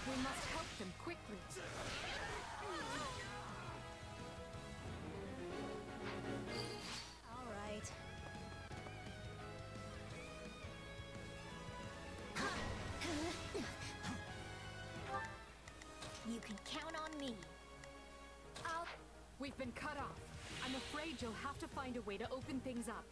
We must help them quickly. All right. You can count on me. We've been cut off. I'm afraid you'll have to find a way to open things up.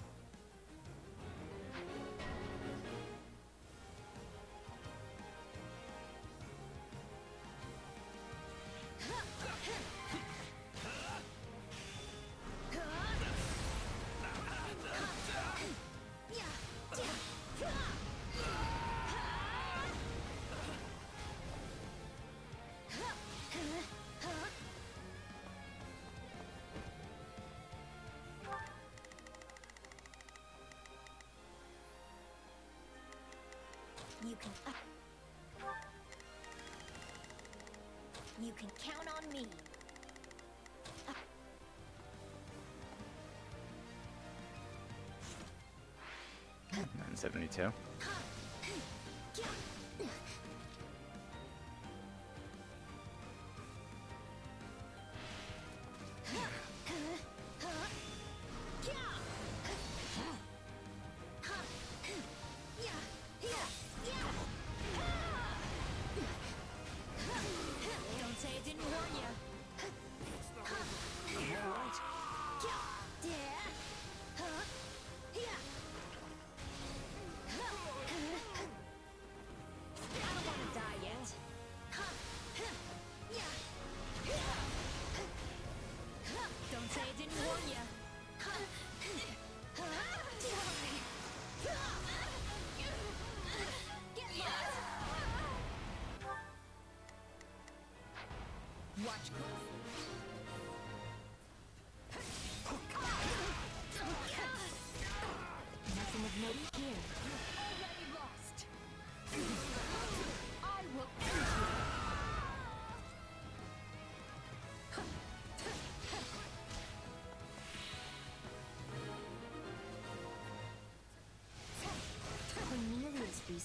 You can count on me. 972. Don't say it didn't warn you.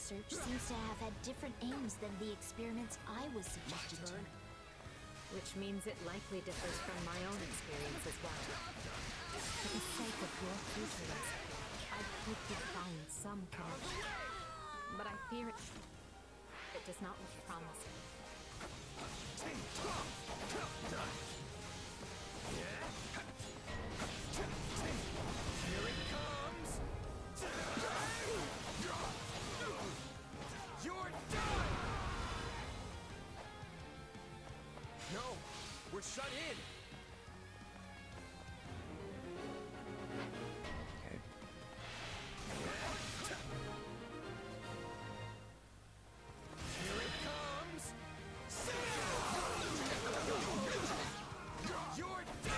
research seems to have had different aims than the experiments I was subjected to. Which means it likely differs from my own experience as well. For the sake of your future, I hope to find some connection. But I fear it does not look promising. Here it comes! You're done! No, we're shut in! Here it comes! You're done!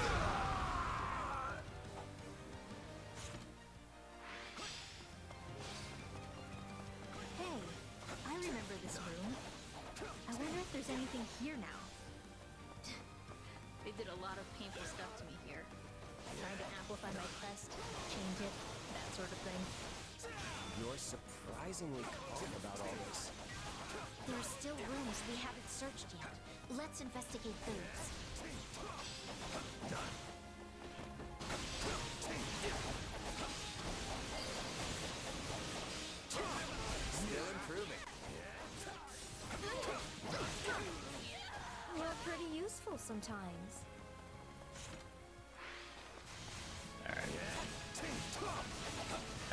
Hey, I remember this room. I wonder if there's anything here now. They did a lot of painful stuff to me here. Trying to amplify my crest, change it, that sort of thing. You're surprisingly calm about all this. There are still rooms we haven't searched yet. Let's investigate those. Still improving. You're pretty useful sometimes. Alright.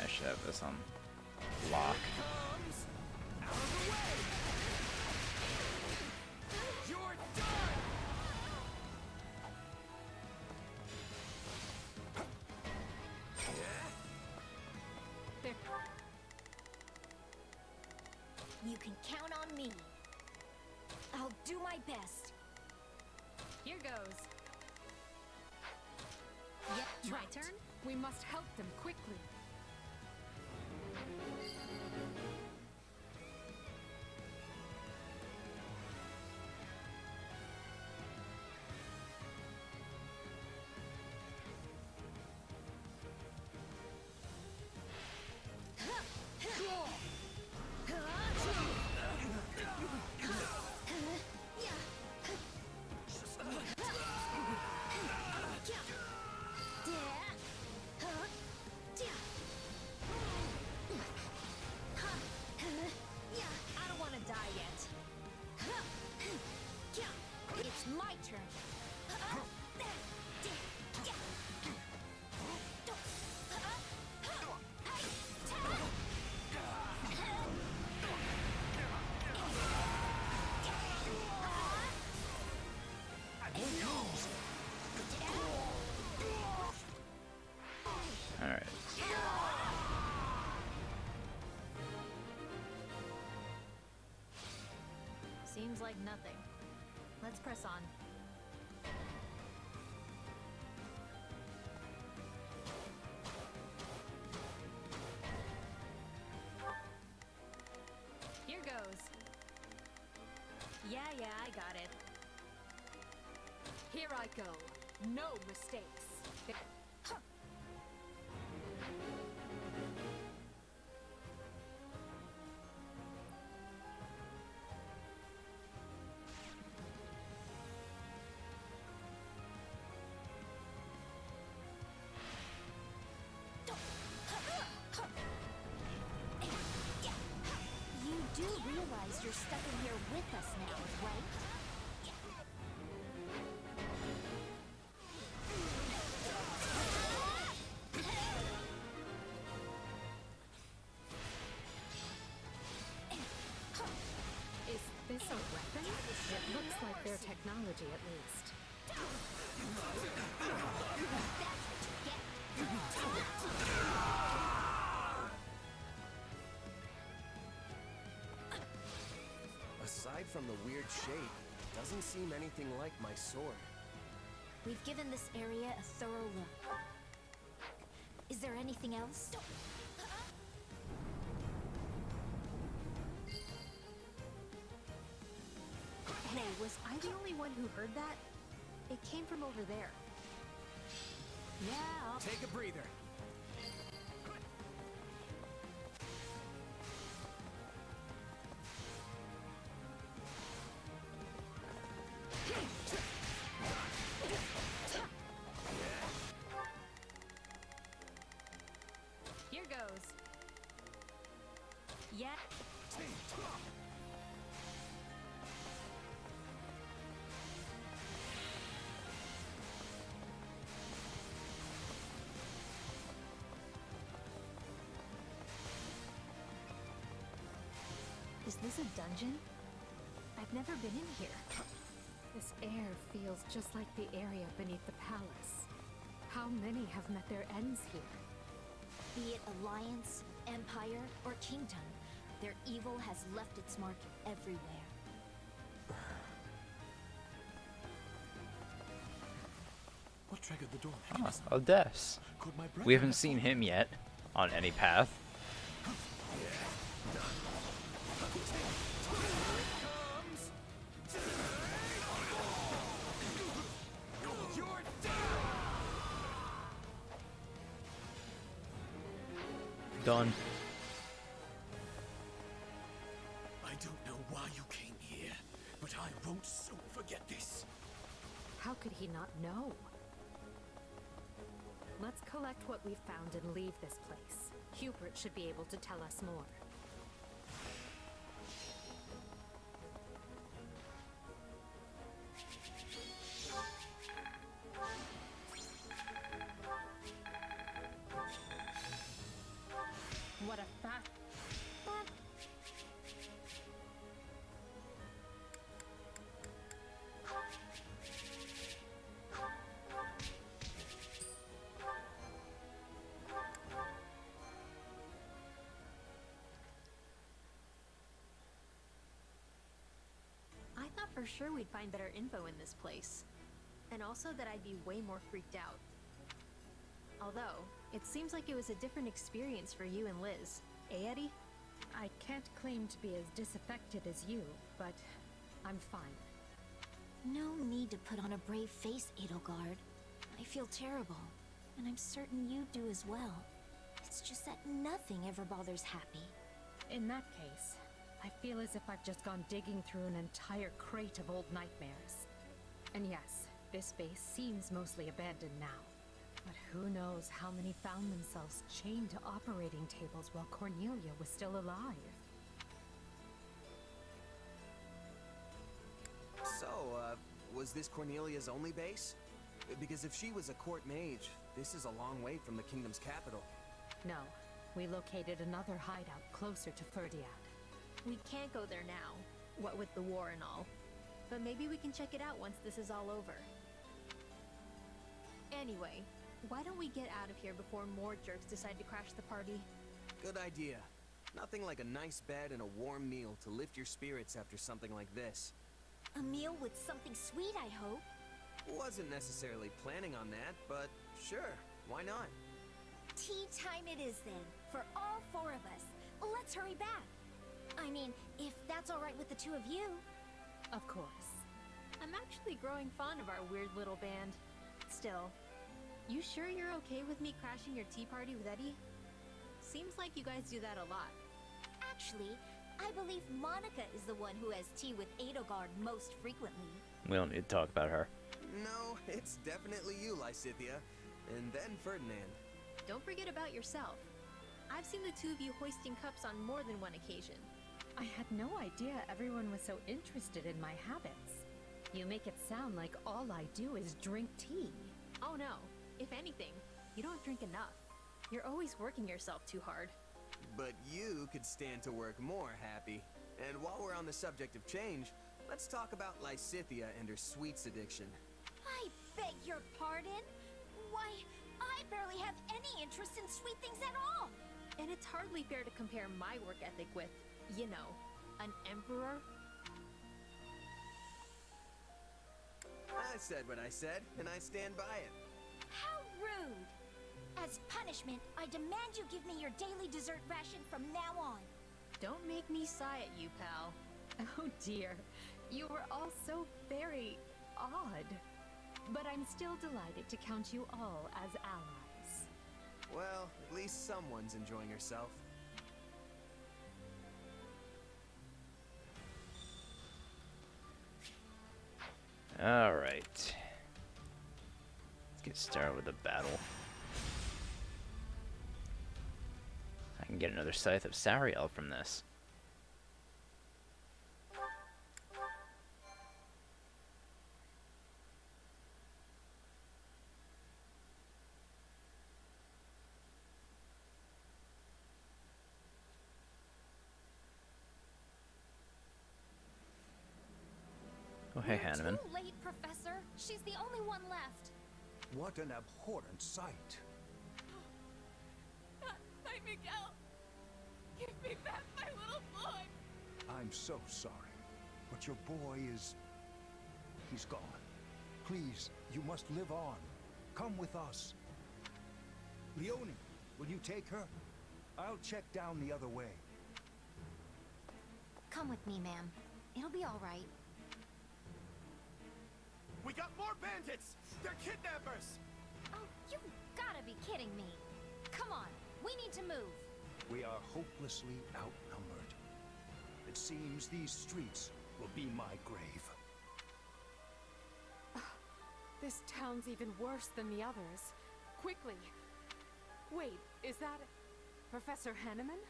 I should have this on lock. You're done! There. You can count on me. I'll do my best. Here goes. Yeah, my turn? We must help them quickly. I don't want to die yet. It's my turn. Alright. Seems like nothing. Let's press on. Here goes. Yeah, I got it. Here I go. No mistakes. You do realize you're stuck in here with us now, right? Is this a weapon? It looks like their technology, at least. Aside from the weird shape, it doesn't seem anything like my sword. We've given this area a thorough look. Is there anything else? Hey, was I the only one who heard that? It came from over there. Yeah, Take a breather. Here goes. Yeah. Is this a dungeon? I've never been in here. This air feels just like the area beneath the palace. How many have met their ends here? Be it alliance, empire, or kingdom, their evil has left its mark everywhere. What triggered the door? Oh, Odess. We haven't seen him yet on any path. Done. I don't know why you came here, but I won't soon forget this. How could he not know? Let's collect what we've found and leave this place. Hubert should be able to tell us more. What a fat... I thought for sure we'd find better info in this place. And also that I'd be way more freaked out. Although, it seems like it was a different experience for you and Liz. Eh, Eddie? I can't claim to be as disaffected as you, but I'm fine. No need to put on a brave face, Edelgard. I feel terrible, and I'm certain you do as well. It's just that nothing ever bothers Happy. In that case, I feel as if I've just gone digging through an entire crate of old nightmares. And yes, this base seems mostly abandoned now. But who knows how many found themselves chained to operating tables while Cornelia was still alive. So, was this Cornelia's only base? Because if she was a court mage, this is a long way from the kingdom's capital. No, we located another hideout closer to Ferdiad. We can't go there now, what with the war and all. But maybe we can check it out once this is all over. Anyway, why don't we get out of here before more jerks decide to crash the party? Good idea. Nothing like a nice bed and a warm meal to lift your spirits after something like this. A meal with something sweet, I hope. Wasn't necessarily planning on that, but sure, why not? Tea time it is then, for all four of us. Let's hurry back. I mean, if that's all right with the two of you. Of course. I'm actually growing fond of our weird little band. Still, you sure you're okay with me crashing your tea party with Eddie? Seems like you guys do that a lot. Actually, I believe Monica is the one who has tea with Edelgard most frequently. We don't need to talk about her. No, it's definitely you, Lysithea. And then Ferdinand. Don't forget about yourself. I've seen the two of you hoisting cups on more than one occasion. I had no idea everyone was so interested in my habits. You make it sound like all I do is drink tea. Oh no, if anything, you don't drink enough. You're always working yourself too hard. But you could stand to work more, Happy. And while we're on the subject of change, let's talk about Lysithea and her sweets addiction. I beg your pardon? Why, I barely have any interest in sweet things at all. And it's hardly fair to compare my work ethic with, you know, an emperor. I said what I said, and I stand by it. How rude! As punishment, I demand you give me your daily dessert ration from now on. Don't make me sigh at you, pal. Oh dear, you were all so very odd. But I'm still delighted to count you all as allies. Well, at least someone's enjoying herself. Alright. Let's get started with the battle. can get another Scythe of Sariel from this. Oh, hey, Hanneman. Too late, Professor. She's the only one left. What an abhorrent sight. Not my Miguel! Give me back my little boy! I'm so sorry, but your boy is... he's gone. Please, you must live on. Come with us. Leone, will you take her? I'll check down the other way. Come with me, ma'am. It'll be all right. We got more bandits! They're kidnappers! Oh, you've gotta be kidding me. Come on, we need to move. We are hopelessly outnumbered. It seems these streets will be my grave. This town's even worse than the others. Quickly! Wait, is that... Professor Hanneman?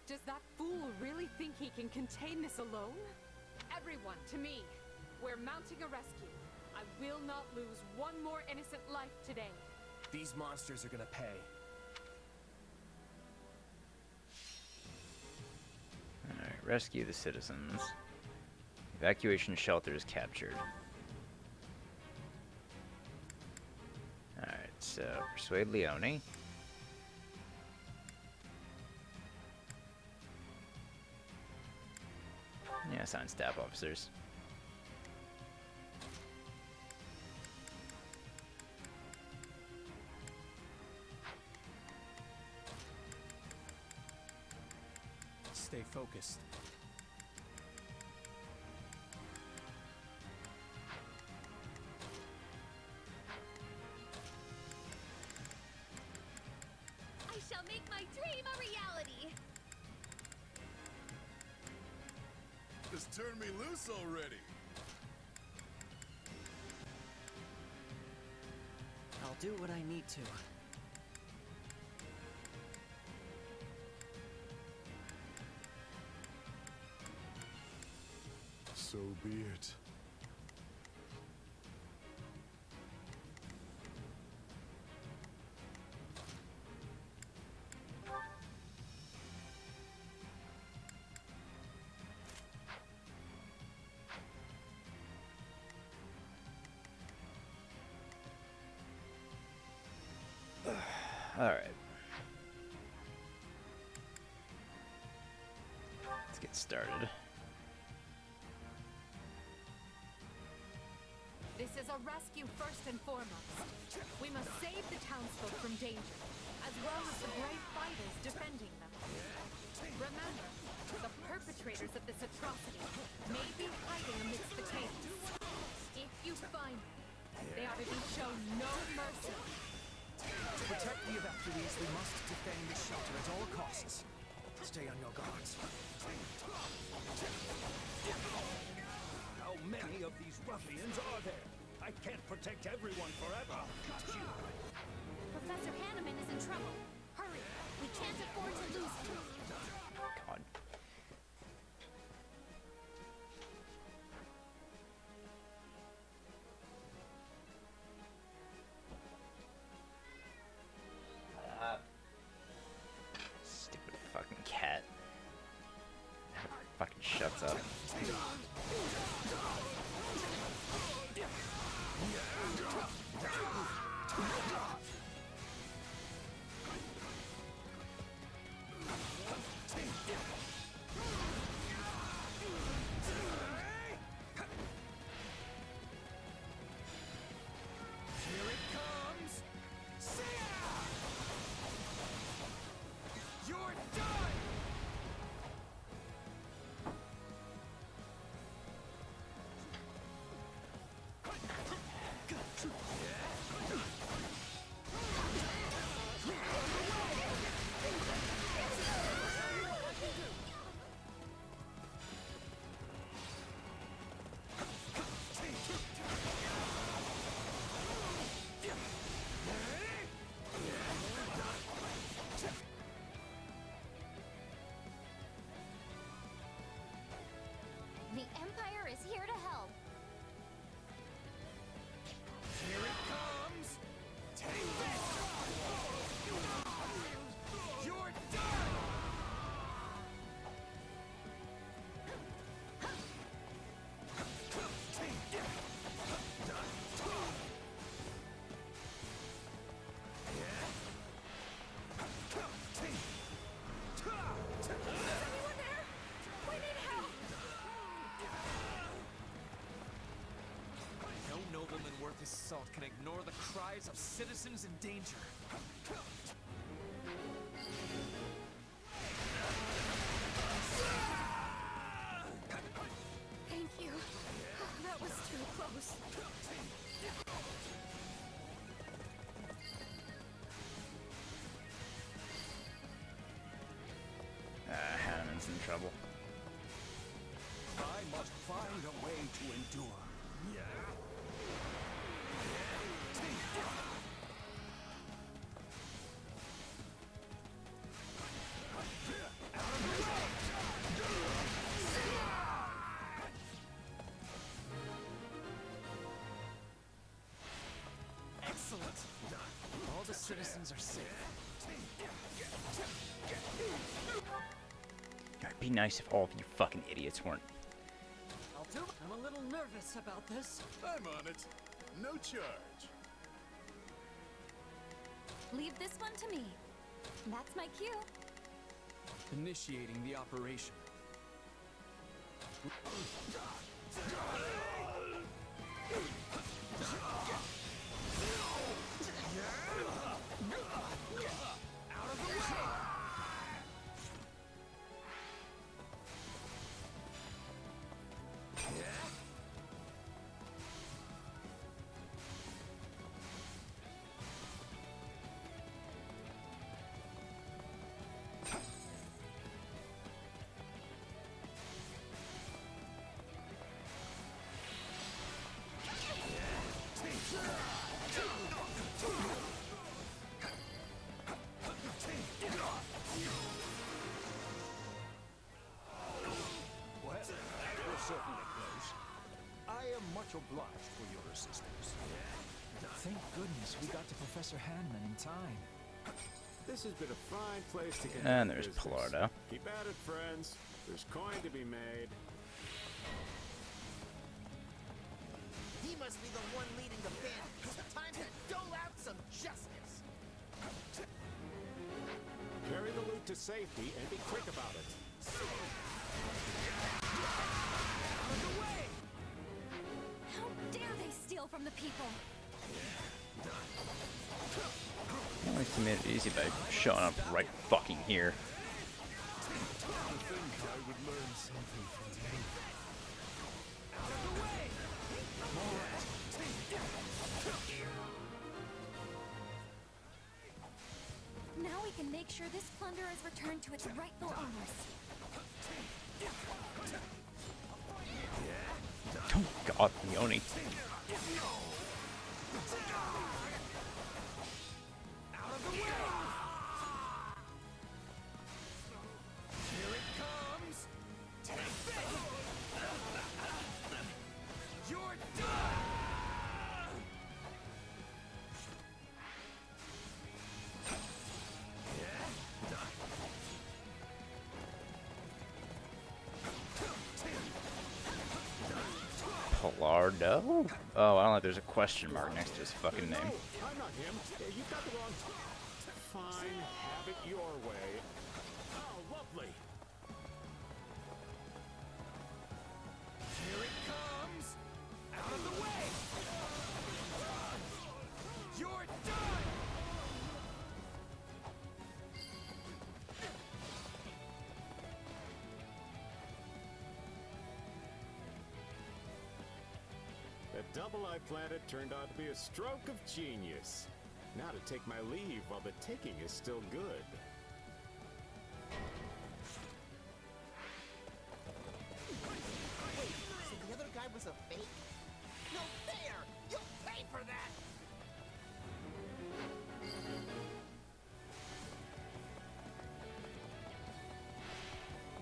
Does that fool really think he can contain this alone? Everyone, to me! We're mounting a rescue. I will not lose one more innocent life today. These monsters are gonna pay. Alright, rescue the citizens. Evacuation shelter is captured. Alright, so persuade Leone. Yeah, assign staff officers. Stay focused. I shall make my dream a reality. Just turn me loose already. I'll do what I need to. So be it. Alright. Let's get started. This is a rescue first and foremost. We must save the townsfolk from danger, as well as the brave fighters defending them. Remember, the perpetrators of this atrocity may be hiding amidst the chaos. If you find them, they are to be shown no mercy. To protect the evacuees, we must defend the shelter at all costs. Stay on your guards. How many of these ruffians are there? I can't protect everyone forever. Got you. Professor Hanneman is in trouble. Hurry, we can't afford to lose him. God. Stupid fucking cat. Fucking shuts up. Here it comes! See ya! You're done! villages of citizens in danger. Thank you. That was too close. Hanneman's in trouble. I must find a way to endure. Excellent. All the citizens are safe. It'd be nice if all of you fucking idiots weren't. I'll do. I'm a little nervous about this. I'm on it. No charge. Leave this one to me. That's my cue. Initiating the operation. Well, that was certainly close. I am much obliged for your assistance. Thank goodness we got to Professor Hanneman in time. This has been a fine place to get. And there's Pilardo. Keep at it, friends. There's coin to be made. He must be the one leading the band. It's time to dole out some justice. Carry the loot to safety and be quick about it. How dare they steal from the people? At least he made it easy by showing up right fucking here. I think I would learn something from you. Now we can make sure this plunder is returned to its rightful owners. Oh god, Leone. Here it comes. Take this. You're done. Pilardo? Oh, I don't know if there's a question mark next to his fucking name. I'm not him. You've got the wrong. Fine, have it your way. Oh, lovely. Here it comes. Out of the way. You're done. The double I planted turned out to be a stroke of genius. Now to take my leave while the taking is still good. Wait, so the other guy was a fake? No fair! You'll pay for that!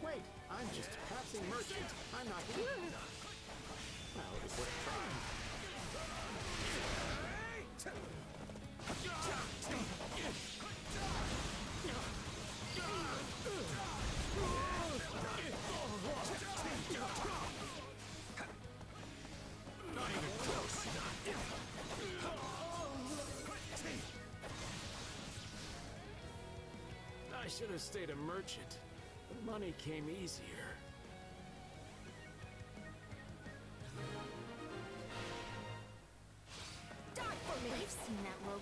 Wait, I'm just a passing merchant. I'm not here. Well, it was worth trying. Not even close. I should have stayed a merchant. The money came easier. Die for me! I've seen that logo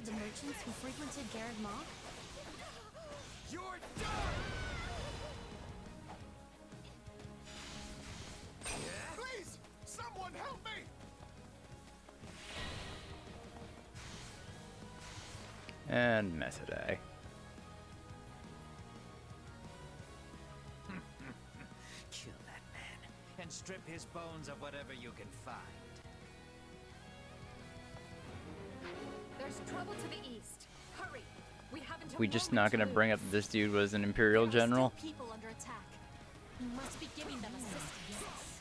of the merchants who frequented Garreg Mach? You're done! Please! Someone help me! And Methoday. Kill that man, and strip his bones of whatever you can find. There's trouble to the east. Hurry! We haven't. We just not gonna bring up that this dude was an Imperial general? People under attack. You must be giving them assistance.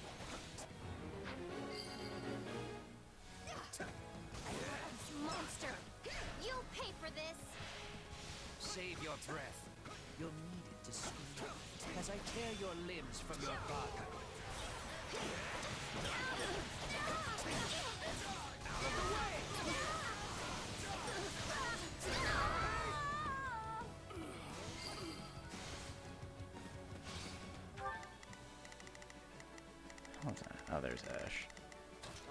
Monster! You'll pay for this! Save your breath. You'll need it to scream as I tear your limbs from your body. Out of the way! Hold on. Oh, there's Ash.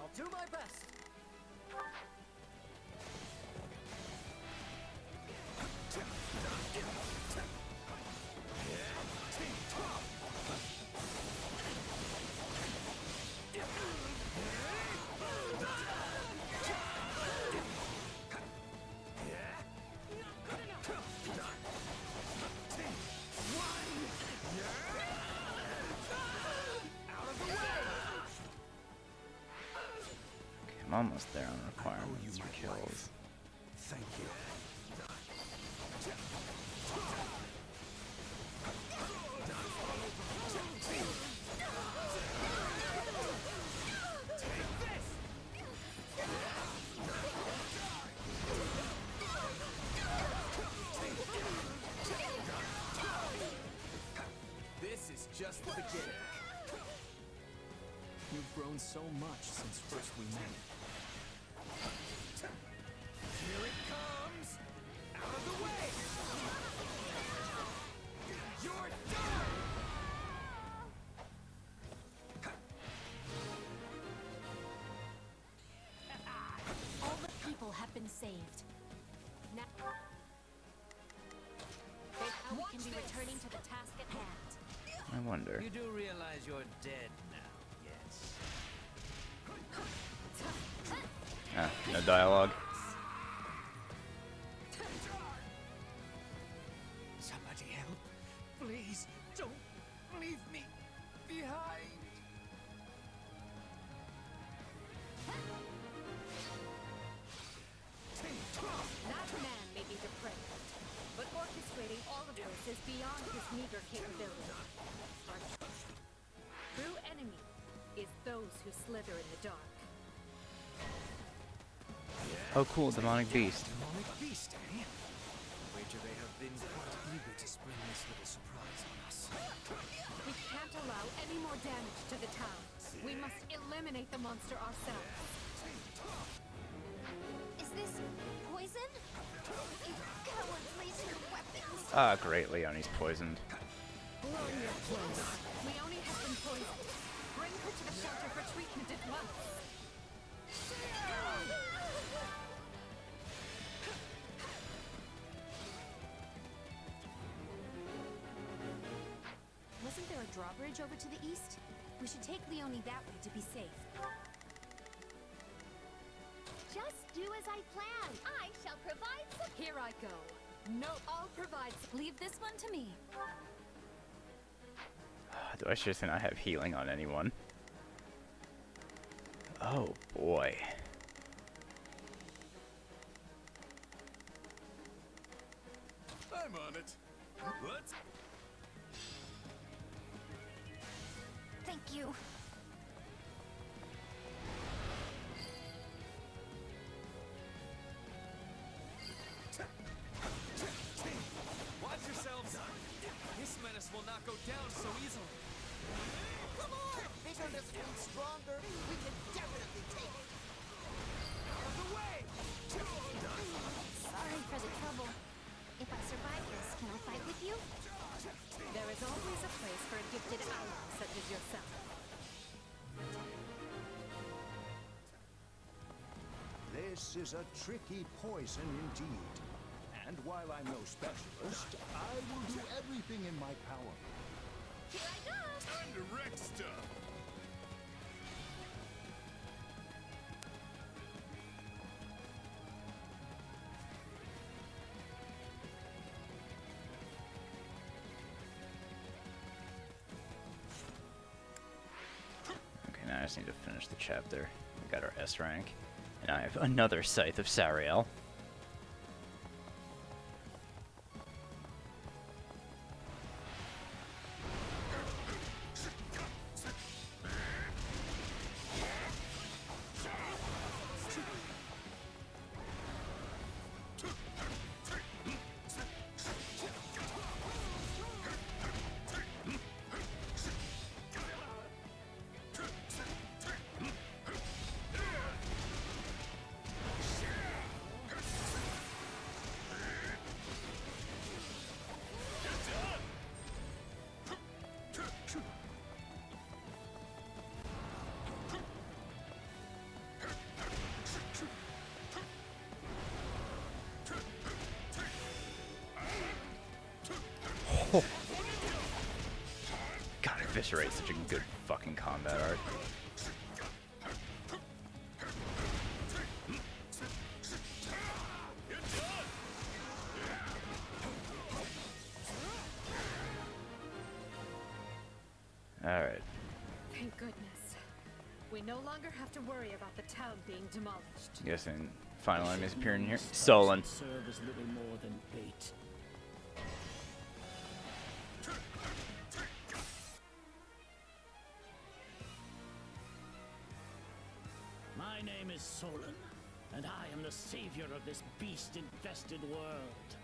I'll do my best. I'm almost there on requirements for kills. Thank you. This is just the beginning. You've grown so much since first we met. Here it comes! Out of the way! You're done! All the people have been saved. Now we can be returning to the task at hand. I wonder. You do realize you're dead now, yes? Ah, no dialogue. Somebody help. Please, don't leave me behind. That man may be depraved, but orchestrating all of this is beyond his meager capability. Our true enemy is those who slither in the dark. Oh, cool, demonic beast. Demonic beast, eh? Wager they have been quite eager to spring this little surprise on us. We can't allow any more damage to the town. We must eliminate the monster ourselves. Is this poison? You cowards raise your weapons! Ah, great, Leonie's poisoned. Leonie has been poisoned. Bring her to the shelter for treatment at once. Wasn't there a drawbridge over to the east? We should take Leonie that way to be safe. Just do as I planned. I shall provide support. Here I go. No, I'll provide. Leave this one to me. Do I seriously not have healing on anyone? Oh boy. I'm on it. Let's... Thank you. Watch yourselves! This menace will not go down so easily. Come on! Bigger this one, stronger. We can definitely take it. Out of the way! Sorry for the trouble. If I survive this, can I fight with you? There is always a place for a gifted ally such as yourself. Lay This is a tricky poison indeed. And while I'm no specialist, I will do everything in my power. Here I go! Time to wreck stuff! Okay, now I just need to finish the chapter. We got our S rank. And I have another Scythe of Sariel. God, Eviscerate's such a good fucking combat art. Alright. Thank goodness. We no longer have to worry about the town being demolished. Guessing final enemies appearing here. Solon. Serve as little more than bait. My name is Solon, and I am the savior of this beast-infested world.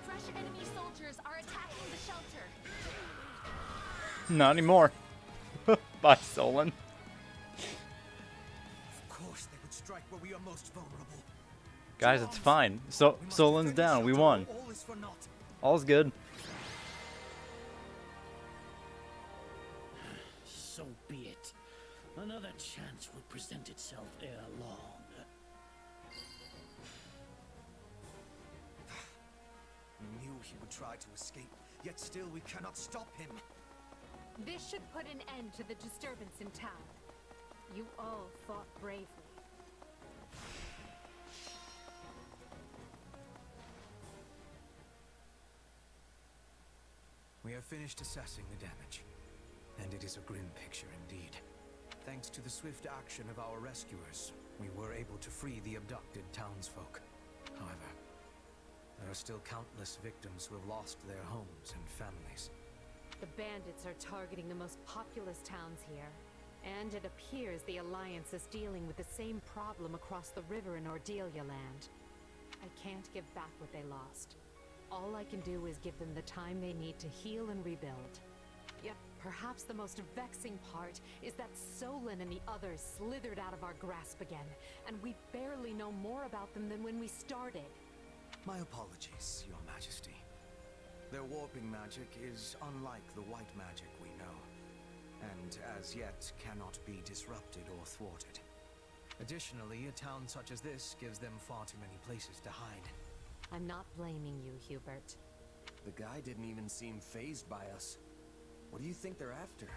Fresh enemy soldiers are attacking the shelter. Not anymore. Bye, Solon. Of course they would strike where we are most vulnerable. Guys, it's fine. Solon's down. We won. All is for naught. All's good. So be it. Another chance will present itself ere long. We knew he would try to escape, yet still we cannot stop him. This should put an end to the disturbance in town. You all fought bravely. We have finished assessing the damage, and it is a grim picture indeed. Thanks to the swift action of our rescuers, we were able to free the abducted townsfolk. However, there are still countless victims who have lost their homes and families. The bandits are targeting the most populous towns here. And it appears the Alliance is dealing with the same problem across the river in Ordelia land. I can't give back what they lost. All I can do is give them the time they need to heal and rebuild. Yet, perhaps the most vexing part is that Solon and the others slithered out of our grasp again, and we barely know more about them than when we started. My apologies, Your Majesty. Their warping magic is unlike the white magic we know, and as yet cannot be disrupted or thwarted. Additionally, a town such as this gives them far too many places to hide. I'm not blaming you, Hubert. The guy didn't even seem fazed by us. What do you think they're after?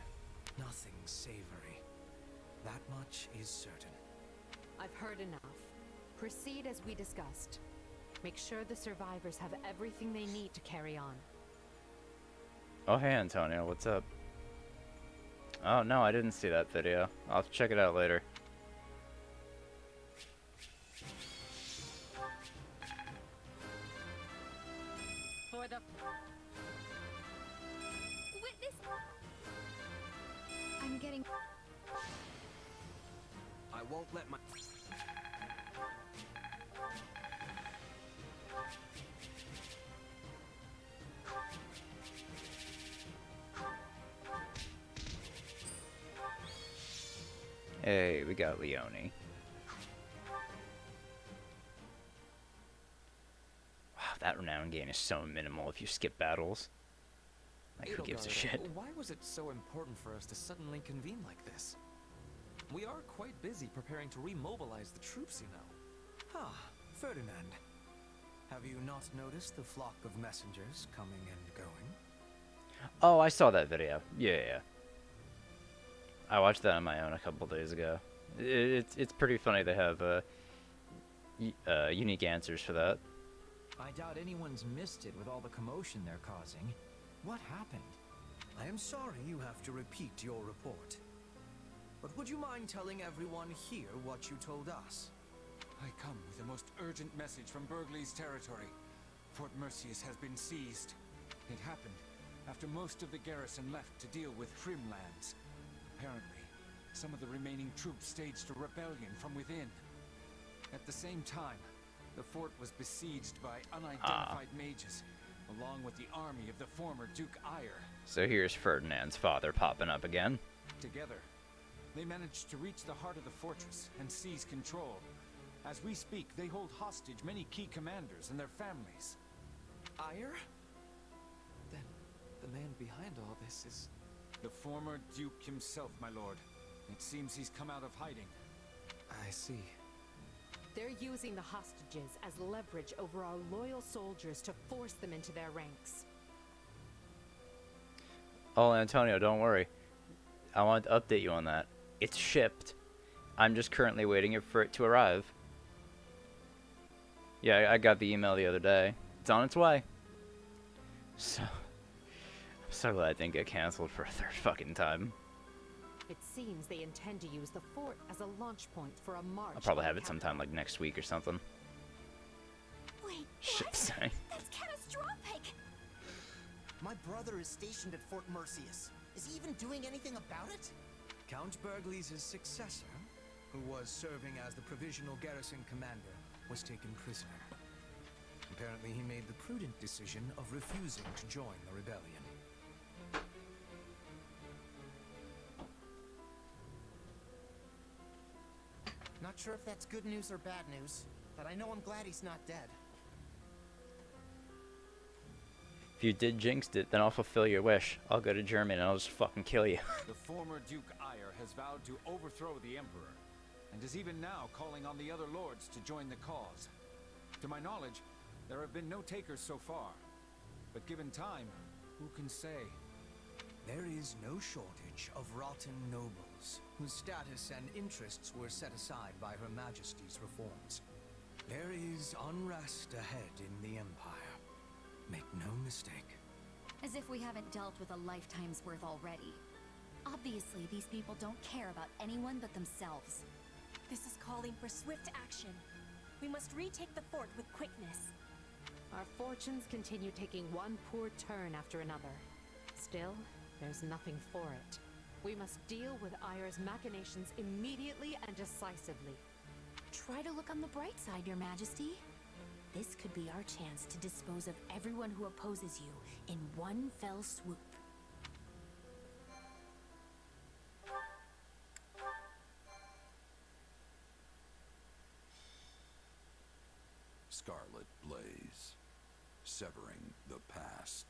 Nothing savory. That much is certain. I've heard enough. Proceed as we discussed. Make sure the survivors have everything they need to carry on. Oh, hey, Antonio. What's up? Oh, no, I didn't see that video. I'll check it out later. For the witness. I'm getting... I won't let my... Hey, we got Leone. Wow, that renown gain is so minimal if you skip battles. Like, who gives a Edelgard, shit? why was it so important for us to suddenly convene like this? We are quite busy preparing to remobilize the troops, you know. Ah, Ferdinand. Have you not noticed the flock of messengers coming and going? Oh, I saw that video. Yeah. I watched that on my own a couple days ago. It's pretty funny they have unique answers for that. I doubt anyone's missed it with all the commotion they're causing. What happened? I am sorry you have to repeat your report. But would you mind telling everyone here what you told us? I come with the most urgent message from Burgley's territory. Fort Mercius has been seized. It happened after most of the garrison left to deal with Frimlands. Apparently, some of the remaining troops staged a rebellion from within. At the same time, the fort was besieged by unidentified mages, along with the army of the former Duke Eyre. So here's Ferdinand's father popping up again. Together, they managed to reach the heart of the fortress and seize control. As we speak, they hold hostage many key commanders and their families. Eyre? Then, the man behind all this is... The former Duke himself, my lord. It seems he's come out of hiding. I see. They're using the hostages as leverage over our loyal soldiers to force them into their ranks. Oh, Antonio, don't worry. I want to update you on that. It's shipped. I'm just currently waiting for it to arrive. Yeah, I got the email the other day. It's on its way. So, I'm so glad it didn't get canceled for a third fucking time. It seems they intend to use the fort as a launch point for a march. I'll probably on have the it sometime like next week or something. Wait, Shit, what? sorry. That's catastrophic! My brother is stationed at Fort Mercius. Is he even doing anything about it? Count Burgley's successor, who was serving as the provisional garrison commander, was taken prisoner. Apparently he made the prudent decision of refusing to join the rebellion. Not sure if that's good news or bad news, but I know I'm glad he's not dead. If you did jinx it, then I'll fulfill your wish. I'll go to Germany and I'll just fucking kill you. The former Duke Eyre has vowed to overthrow the Emperor, and is even now calling on the other lords to join the cause. To my knowledge, there have been no takers so far. But given time, who can say? There is no shortage of rotten nobles, whose status and interests were set aside by Her Majesty's reforms. There is unrest ahead in the Empire. Make no mistake. As if we haven't dealt with a lifetime's worth already. Obviously, these people don't care about anyone but themselves. This is calling for swift action. We must retake the fort with quickness. Our fortunes continue taking one poor turn after another. Still, there's nothing for it. We must deal with Eyre's machinations immediately and decisively. Try to look on the bright side, Your Majesty. This could be our chance to dispose of everyone who opposes you in one fell swoop. Scarlet Blaze, severing the past.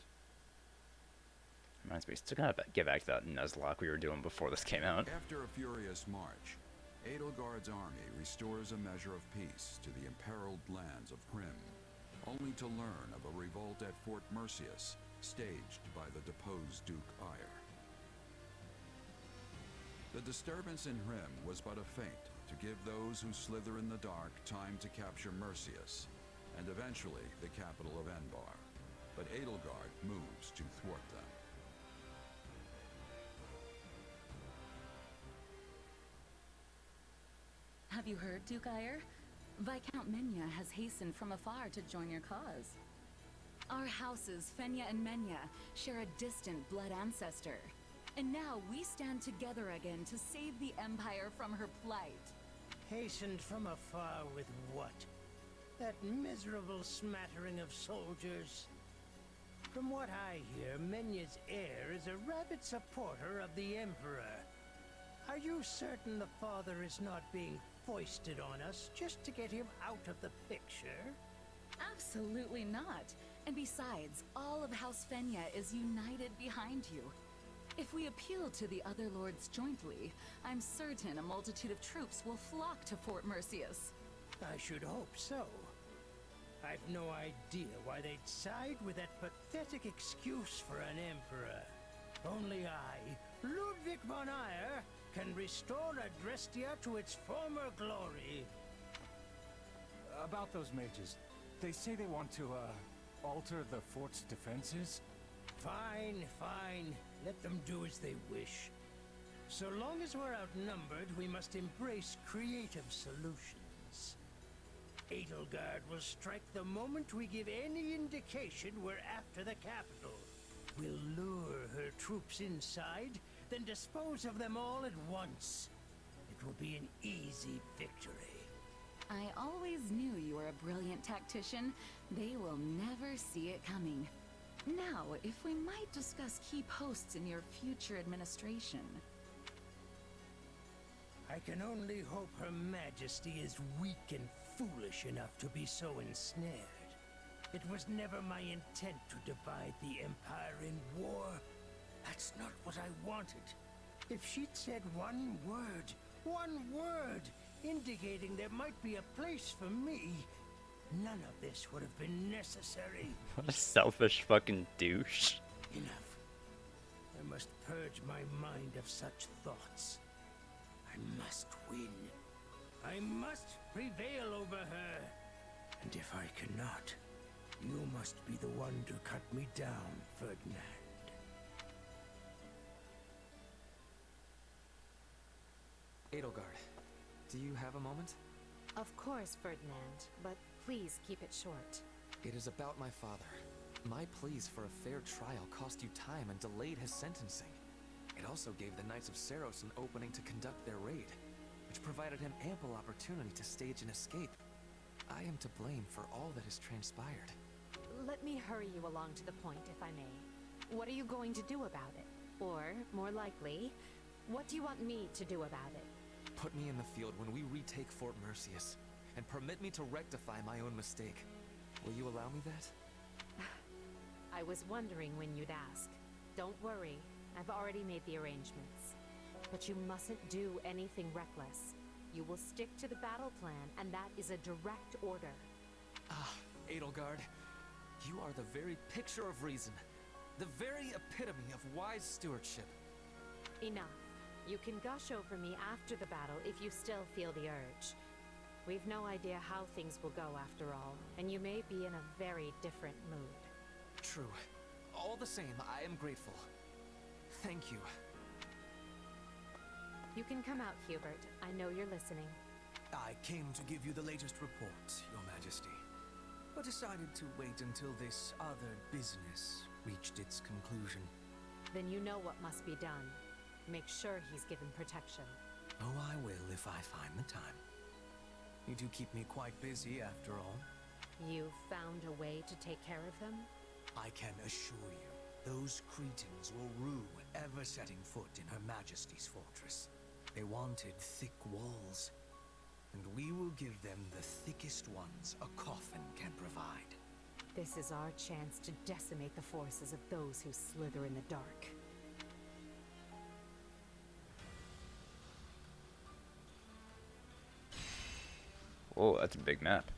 Reminds me, still gotta get back to that Nuzlocke we were doing before this came out. After a furious march, Edelgard's army restores a measure of peace to the imperiled lands of Hrim, only to learn of a revolt at Fort Mercius, staged by the deposed Duke Eyre. The disturbance in Hrim was but a feint to give those who slither in the dark time to capture Mercius, and eventually the capital of Enbar. But Edelgard moves to thwart them. Have you heard, Duke Eyre? Viscount Menya has hastened from afar to join your cause. Our houses, Fenya and Menya, share a distant blood ancestor. And now we stand together again to save the Empire from her plight. Hastened from afar with what? That miserable smattering of soldiers? From what I hear, Menya's heir is a rabid supporter of the Emperor. Are you certain the father is not being foisted on us just to get him out of the picture? Absolutely not. And besides, all of House Fenya is united behind you. If we appeal to the other lords jointly, I'm certain a multitude of troops will flock to Fort Mercius. I should hope so. I've no idea why they'd side with that pathetic excuse for an emperor. Only I, Ludwig von Eyre, can restore Adrestia to its former glory. About those mages, they say they want to, alter the fort's defenses? Fine, fine. Let them do as they wish. So long as we're outnumbered, we must embrace creative solutions. Edelgard will strike the moment we give any indication we're after the capital. We'll lure her troops inside, then dispose of them all at once. It will be an easy victory. I always knew you were a brilliant tactician. They will never see it coming. Now, if we might discuss key posts in your future administration. I can only hope Her Majesty is weak and foolish enough to be so ensnared. It was never my intent to divide the Empire in war. That's not what I wanted. If she'd said one word, indicating there might be a place for me, none of this would have been necessary. What a selfish fucking douche. Enough. I must purge my mind of such thoughts. I must win. I must prevail over her. And if I cannot, you must be the one to cut me down, Ferdinand. Edelgard, do you have a moment? Of course, Ferdinand, but please keep it short. It is about my father. My pleas for a fair trial cost you time and delayed his sentencing. It also gave the Knights of Seros an opening to conduct their raid, which provided him ample opportunity to stage an escape. I am to blame for all that has transpired. Let me hurry you along to the point, if I may. What are you going to do about it? Or, more likely, what do you want me to do about it? Put me in the field when we retake Fort Mercius, and permit me to rectify my own mistake. Will you allow me that? I was wondering when you'd ask. Don't worry, I've already made the arrangements. But you mustn't do anything reckless. You will stick to the battle plan, and that is a direct order. Ah, Edelgard, you are the very picture of reason. The very epitome of wise stewardship. Enough. You can gush over me after the battle if you still feel the urge. We've no idea how things will go after all, and you may be in a very different mood. True. All the same, I am grateful. Thank you. You can come out, Hubert. I know you're listening. I came to give you the latest report, Your Majesty, but decided to wait until this other business reached its conclusion. Then you know what must be done. Make sure he's given protection. Oh, I will if I find the time. You do keep me quite busy, after all. You've found a way to take care of them? I can assure you, those Cretans will rue ever setting foot in Her Majesty's fortress. They wanted thick walls, and we will give them the thickest ones a coffin can provide. This is our chance to decimate the forces of those who slither in the dark. Oh, that's a big map.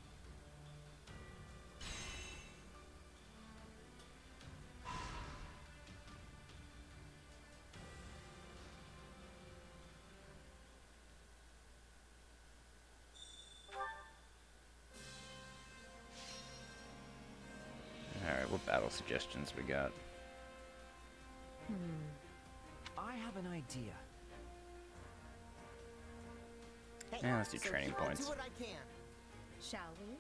Alright, what battle suggestions we got? I have an idea. Hey, Yeah, let's do so training here, I'll points. do what I can. Shall we?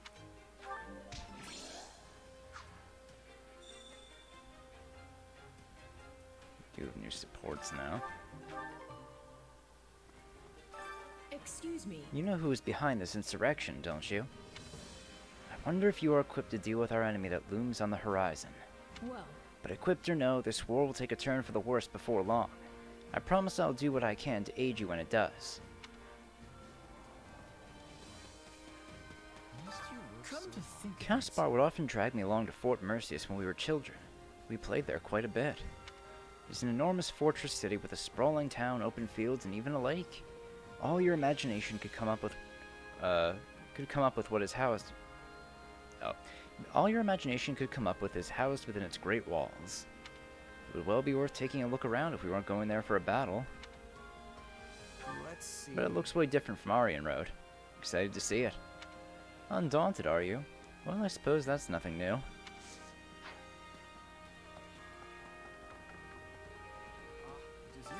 Do have new supports now. Excuse me. You know who is behind this insurrection, don't you? I wonder if you are equipped to deal with our enemy that looms on the horizon. Well, But equipped or no, this war will take a turn for the worse before long. I promise I'll do what I can to aid you when it does. Come to think of it, Caspar would often drag me along to Fort Mercius when we were children. We played there quite a bit. It's an enormous fortress city with a sprawling town, open fields, and even a lake. All your imagination could come up with, what is housed. Oh, all your imagination could come up with is housed within its great walls. It would well be worth taking a look around if we weren't going there for a battle. Let's see. But it looks way different from Aryan Road. Excited to see it. Undaunted, are you? Well, I suppose that's nothing new. It is you.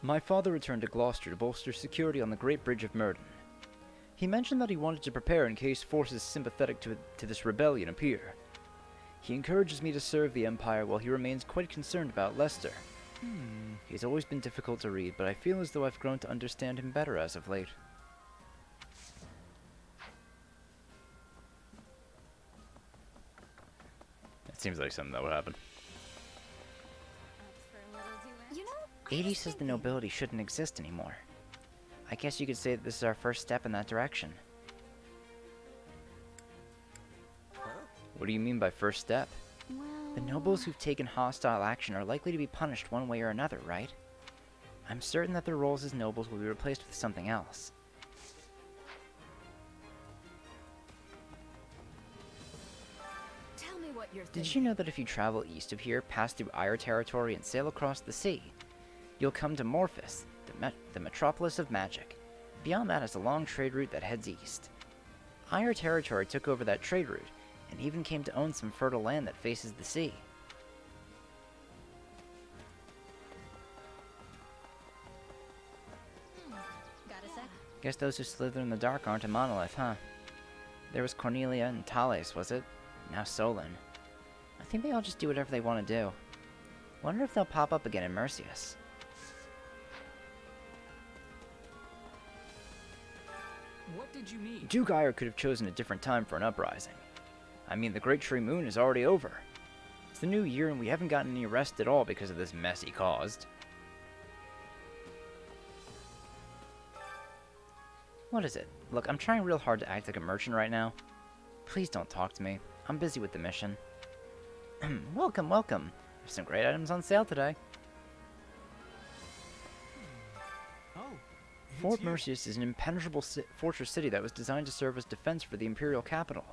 My father returned to Gloucester to bolster security on the Great Bridge of Murden. He mentioned that he wanted to prepare in case forces sympathetic to this rebellion appear. He encourages me to serve the Empire while he remains quite concerned about Leicester. He's always been difficult to read, but I feel as though I've grown to understand him better as of late. That seems like something that would happen. You know, 80 says the nobility shouldn't exist anymore. I guess you could say that this is our first step in that direction. What do you mean by first step? The nobles who've taken hostile action are likely to be punished one way or another, right? I'm certain that their roles as nobles will be replaced with something else. Tell me what you're thinking. Did you know that if you travel east of here, pass through Ire territory, and sail across the sea, you'll come to Morphus, the metropolis of magic. Beyond that is a long trade route that heads east. Ire territory took over that trade route, and even came to own some fertile land that faces the sea. Got a sec? Guess those who slither in the dark aren't a monolith, huh? There was Cornelia and Thales, was it? Now Solon. I think they all just do whatever they want to do. Wonder if they'll pop up again in Mercius. What did you mean? Duke Ire could have chosen a different time for an uprising. I mean, the Great Tree Moon is already over. It's the new year and we haven't gotten any rest at all because of this mess he caused. What is it? Look, I'm trying real hard to act like a merchant right now. Please don't talk to me. I'm busy with the mission. Welcome, welcome. There's some great items on sale today. Fort Mercius is an impenetrable fortress city that was designed to serve as defense for the imperial capital.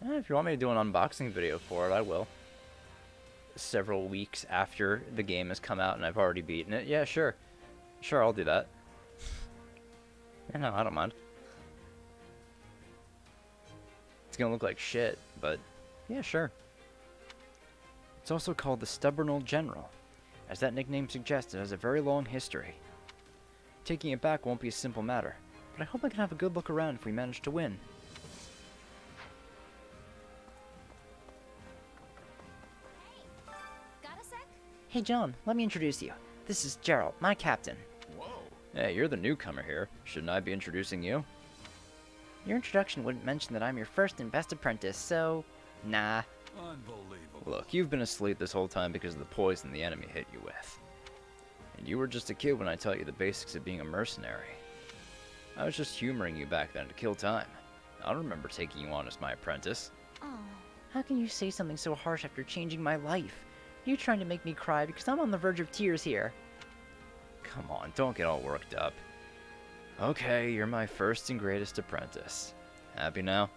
If you want me to do an unboxing video for it, I will. Several weeks after the game has come out and I've already beaten it. Yeah, sure. Sure, I'll do that. Yeah, no, I don't mind. It's gonna look like shit, but yeah, sure. It's also called the Stubborn Old General. As that nickname suggests, it has a very long history. Taking it back won't be a simple matter, but I hope I can have a good look around if we manage to win. Got a sec? Hey John, let me introduce you. This is Gerald, my captain. Whoa. Hey, you're the newcomer here. Shouldn't I be introducing you? Your introduction wouldn't mention that I'm your first and best apprentice, so... Nah. Unbelievable. Look, you've been asleep this whole time because of the poison the enemy hit you with. And you were just a kid when I taught you the basics of being a mercenary. I was just humoring you back then to kill time. I don't remember taking you on as my apprentice. Oh. How can you say something so harsh after changing my life? You're trying to make me cry because I'm on the verge of tears here. Come on, don't get all worked up. Okay, you're my first and greatest apprentice. Happy now?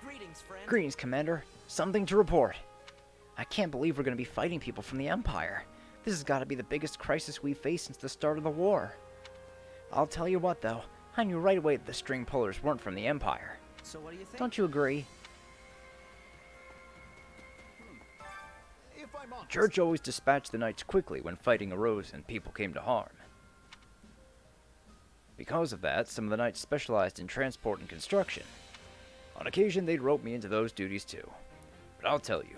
Greetings, friend. Greetings, Commander. Something to report. I can't believe we're going to be fighting people from the Empire. This has got to be the biggest crisis we've faced since the start of the war. I'll tell you what, though. I knew right away that the string pullers weren't from the Empire. So what do you think? Don't you agree? If I'm honest, Church always dispatched the knights quickly when fighting arose and people came to harm. Because of that, some of the knights specialized in transport and construction. On occasion, they'd rope me into those duties too. But I'll tell you,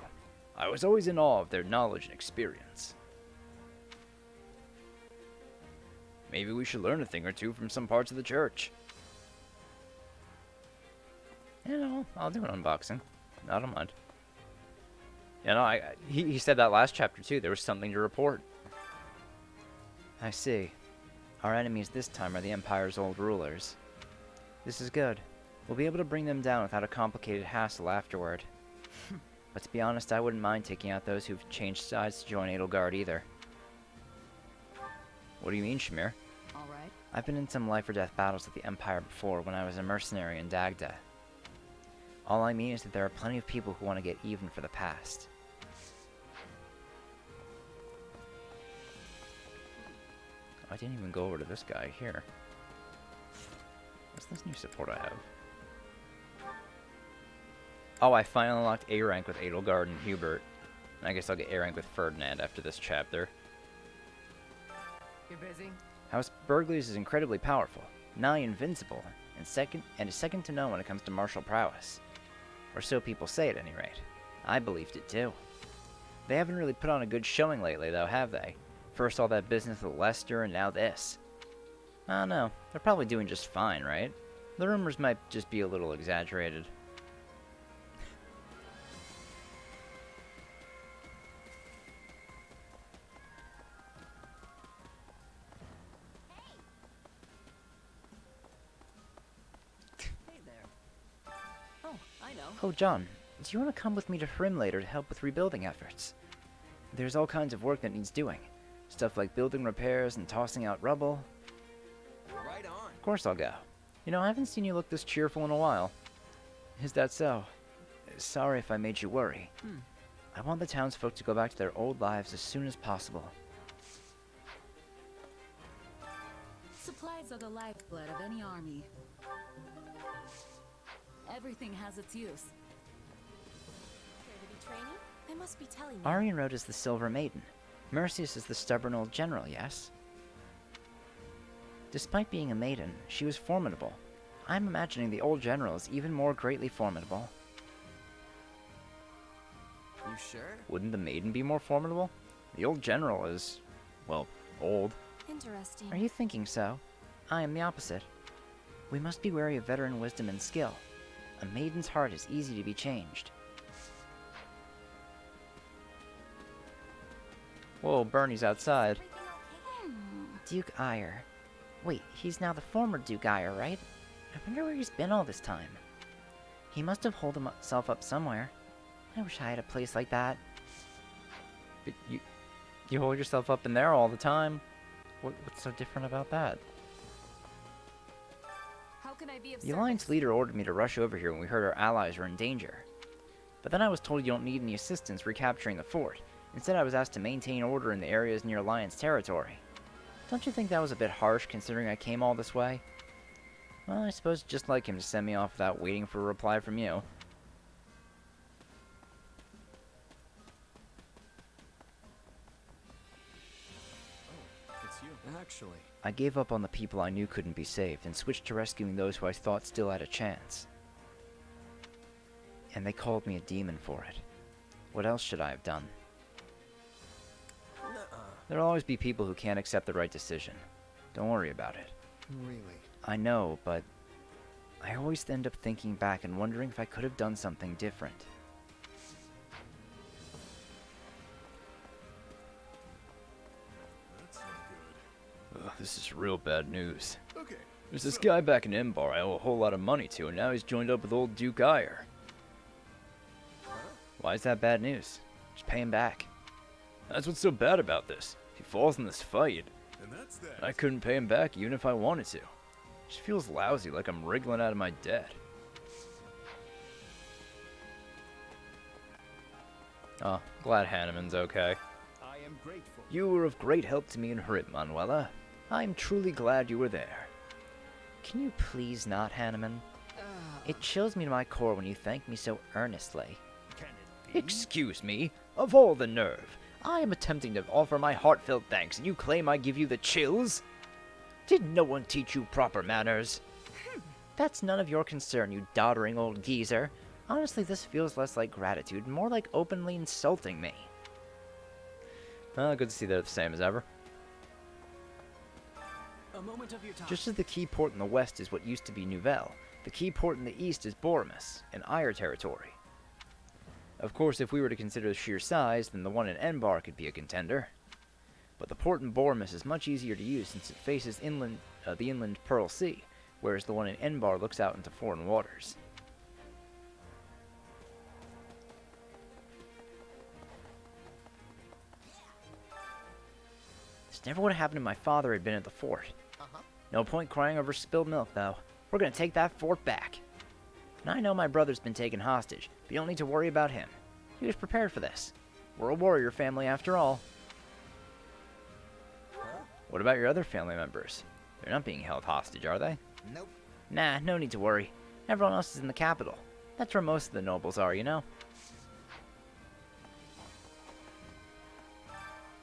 I was always in awe of their knowledge and experience. Maybe we should learn a thing or two from some parts of the church. You know, I'll do an unboxing. I don't mind. You know, he said that last chapter too. There was something to report. I see. Our enemies this time are the Empire's old rulers. This is good. We'll be able to bring them down without a complicated hassle afterward. But to be honest, I wouldn't mind taking out those who've changed sides to join Edelgard either. What do you mean, Shamir? Alright. I've been in some life-or-death battles with the Empire before when I was a mercenary in Dagda. All I mean is that there are plenty of people who want to get even for the past. I didn't even go over to this guy here. What's this new support I have? Oh, I finally unlocked A rank with Edelgard and Hubert. I guess I'll get A rank with Ferdinand after this chapter. You busy? House Burgleys is incredibly powerful, nigh invincible, and is second to none when it comes to martial prowess. Or so people say at any rate. I believed it too. They haven't really put on a good showing lately though, have they? First all that business with Lester and now this. I don't know, they're probably doing just fine, right? The rumors might just be a little exaggerated. Hey there. Oh, I know. Oh, John, do you want to come with me to Hrim later to help with rebuilding efforts? There's all kinds of work that needs doing. Stuff like building repairs and tossing out rubble. Right on. Of course I'll go. You know, I haven't seen you look this cheerful in a while. Is that so? Sorry if I made you worry. I want the townsfolk to go back to their old lives as soon as possible. Supplies are the lifeblood of any army. Everything has its use. Here to be training? I must be telling you. Aryan Road is the Silver Maiden. Mercius is the stubborn old general, yes? Despite being a maiden, she was formidable. I'm imagining the old general is even more greatly formidable. You sure? Wouldn't the maiden be more formidable? The old general is, well, old. Interesting. Are you thinking so? I am the opposite. We must be wary of veteran wisdom and skill. A maiden's heart is easy to be changed. Whoa, Bernie's outside. Duke Ire. Wait, he's now the former Duke Ire, right? I wonder where he's been all this time. He must have holed himself up somewhere. I wish I had a place like that. But you hold yourself up in there all the time? What's so different about that? How can I be of The Alliance leader ordered me to rush over here when we heard our allies were in danger. But then I was told you don't need any assistance recapturing the fort. Instead, I was asked to maintain order in the areas near Alliance territory. Don't you think that was a bit harsh, considering I came all this way? Well, I suppose just like him to send me off without waiting for a reply from you. It's you. Actually. I gave up on the people I knew couldn't be saved and switched to rescuing those who I thought still had a chance. And they called me a demon for it. What else should I have done? There'll always be people who can't accept the right decision. Don't worry about it. Really? I know, but I always end up thinking back and wondering if I could have done something different. That's not good. Ugh, this is real bad news. Okay. There's this guy back in Embar I owe a whole lot of money to, and now he's joined up with old Duke Ire. Why is that bad news? Just pay him back. That's what's so bad about this. He falls in this fight. And that's that. I couldn't pay him back even if I wanted to. Just feels lousy, like I'm wriggling out of my debt. Oh, glad Hanneman's okay. I am grateful. You were of great help to me in Hrim, Manuela. I'm truly glad you were there. Can you please not, Hanneman? It chills me to my core when you thank me so earnestly. Can it be? Excuse me, of all the nerve. I am attempting to offer my heartfelt thanks, and you claim I give you the chills? Did no one teach you proper manners? That's none of your concern, you doddering old geezer. Honestly, this feels less like gratitude, more like openly insulting me. Good to see they're the same as ever. A moment of your time. Just as the key port in the west is what used to be Nouvelle, the key port in the east is Boremus, in Ire territory. Of course, if we were to consider sheer size, then the one in Enbar could be a contender. But the port in Bormus is much easier to use since it faces the inland Pearl Sea, whereas the one in Enbar looks out into foreign waters. This never would have happened if my father had been at the fort. No point crying over spilled milk, though. We're gonna take that fort back. And I know my brother's been taken hostage, but you don't need to worry about him. He was prepared for this. We're a warrior family after all. What about your other family members? They're not being held hostage, are they? Nope. Nah, no need to worry. Everyone else is in the capital. That's where most of the nobles are, you know?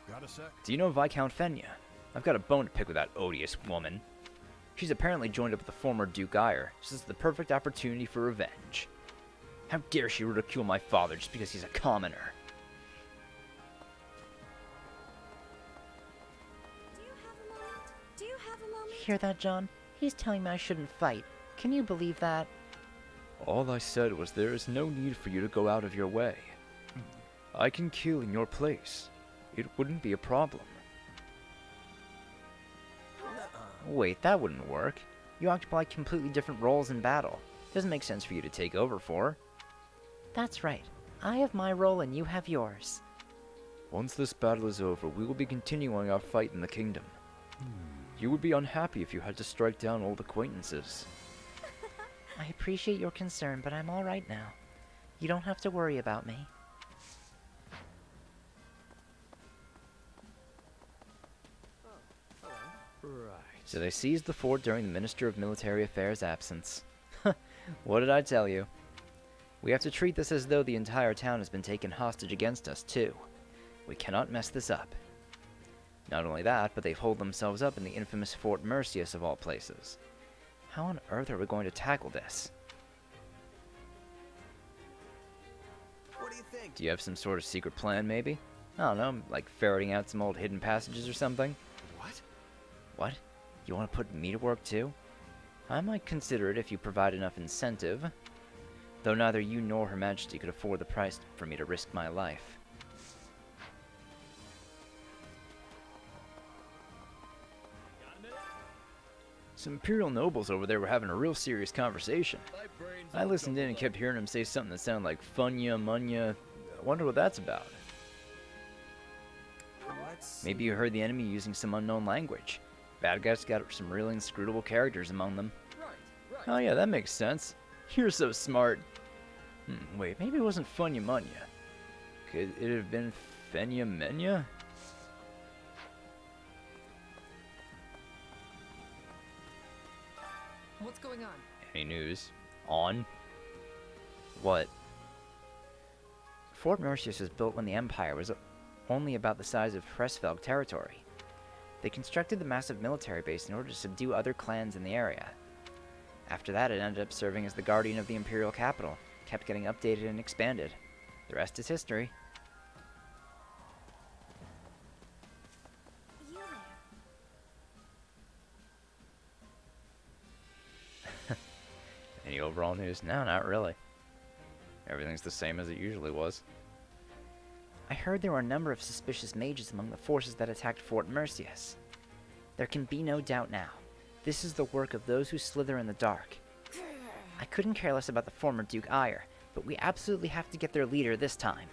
Got a sec? Do you know Viscount Fenya? I've got a bone to pick with that odious woman. She's apparently joined up with the former Duke Ire. This is the perfect opportunity for revenge. How dare she ridicule my father just because he's a commoner? Do you have a moment? Hear that, John? He's telling me I shouldn't fight. Can you believe that? All I said was there is no need for you to go out of your way. I can kill in your place. It wouldn't be a problem. Wait, that wouldn't work. You occupy completely different roles in battle. Doesn't make sense for you to take over for. That's right. I have my role and you have yours. Once this battle is over, we will be continuing our fight in the kingdom. You would be unhappy if you had to strike down old acquaintances. I appreciate your concern, but I'm all right now. You don't have to worry about me. Right. So they seized the fort during the Minister of Military Affairs' absence. What did I tell you? We have to treat this as though the entire town has been taken hostage against us, too. We cannot mess this up. Not only that, but they've holed themselves up in the infamous Fort Mercius of all places. How on earth are we going to tackle this? What do you think? Do you have some sort of secret plan, maybe? I don't know, like ferreting out some old hidden passages or something? What? What? You want to put me to work too? I might consider it if you provide enough incentive. Though neither you nor Her Majesty could afford the price for me to risk my life. Some Imperial nobles over there were having a real serious conversation. I listened in and kept hearing them say something that sounded like funya, munya. I wonder what that's about. Maybe you heard the enemy using some unknown language. Bad guys got some really inscrutable characters among them. Oh yeah, that makes sense. You're so smart. Wait, maybe it wasn't funya munya. Could it have been fenya menya? What's going on? Any news? On? What? Fort Mercius was built when the Empire was only about the size of Hresfelg territory. They constructed the massive military base in order to subdue other clans in the area. After that, it ended up serving as the guardian of the Imperial capital, kept getting updated and expanded. The rest is history. Any overall news? No, not really. Everything's the same as it usually was. I heard there were a number of suspicious mages among the forces that attacked Fort Mercius. There can be no doubt now. This is the work of those who slither in the dark. I couldn't care less about the former Duke Ire, but we absolutely have to get their leader this time.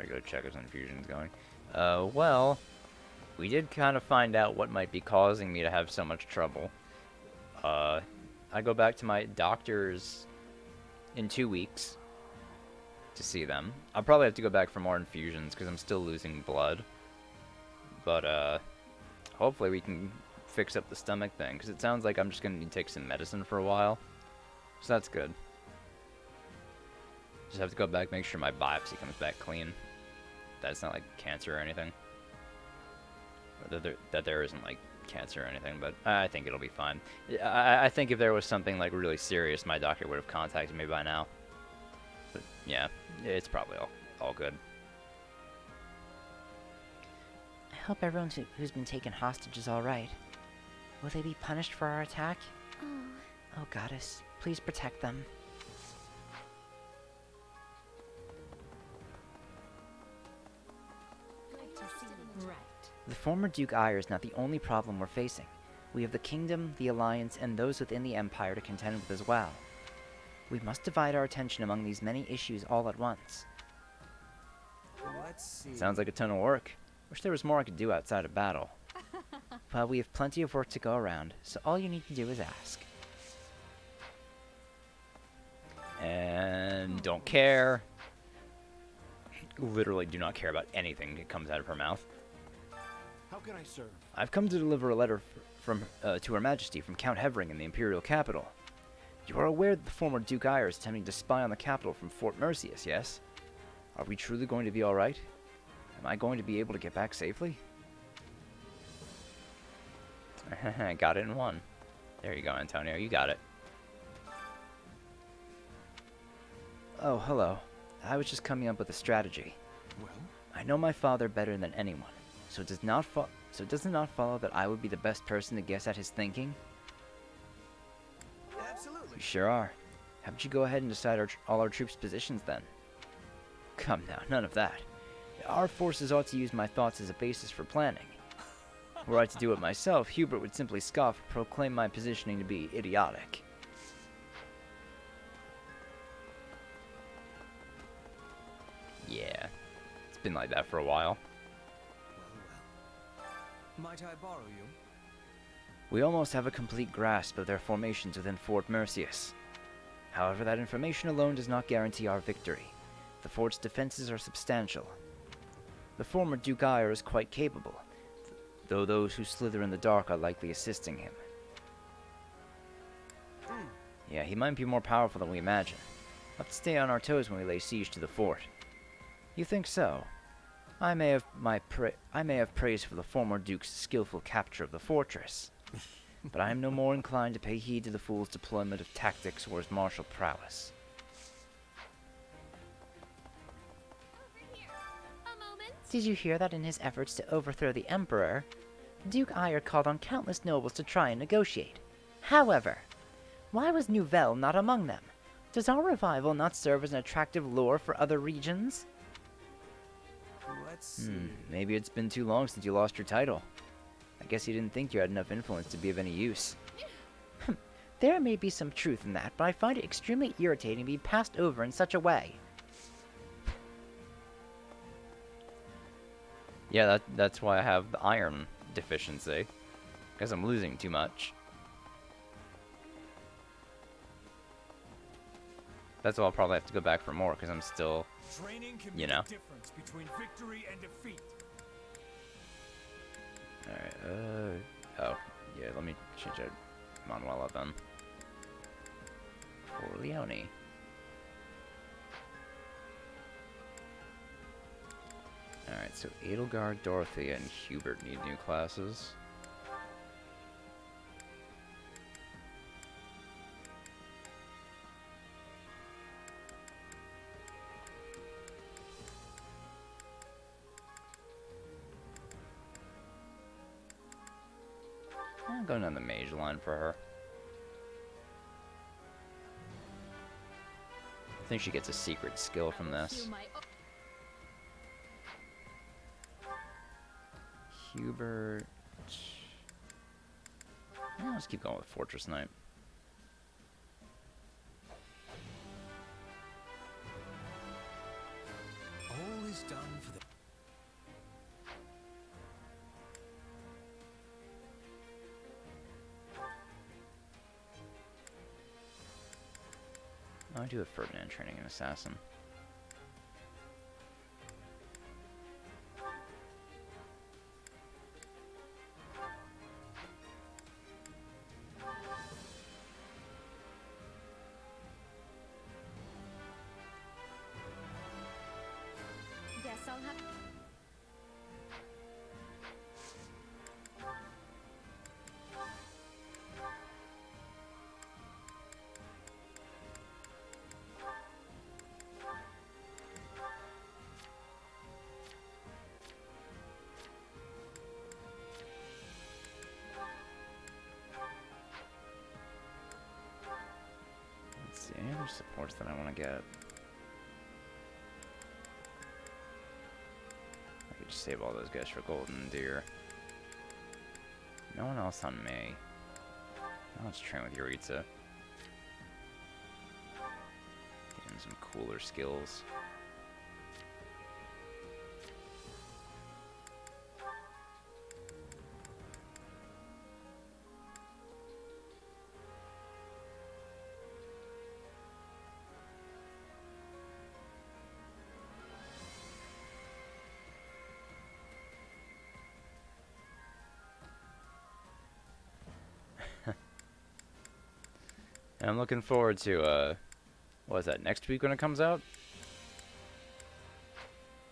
I go check if infusion's going. Well, we did kind of find out what might be causing me to have so much trouble. I go back to my doctors in 2 weeks to see them. I'll probably have to go back for more infusions because I'm still losing blood. But hopefully we can fix up the stomach thing, because it sounds like I'm just going to need to take some medicine for a while. So that's good. Just have to go back, make sure my biopsy comes back clean. That's not like cancer or anything. Or that there isn't like cancer or anything, but I think it'll be fine. I think if there was something like really serious, my doctor would have contacted me by now. But yeah, it's probably all good. I hope everyone who's been taken hostage is alright. Will they be punished for our attack? Oh, Goddess, please protect them. The former Duke Ire is not the only problem we're facing. We have the Kingdom, the Alliance, and those within the Empire to contend with as well. We must divide our attention among these many issues all at once. Let's see. Sounds like a ton of work. Wish there was more I could do outside of battle. Well, we have plenty of work to go around, so all you need to do is ask. And don't care. Literally do not care about anything that comes out of her mouth. How can I serve? I've come to deliver a letter to Her Majesty from Count Hevering in the Imperial capital. You are aware that the former Duke Ire is attempting to spy on the capital from Fort Mercius, yes? Are we truly going to be alright? Am I going to be able to get back safely? Got it in one. There you go, Antonio. You got it. Oh, hello. I was just coming up with a strategy. Well? I know my father better than anyone, so does it not follow that I would be the best person to guess at his thinking? Absolutely. You sure are. How about you go ahead and decide all our troops' positions then? Come now, none of that. Our forces ought to use my thoughts as a basis for planning. Were I to do it myself, Hubert would simply scoff and proclaim my positioning to be idiotic. Yeah, it's been like that for a while. Might I borrow you? We almost have a complete grasp of their formations within Fort Mercius. However, that information alone does not guarantee our victory. The fort's defenses are substantial. The former Duke Ire is quite capable, though those who slither in the dark are likely assisting him. Yeah, he might be more powerful than we imagine. We'll have to stay on our toes when we lay siege to the fort. You think so? I may have praise for the former Duke's skillful capture of the fortress, but I am no more inclined to pay heed to the fool's deployment of tactics or his martial prowess. Did you hear that in his efforts to overthrow the Emperor, Duke Ire called on countless nobles to try and negotiate? However, why was Nouvelle not among them? Does our revival not serve as an attractive lure for other regions? Let's see. Maybe it's been too long since you lost your title. I guess you didn't think you had enough influence to be of any use. There may be some truth in that, but I find it extremely irritating to be passed over in such a way. Yeah, that's why I have the iron deficiency. Because I'm losing too much. That's why I'll probably have to go back for more, because I'm still, you know. Difference between victory and defeat. Alright, oh, yeah, let me change out Manuela then. For Leone. Alright, so Edelgard, Dorothea, and Hubert need new classes. I'm going down the mage line for her. I think she gets a secret skill from this. Hubert. Yeah, let's keep going with Fortress Knight. All is done for the... Oh, I do have Ferdinand training an assassin. Guess I'll have... Let's see, any other supports that I want to get? I could save all those guys for Golden Deer. No one else on me. Now let's train with Yuritsa. Get him some cooler skills. And I'm looking forward to, what is that, next week when it comes out?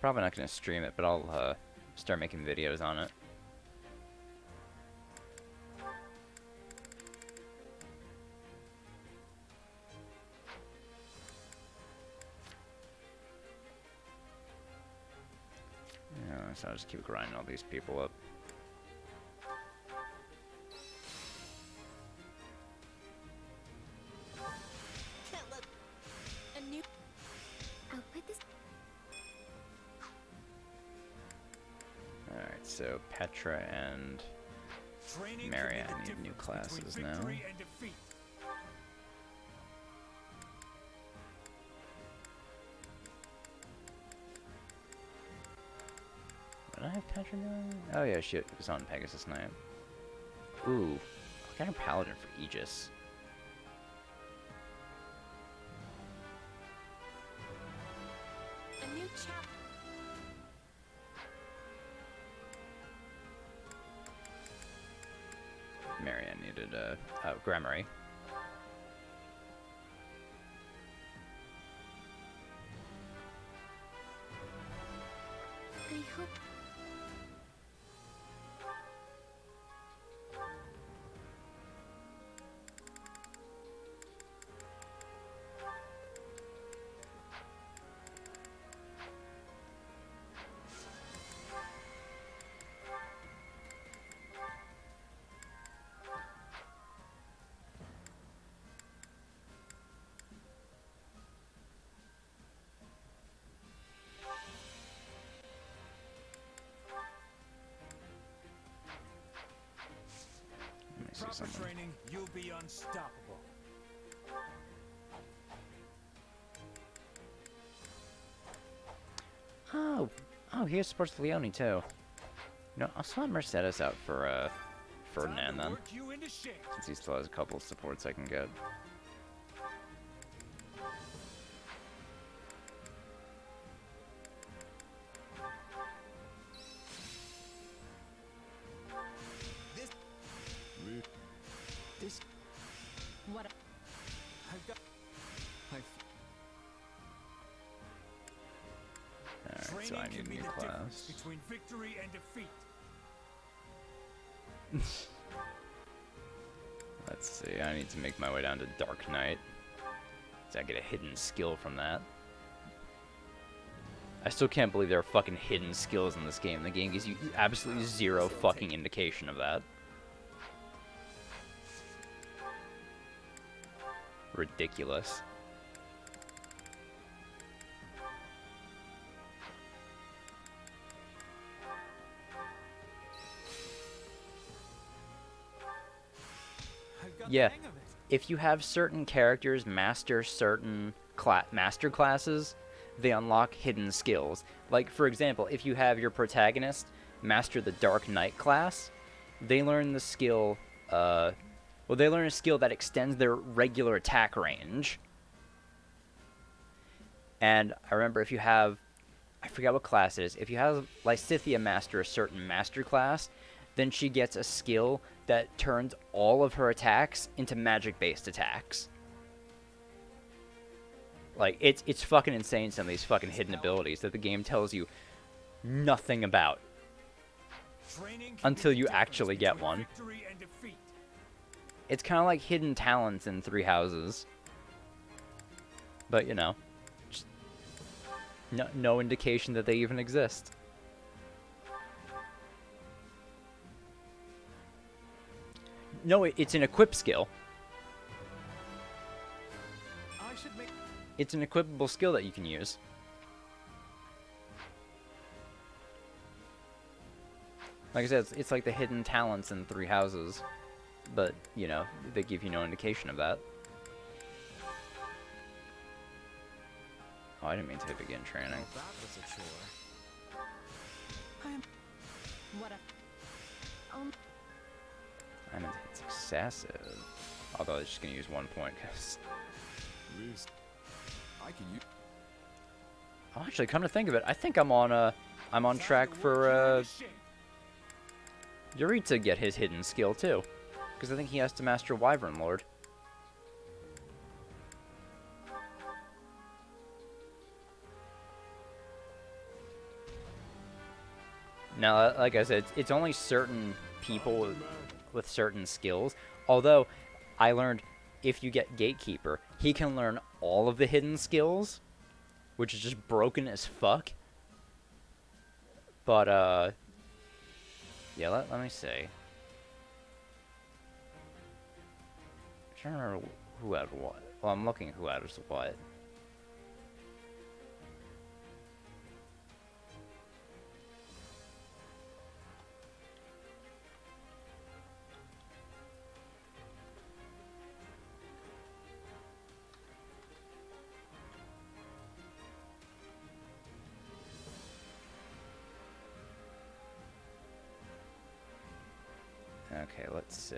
Probably not going to stream it, but I'll, start making videos on it. Yeah, so I'll just keep grinding all these people up. Alright, so Petra and Maria need new classes now. What did I have Petra doing? Oh yeah, she was on Pegasus Knight. Ooh, what kind of paladin for Aegis? A new chapter. Marianne needed Grammary. I hope... Proper training, you'll be unstoppable. Oh, he supports Leone too. You know, I'll swap Mercedes out for Ferdinand then, since he still has a couple of supports I can get. This... What? I've got... Alright, so I need a new class. Between victory and defeat. Let's see, I need to make my way down to Dark Knight. So I get a hidden skill from that. I still can't believe there are fucking hidden skills in this game. The game gives you absolutely zero fucking indication of that. Ridiculous. Yeah, if you have certain characters master certain master classes, they unlock hidden skills. Like, for example, if you have your protagonist master the Dark Knight class, they learn the skill, well, they learn a skill that extends their regular attack range. And I remember if you have, I forget what class it is, if you have Lysithea master a certain master class, then she gets a skill that turns all of her attacks into magic-based attacks. Like, it's fucking insane, some of these fucking hidden abilities that the game tells you nothing about until you actually get one. It's kind of like hidden talents in Three Houses. But, you know, just no indication that they even exist. No, it's an equip skill. It's an equipable skill that you can use. Like I said, it's like the hidden talents in Three Houses, but, you know, they give you no indication of that. Oh, I didn't mean to begin training. Well, that was a chore. What a... I mean, it's excessive. Although I was just gonna use 1 point, because... I can use... Oh, actually, come to think of it, I think I'm on track for, Yuri to get his hidden skill, too. Because I think he has to master Wyvern Lord. Now, like I said, it's only certain people with certain skills. Although, I learned if you get Gatekeeper, he can learn all of the hidden skills, which is just broken as fuck. But, yeah, let me see. I'm trying to remember who had what. Well, I'm looking who had what. Okay, let's see.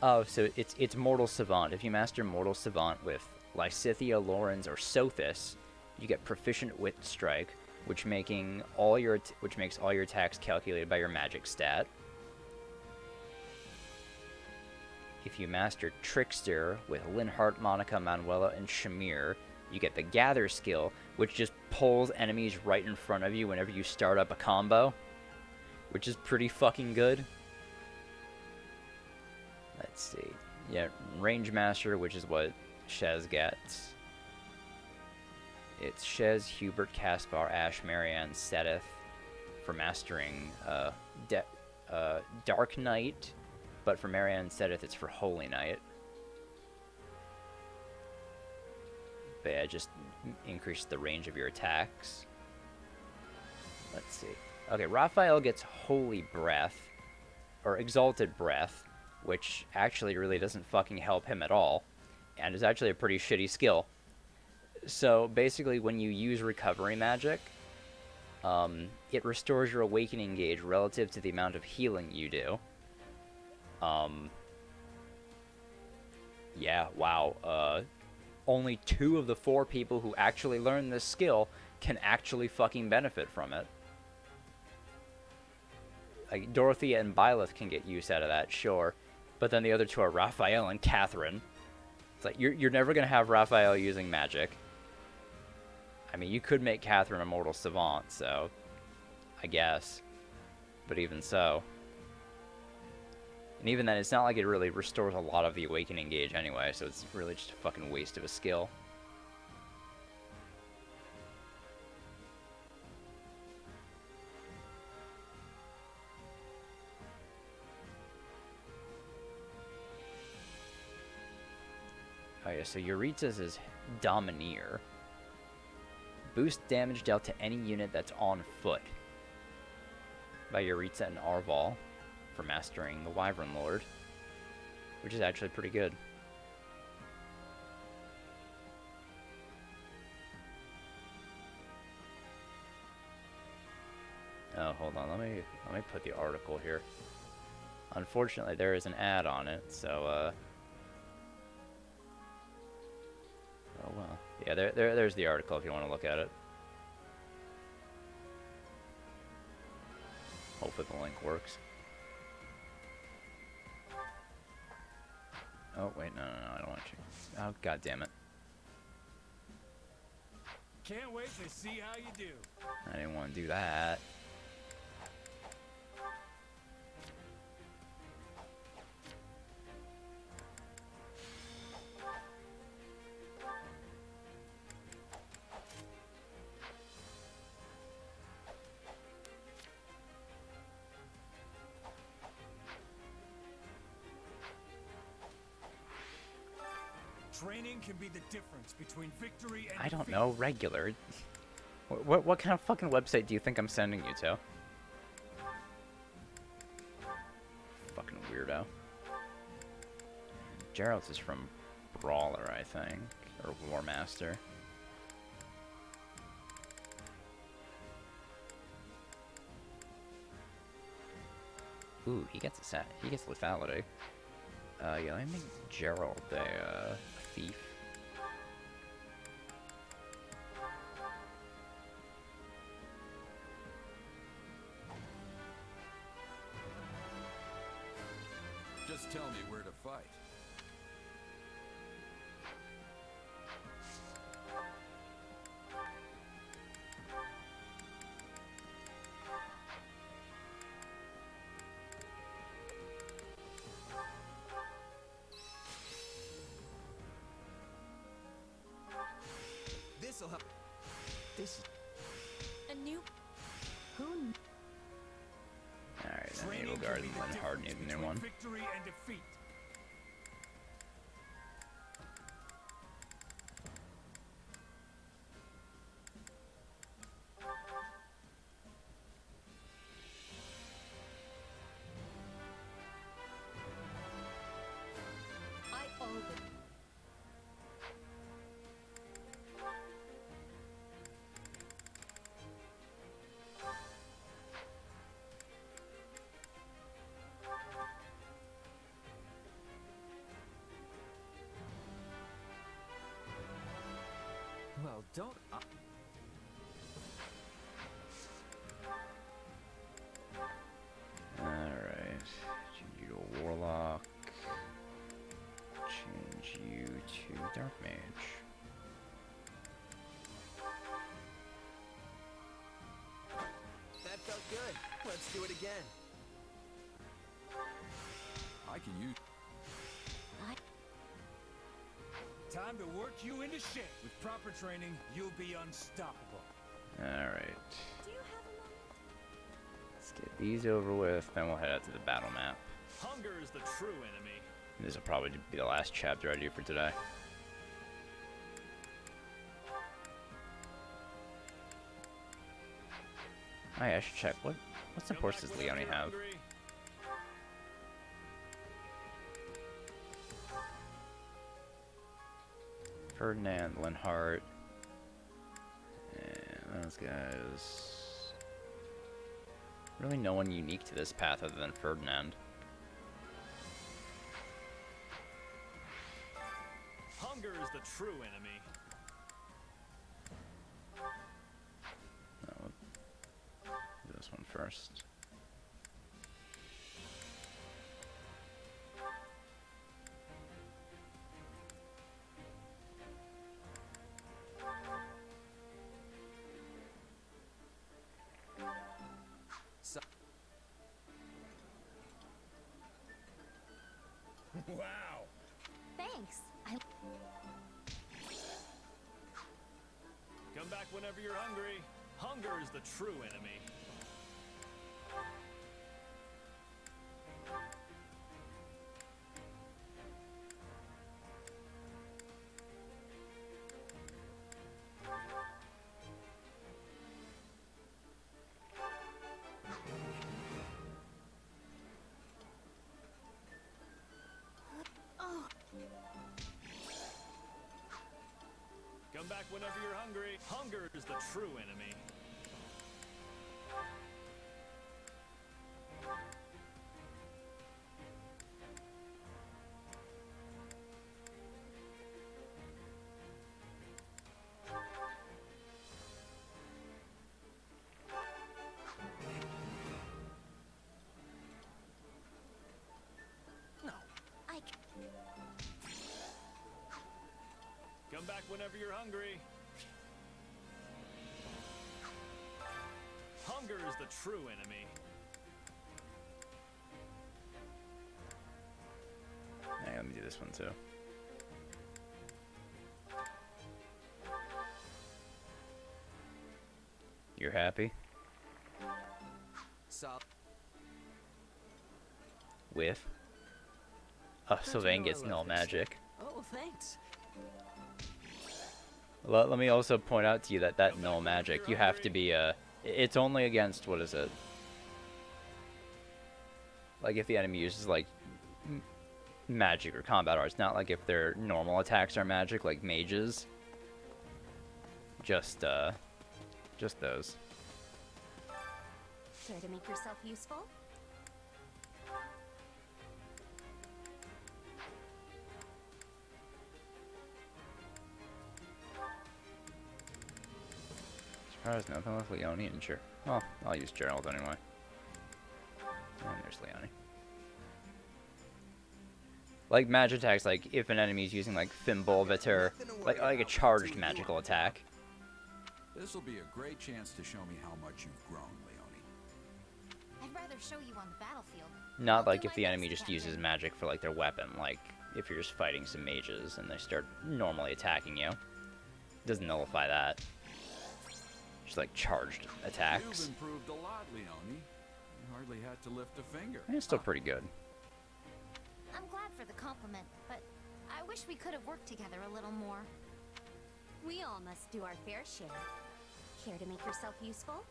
Oh, so it's Mortal Savant. If you master Mortal Savant with Lysithea, Lorenz, or Sothis, you get Proficient Wit Strike, which makes all your attacks calculated by your magic stat. If you master Trickster with Linhart, Monica, Manuela, and Shamir, you get the Gather skill, which just pulls enemies right in front of you whenever you start up a combo, which is pretty fucking good. Let's see. Yeah, Range Master, which is what Shez gets. It's Shez, Hubert, Caspar, Ash, Marianne, Sedith for mastering Dark Knight, but for Marianne and Sedith, it's for Holy Knight. But yeah, just increase the range of your attacks. Let's see. Okay, Raphael gets Holy Breath, or Exalted Breath, which actually really doesn't fucking help him at all, and is actually a pretty shitty skill. So basically, when you use Recovery Magic, it restores your Awakening gauge relative to the amount of healing you do. Yeah, wow. Only 2 of the 4 people who actually learn this skill can actually fucking benefit from it. Like, Dorothea and Byleth can get use out of that, sure. But then the other 2 are Raphael and Catherine. It's like, you're never going to have Raphael using magic. I mean, you could make Catherine a Mortal Savant, so... I guess. But even so... And even then, it's not like it really restores a lot of the Awakening gauge anyway, so it's really just a fucking waste of a skill. Oh yeah, so Yuritsa's is Domineer. Boost damage dealt to any unit that's on foot. By Yuritsa and Arval for mastering the Wyvern Lord, which is actually pretty good. Oh, hold on, let me put the article here. Unfortunately, there is an ad on it, so oh well. Yeah, there's the article if you want to look at it. Hopefully the link works. Oh, wait, no, I don't want you. Oh, god damn it. Can't wait to see how you do. I didn't want to do that. Training can be the difference between victory and I don't defeat. know, regular. What kind of fucking website do you think I'm sending you to? Fucking weirdo. Gerald's is from Brawler, I think. Or War Master. Ooh, he gets a set. He gets lethality. Yeah, let me make Gerald a thief. Just tell me where to fight. This'll help. This is a new. Alright, then Evil Guard and Lenhard need a new one. Victory and defeat. I always. Well, don't. Alright. Change you to a Warlock. Change you to Dark Mage. That felt good. Let's do it again. I can use... Time to work you into shape. With proper training, you'll be unstoppable. Alright. Let's get these over with, then we'll head out to the battle map. Hunger is the true enemy. This will probably be the last chapter I do for today. Oh yeah, I should check. What supports does Leone have? Ferdinand, Lenhart, and those guys. Really no one unique to this path other than Ferdinand. Hunger is the true enemy. No, do this one first. Wow. Thanks. Come back whenever you're hungry. Hunger is the true enemy. Oh. Come back whenever you're hungry. Hunger is the true enemy. No. Come back whenever you're hungry. Hunger is the true enemy. Hey, let me do this one too. You're happy? With? Oh, Sylvain gets null magic. Oh, thanks. Let me also point out to you that that null magic, you have to be, it's only against, what is it? Like, if the enemy uses, like, magic or combat arts, not like if their normal attacks are magic, like mages. Just those. Care to make yourself useful? Surprised nothing with Leone and sure. Well, I'll use Gerald anyway. And there's Leone. Like magic attacks, like if an enemy's using like Fimbulveter, like a charged magical attack. This will be a great chance to show me how much you've grown, Leone. I'd rather show you on the battlefield. Not like if the enemy just uses magic for like their weapon, like if you're just fighting some mages and they start normally attacking you. It doesn't nullify that. Just like charged attacks. You've improved a lot, Leone. You hardly had to lift a finger. It's still pretty good. I'm glad for the compliment, but I wish we could have worked together a little more. We all must do our fair share. Care to make yourself useful?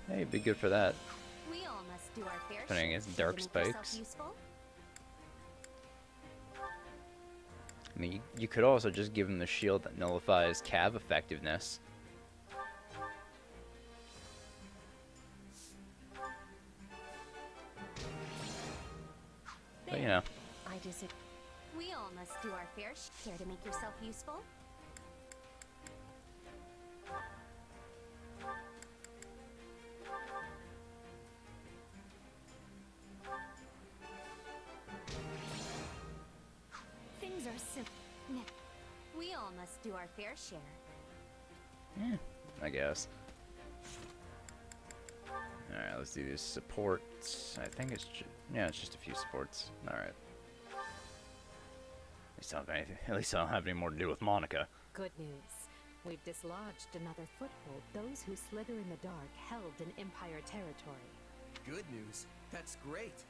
Hey, be good for that. We all must do our fair Putting share. his Care dark to make yourself spikes. useful? I mean, you could also just give him the shield that nullifies Cav effectiveness. But you know. I disagree. We all must do our fair share. Care to make yourself useful? Things are simple. We all must do our fair share. I guess. Alright, let's do these supports. I think it's yeah, it's just a few supports. Alright. At least I don't have any more to do with Monica. Good news. We've dislodged another foothold. Those who slither in the dark held an Empire territory. Good news. That's great.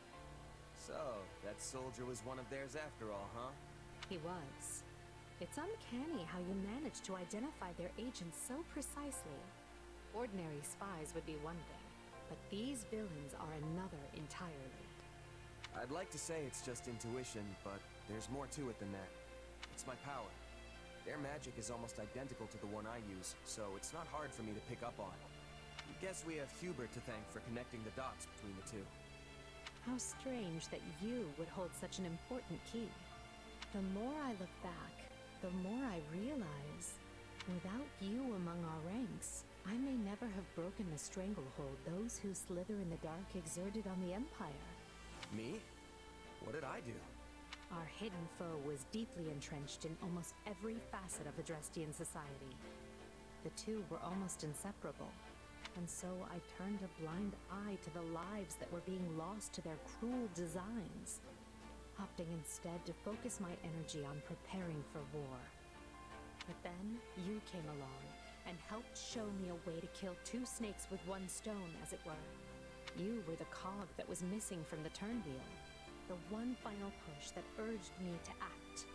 So, that soldier was one of theirs after all, huh? He was. It's uncanny how you managed to identify their agents so precisely. Ordinary spies would be one thing, but these villains are another entirely. I'd like to say it's just intuition, but there's more to it than that. It's my power. Their magic is almost identical to the one I use, so it's not hard for me to pick up on. I guess we have Hubert to thank for connecting the dots between the two. How strange that you would hold such an important key. The more I look back, the more I realize, without you among our ranks, I may never have broken the stranglehold those who slither in the dark exerted on the Empire. Me? What did I do? Our hidden foe was deeply entrenched in almost every facet of Adrestian society. The two were almost inseparable, and so I turned a blind eye to the lives that were being lost to their cruel designs, opting instead to focus my energy on preparing for war. But then you came along and helped show me a way to kill two snakes with one stone, as it were. You were the cog that was missing from the turnwheel, the one final push that urged me to act.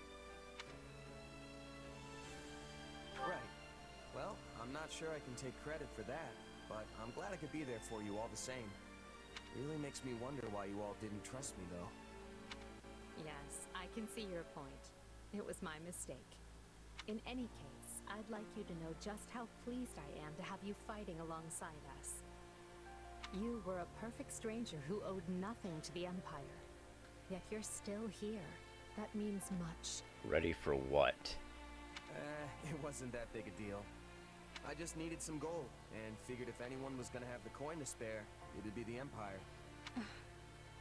Right. Well, I'm not sure I can take credit for that, but I'm glad I could be there for you all the same. Really makes me wonder why you all didn't trust me, though. Yes, I can see your point. It was my mistake. In any case, I'd like you to know just how pleased I am to have you fighting alongside us. You were a perfect stranger who owed nothing to the Empire. Yet you're still here. That means much. Ready for what? It wasn't that big a deal. I just needed some gold, and figured if anyone was gonna have the coin to spare, it'd be the Empire.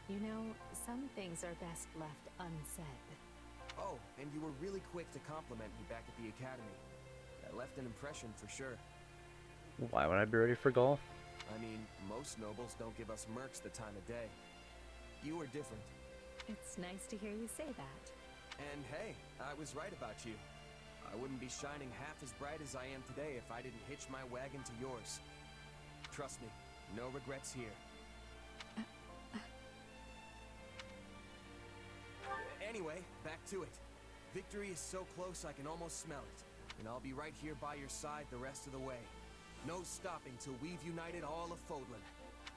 You know, some things are best left unsaid. Oh, and you were really quick to compliment me back at the Academy. That left an impression for sure. Why would I be ready for golf? I mean, Most nobles don't give us mercs the time of day. You were different. It's nice to hear you say that. And hey, I was right about you. I wouldn't be shining half as bright as I am today if I didn't hitch my wagon to yours. Trust me, no regrets here. Anyway, back to it. Victory is so close I can almost smell it. And I'll be right here by your side the rest of the way. No stopping till we've united all of Fodlan.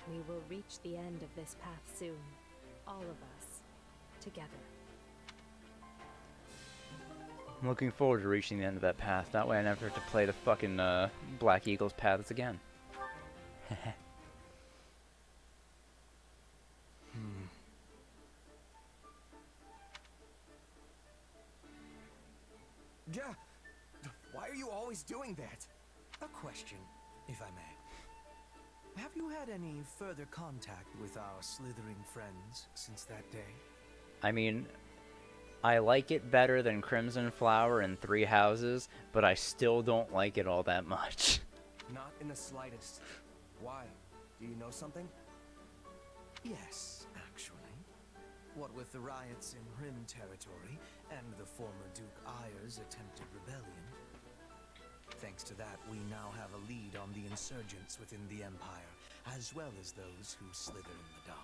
We will reach the end of this path soon. All of us. Together. I'm looking forward to reaching the end of that path. That way I never have to play the fucking Black Eagle's paths again. Yeah. Why are you always doing that? A question, if I may. Have you had any further contact with our slithering friends since that day? I mean, I like it better than Crimson Flower and Three Houses, but I still don't like it all that much. Not in the slightest. Why? Do you know something? Yes, actually. What with the riots in Rim territory and the former Duke Ayer's attempted rebellion. Thanks to that, we now have a lead on the insurgents within the Empire, as well as those who slither in the dark.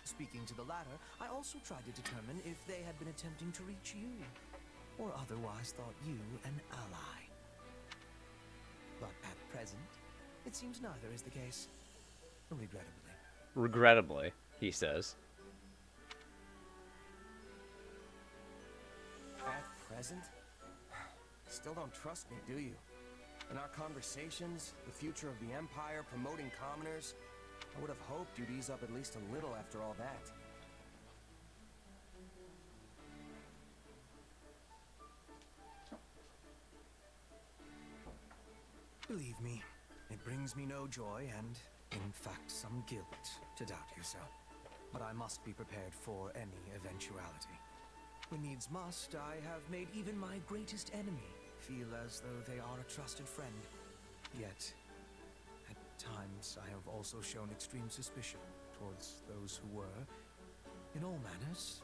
Speaking to the latter, I also tried to determine if they had been attempting to reach you, or otherwise thought you an ally. But at present, it seems neither is the case. Regrettably. Regrettably, he says. At present? Still don't trust me, do you? In our conversations, the future of the Empire, promoting commoners, I would have hoped you'd ease up at least a little after all that. Believe me, it brings me no joy and, in fact, some guilt to doubt you so. But I must be prepared for any eventuality. When needs must, I have made even my greatest enemy feel as though they are a trusted friend. Yet, at times, I have also shown extreme suspicion towards those who were, in all manners,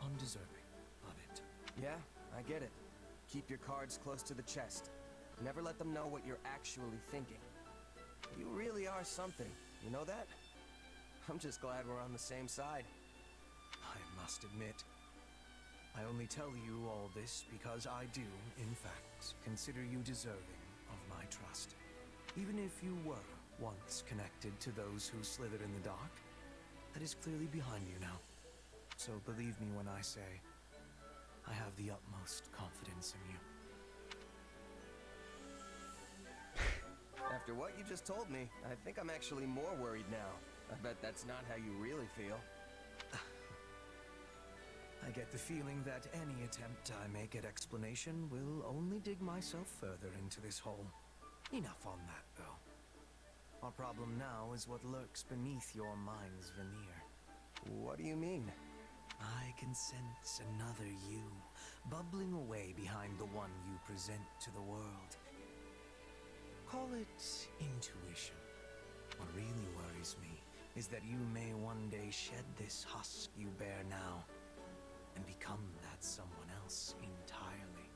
undeserving of it. Yeah, I get it. Keep your cards close to the chest. Never let them know what you're actually thinking. You really are something, you know that? I'm just glad we're on the same side. I must admit, I only tell you all this because I do, in fact, consider you deserving of my trust. Even if you were once connected to those who slither in the dark, that is clearly behind you now. So believe me when I say, I have the utmost confidence in you. After what you just told me, I think I'm actually more worried now. I bet that's not how you really feel. I get the feeling that any attempt I make at explanation will only dig myself further into this hole. Enough on that, though. Our problem now is what lurks beneath your mind's veneer. What do you mean? I can sense another you, bubbling away behind the one you present to the world. Call it intuition. What really worries me is that you may one day shed this husk you bear now, and become that someone else entirely.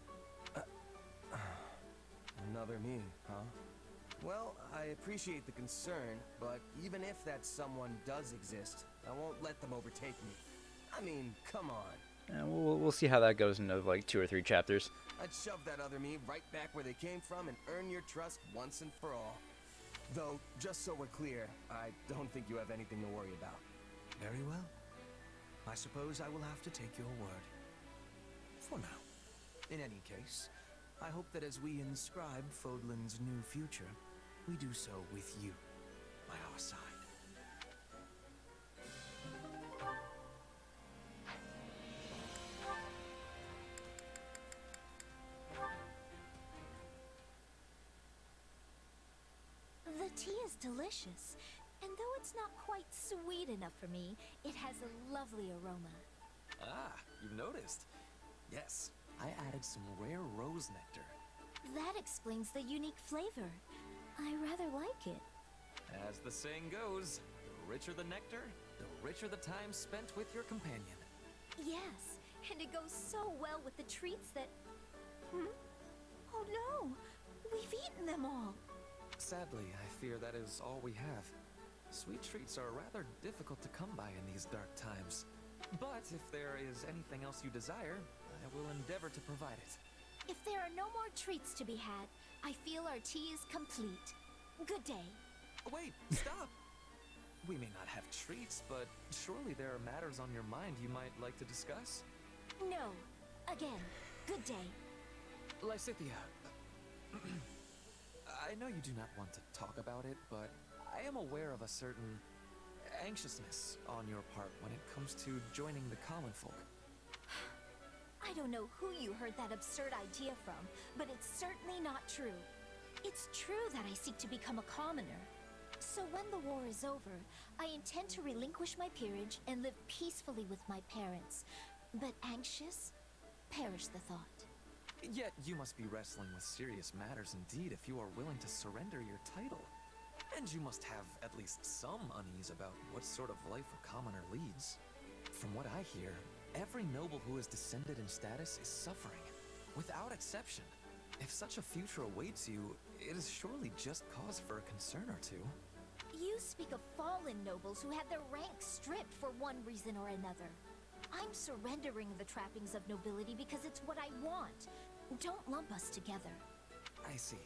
Another me, huh? Well, I appreciate the concern, but even if that someone does exist, I won't let them overtake me. I mean, come on. We'll see how that goes in like 2 or 3 chapters. I'd shove that other me right back where they came from and earn your trust once and for all. Though, just so we're clear, I don't think you have anything to worry about. Very well. I suppose I will have to take your word. For now. In any case, I hope that as we inscribe Fodlan's new future, we do so with you by our side. The tea is delicious, and though it's not quite sweet enough for me, it has a lovely aroma. Ah, you've noticed. Yes, I added some rare rose nectar. That explains the unique flavor. I rather like it. As the saying goes, the richer the nectar, the richer the time spent with your companion. Yes, and it goes so well with the treats that... Hmm? Oh no! We've eaten them all! Sadly, I fear that is all we have. Sweet treats are rather difficult to come by in these dark times. But if there is anything else you desire, I will endeavor to provide it. If there are no more treats to be had, I feel our tea is complete. Good day. Wait, stop! We may not have treats, but surely there are matters on your mind you might like to discuss? No. Again, good day. Lysithia, I know you do not want to talk about it, but I am aware of a certain anxiousness on your part when it comes to joining the common folk. I don't know who you heard that absurd idea from, but it's certainly not true. It's true that I seek to become a commoner. So when the war is over, I intend to relinquish my peerage and live peacefully with my parents. But anxious? Perish the thought. Yet you must be wrestling with serious matters indeed if you are willing to surrender your title. And you must have at least some unease about what sort of life a commoner leads. From what I hear, every noble who is descended in status is suffering, without exception. If such a future awaits you, it is surely just cause for a concern or two. You speak of fallen nobles who had their ranks stripped for one reason or another. I'm surrendering the trappings of nobility because it's what I want. Don't lump us together. I see.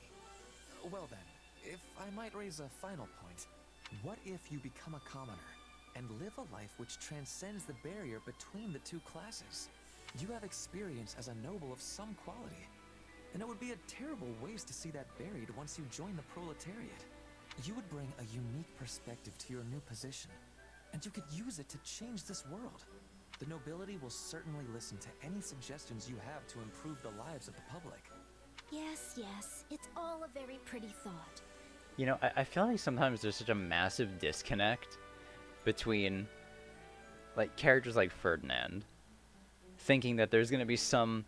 Well then, if I might raise a final point, what if you become a commoner and live a life which transcends the barrier between the two classes? You have experience as a noble of some quality, and it would be a terrible waste to see that buried once you join the proletariat. You would bring a unique perspective to your new position, and you could use it to change this world. The nobility will certainly listen to any suggestions you have to improve the lives of the public. Yes, yes, it's all a very pretty thought. You know, I feel like sometimes there's such a massive disconnect between, like, characters like Ferdinand, thinking that there's going to be some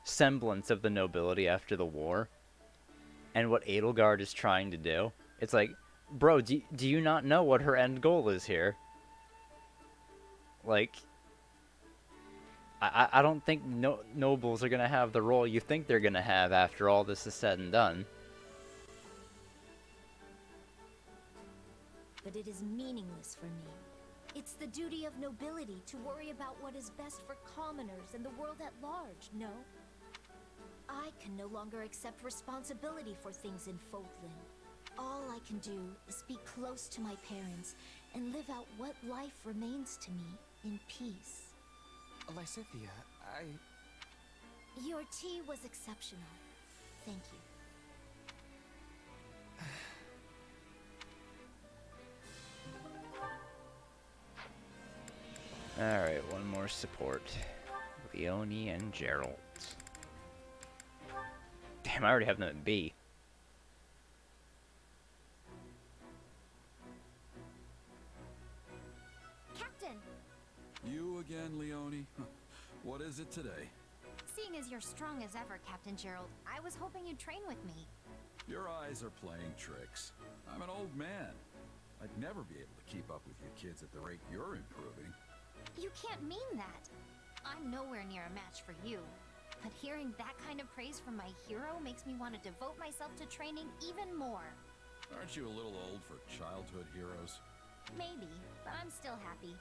semblance of the nobility after the war, and what Edelgard is trying to do. It's like, bro, do you not know what her end goal is here? Like, I don't think nobles are going to have the role you think they're going to have after all this is said and done. But it is meaningless for me. It's the duty of nobility to worry about what is best for commoners and the world at large, no? I can no longer accept responsibility for things in Folkland. All I can do is be close to my parents and live out what life remains to me in peace. Lysithia, Your tea was exceptional. Thank you. Alright, one more support. Leonie and Geralt. Damn, I already have them at B. Captain! You again, Leonie? What is it today? Seeing as you're strong as ever, Captain Gerald, I was hoping you'd train with me. Your eyes are playing tricks. I'm an old man. I'd never be able to keep up with you kids at the rate you're improving. You can't mean that. I'm nowhere near a match for you. But hearing that kind of praise from my hero makes me want to devote myself to training even more. Aren't you a little old for childhood heroes? Maybe, but I'm still happy.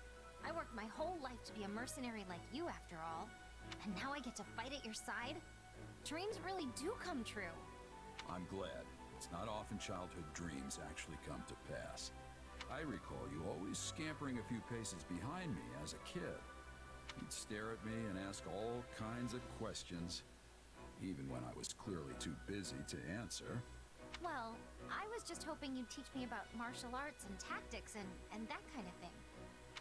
I worked my whole life to be a mercenary like you after all. And now I get to fight at your side? Dreams really do come true. I'm glad. It's not often childhood dreams actually come to pass. I recall you always scampering a few paces behind me as a kid. You'd stare at me and ask all kinds of questions, even when I was clearly too busy to answer. Well, I was just hoping you'd teach me about martial arts and tactics and that kind of thing.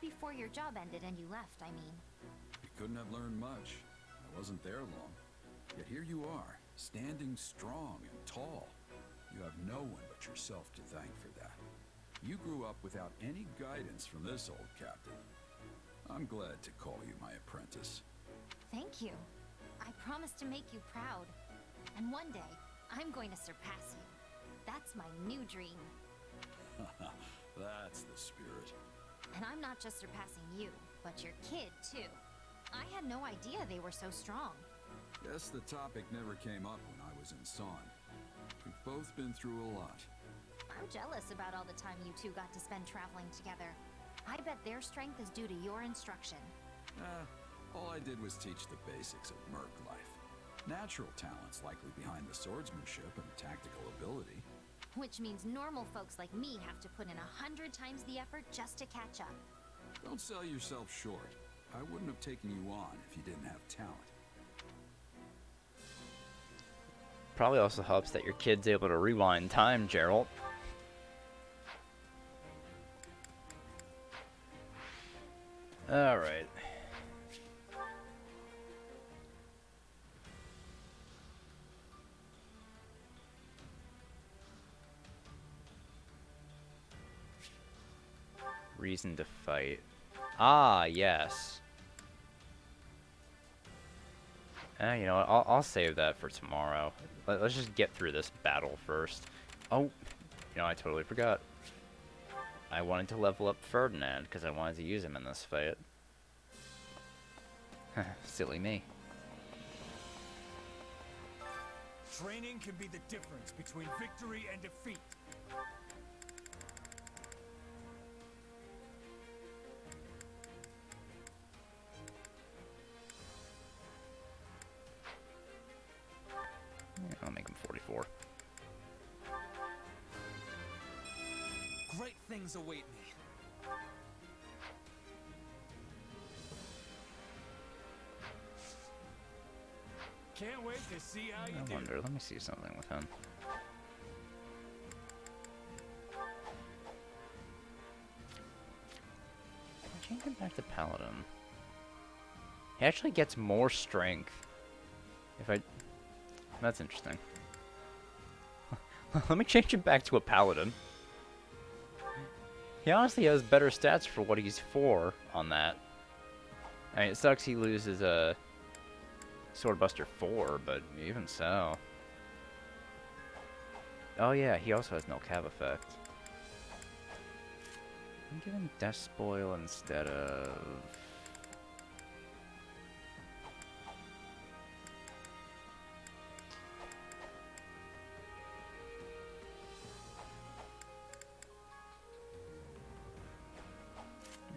Before your job ended and you left, I mean. You couldn't have learned much. I wasn't there long. Yet here you are, standing strong and tall. You have no one but yourself to thank for that. You grew up without any guidance from this old captain. I'm glad to call you my apprentice. Thank you. I promise to make you proud. And one day, I'm going to surpass you. That's my new dream. That's the spirit. And I'm not just surpassing you, but your kid, too. I had no idea they were so strong. Guess the topic never came up when I was in Son. We've both been through a lot. I'm jealous about all the time you two got to spend traveling together. I bet their strength is due to your instruction. All I did was teach the basics of merc life. Natural talents likely behind the swordsmanship and tactical ability. Which means normal folks like me have to put in 100 times the effort just to catch up. Don't sell yourself short. I wouldn't have taken you on if you didn't have talent. Probably also helps that your kid's able to rewind time, Gerald. Alright. Reason to fight. Ah, yes. You know what? I'll save that for tomorrow. Let's just get through this battle first. Oh, you know, I totally forgot. I wanted to level up Ferdinand because I wanted to use him in this fight. Silly me. Training can be the difference between victory and defeat. Yeah, I'll make him 44. Great things await me. Can't wait to see how you I do. wonder, let me see something with him. Change him back to Paladin. He actually gets more strength. If I... That's interesting. Let me change him back to a Paladin. He honestly has better stats for what he's for on that. I mean, it sucks he loses a Swordbuster 4, but even so. Oh yeah, he also has no cav effect. I'm giving Death Spoil instead of...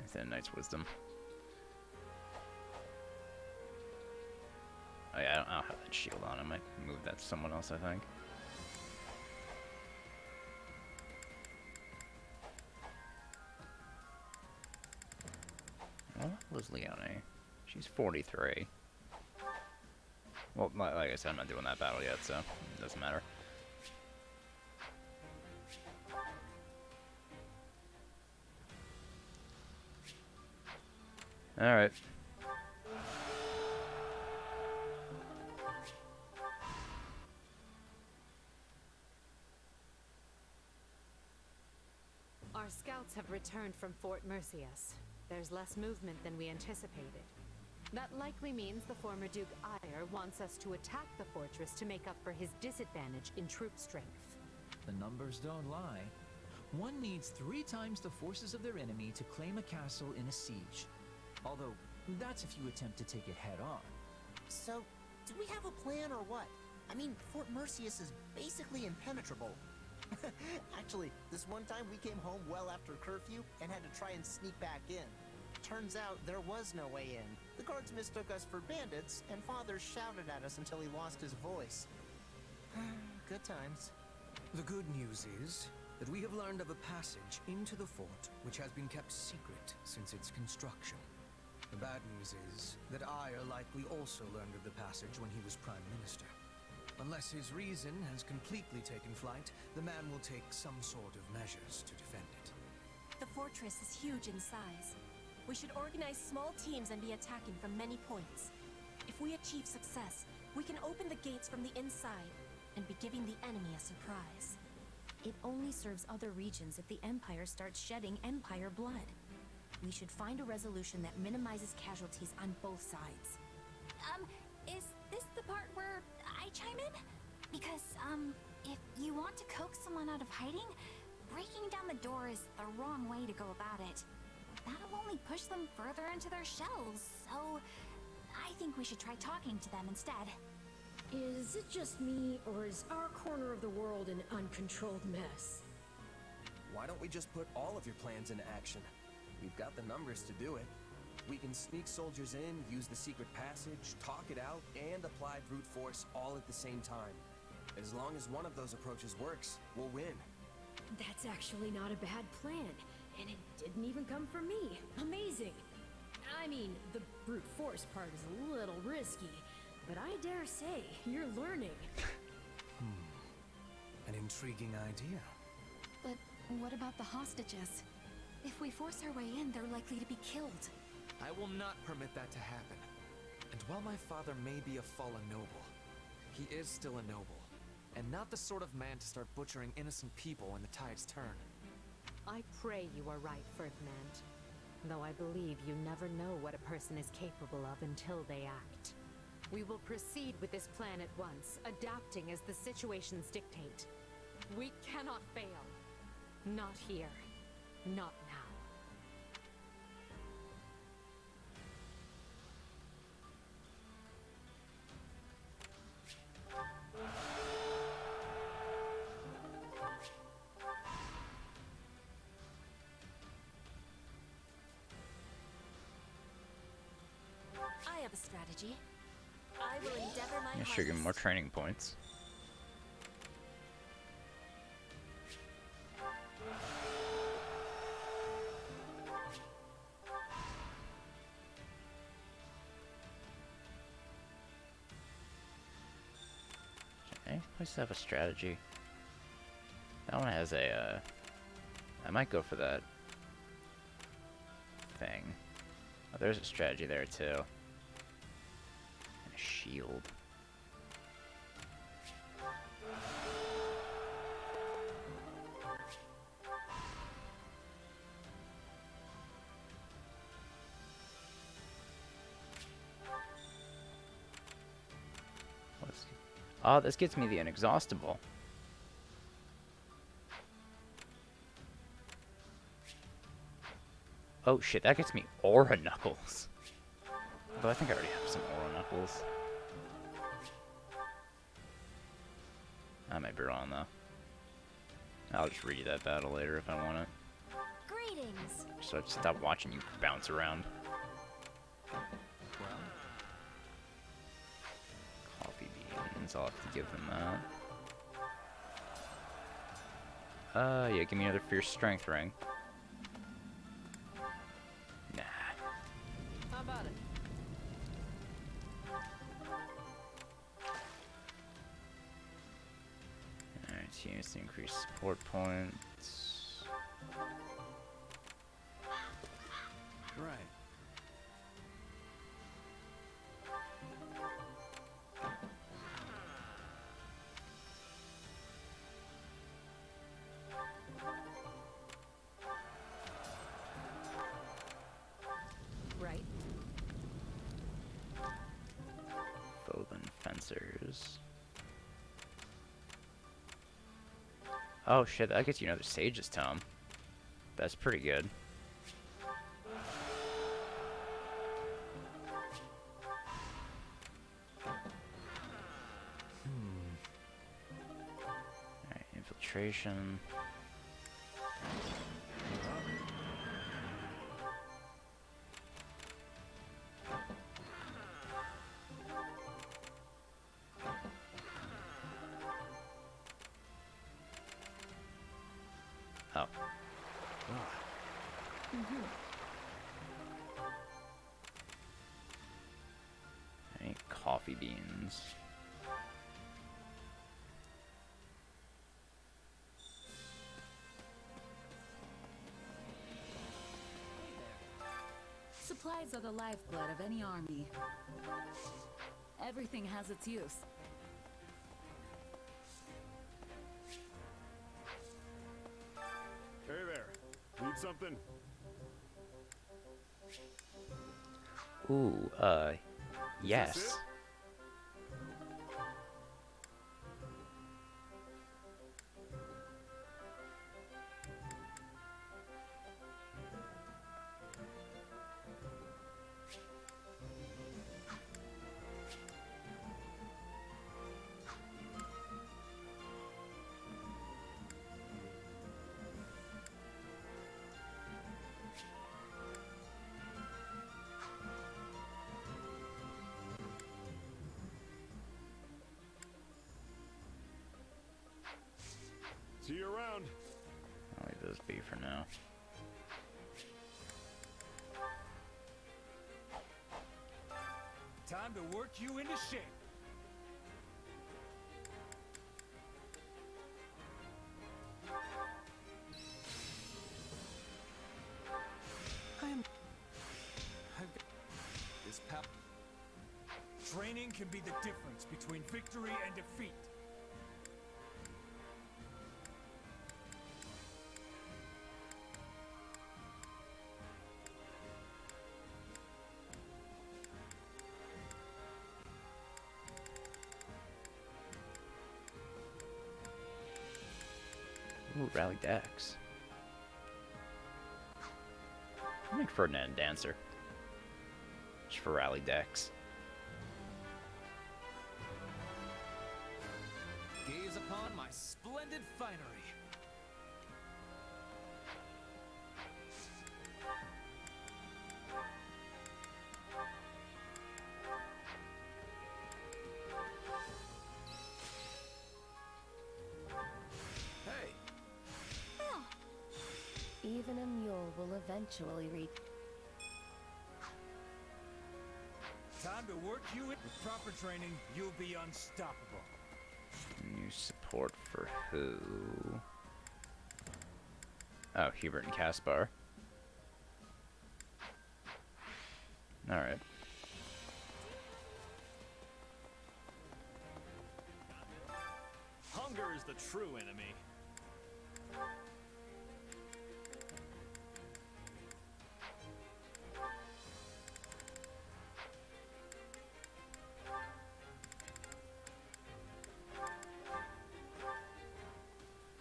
Instead of Knight's Wisdom. Oh yeah, I don't have that shield on. I might move that to someone else, I think. What was Leone? She's 43. Well, like I said, I'm not doing that battle yet, so it doesn't matter. Alright. Our scouts have returned from Fort Mercius. There's less movement than we anticipated. That likely means the former Duke Ire wants us to attack the fortress to make up for his disadvantage in troop strength. The numbers don't lie. One needs 3 times the forces of their enemy to claim a castle in a siege. Although, that's if you attempt to take it head on. So, do we have a plan or what? I mean, Fort Mercius is basically impenetrable. Actually, this one time we came home well after curfew and had to try and sneak back in. Turns out there was no way in. The guards mistook us for bandits, and Father shouted at us until he lost his voice. Good times. The good news is that we have learned of a passage into the fort which has been kept secret since its construction. The bad news is that Ire likely also learned of the passage when he was Prime Minister. Unless his reason has completely taken flight, the man will take some sort of measures to defend it. The fortress is huge in size. We should organize small teams and be attacking from many points. If we achieve success, we can open the gates from the inside and be giving the enemy a surprise. It only serves other regions if the Empire starts shedding Empire blood. We should find a resolution that minimizes casualties on both sides. Is this the part where I chime in? Because, if you want to coax someone out of hiding, breaking down the door is the wrong way to go about it. That'll only push them further into their shells, so I think we should try talking to them instead. Is it just me, or is our corner of the world an uncontrolled mess? Why don't we just put all of your plans into action? We've got the numbers to do it. We can sneak soldiers in, use the secret passage, talk it out, and apply brute force all at the same time. As long as one of those approaches works, we'll win. That's actually not a bad plan, and it didn't even come from me. Amazing! I mean, the brute force part is a little risky, but I dare say you're learning. An intriguing idea. But what about the hostages? If we force our way in, they're likely to be killed. I will not permit that to happen. And while my father may be a fallen noble, he is still a noble, and not the sort of man to start butchering innocent people when the tides turn. I pray you are right, Ferdinand. Though I believe you never know what a person is capable of until they act. We will proceed with this plan at once, adapting as the situations dictate. We cannot fail. Not here. Not now. I have a strategy. I will endeavor my Yeah, sure, give me more hardest. training points. Okay, let's have a strategy. That one has a, I might go for that thing. Oh, there's a strategy there too. And a shield. What's... Oh, this gets me the inexhaustible. Oh shit, that gets me Aura Knuckles. But I think I already have some Aura Knuckles. I might be wrong though. I'll just read you that battle later if I want it. Greetings. So I just stop watching you bounce around. Coffee beans, I'll have to give them that. Yeah, give me another Fierce Strength ring. Nah. How about it? Alright, use to increase support points. Right. Right. Foden Fencers. Oh shit, that gets you another Sage's Tome. That's pretty good. Alright, infiltration. Oh. Alright, coffee beans. Supplies are the lifeblood of any army. Everything has its use. Hey there. Need something? Ooh, yes. See you around. I'll leave this be for now. Time to work you into shape. I've got this pap. Training can be the difference between victory and defeat. Ooh, Rally Dex. I'll make Ferdinand Dancer. Just for Rally Dex. Gaze upon my splendid finery. Hey, Even a mule will eventually reach. Time to work you in. With proper training, you'll be unstoppable. New support for who? Oh, Hubert and Caspar. Alright. Hunger is the true enemy.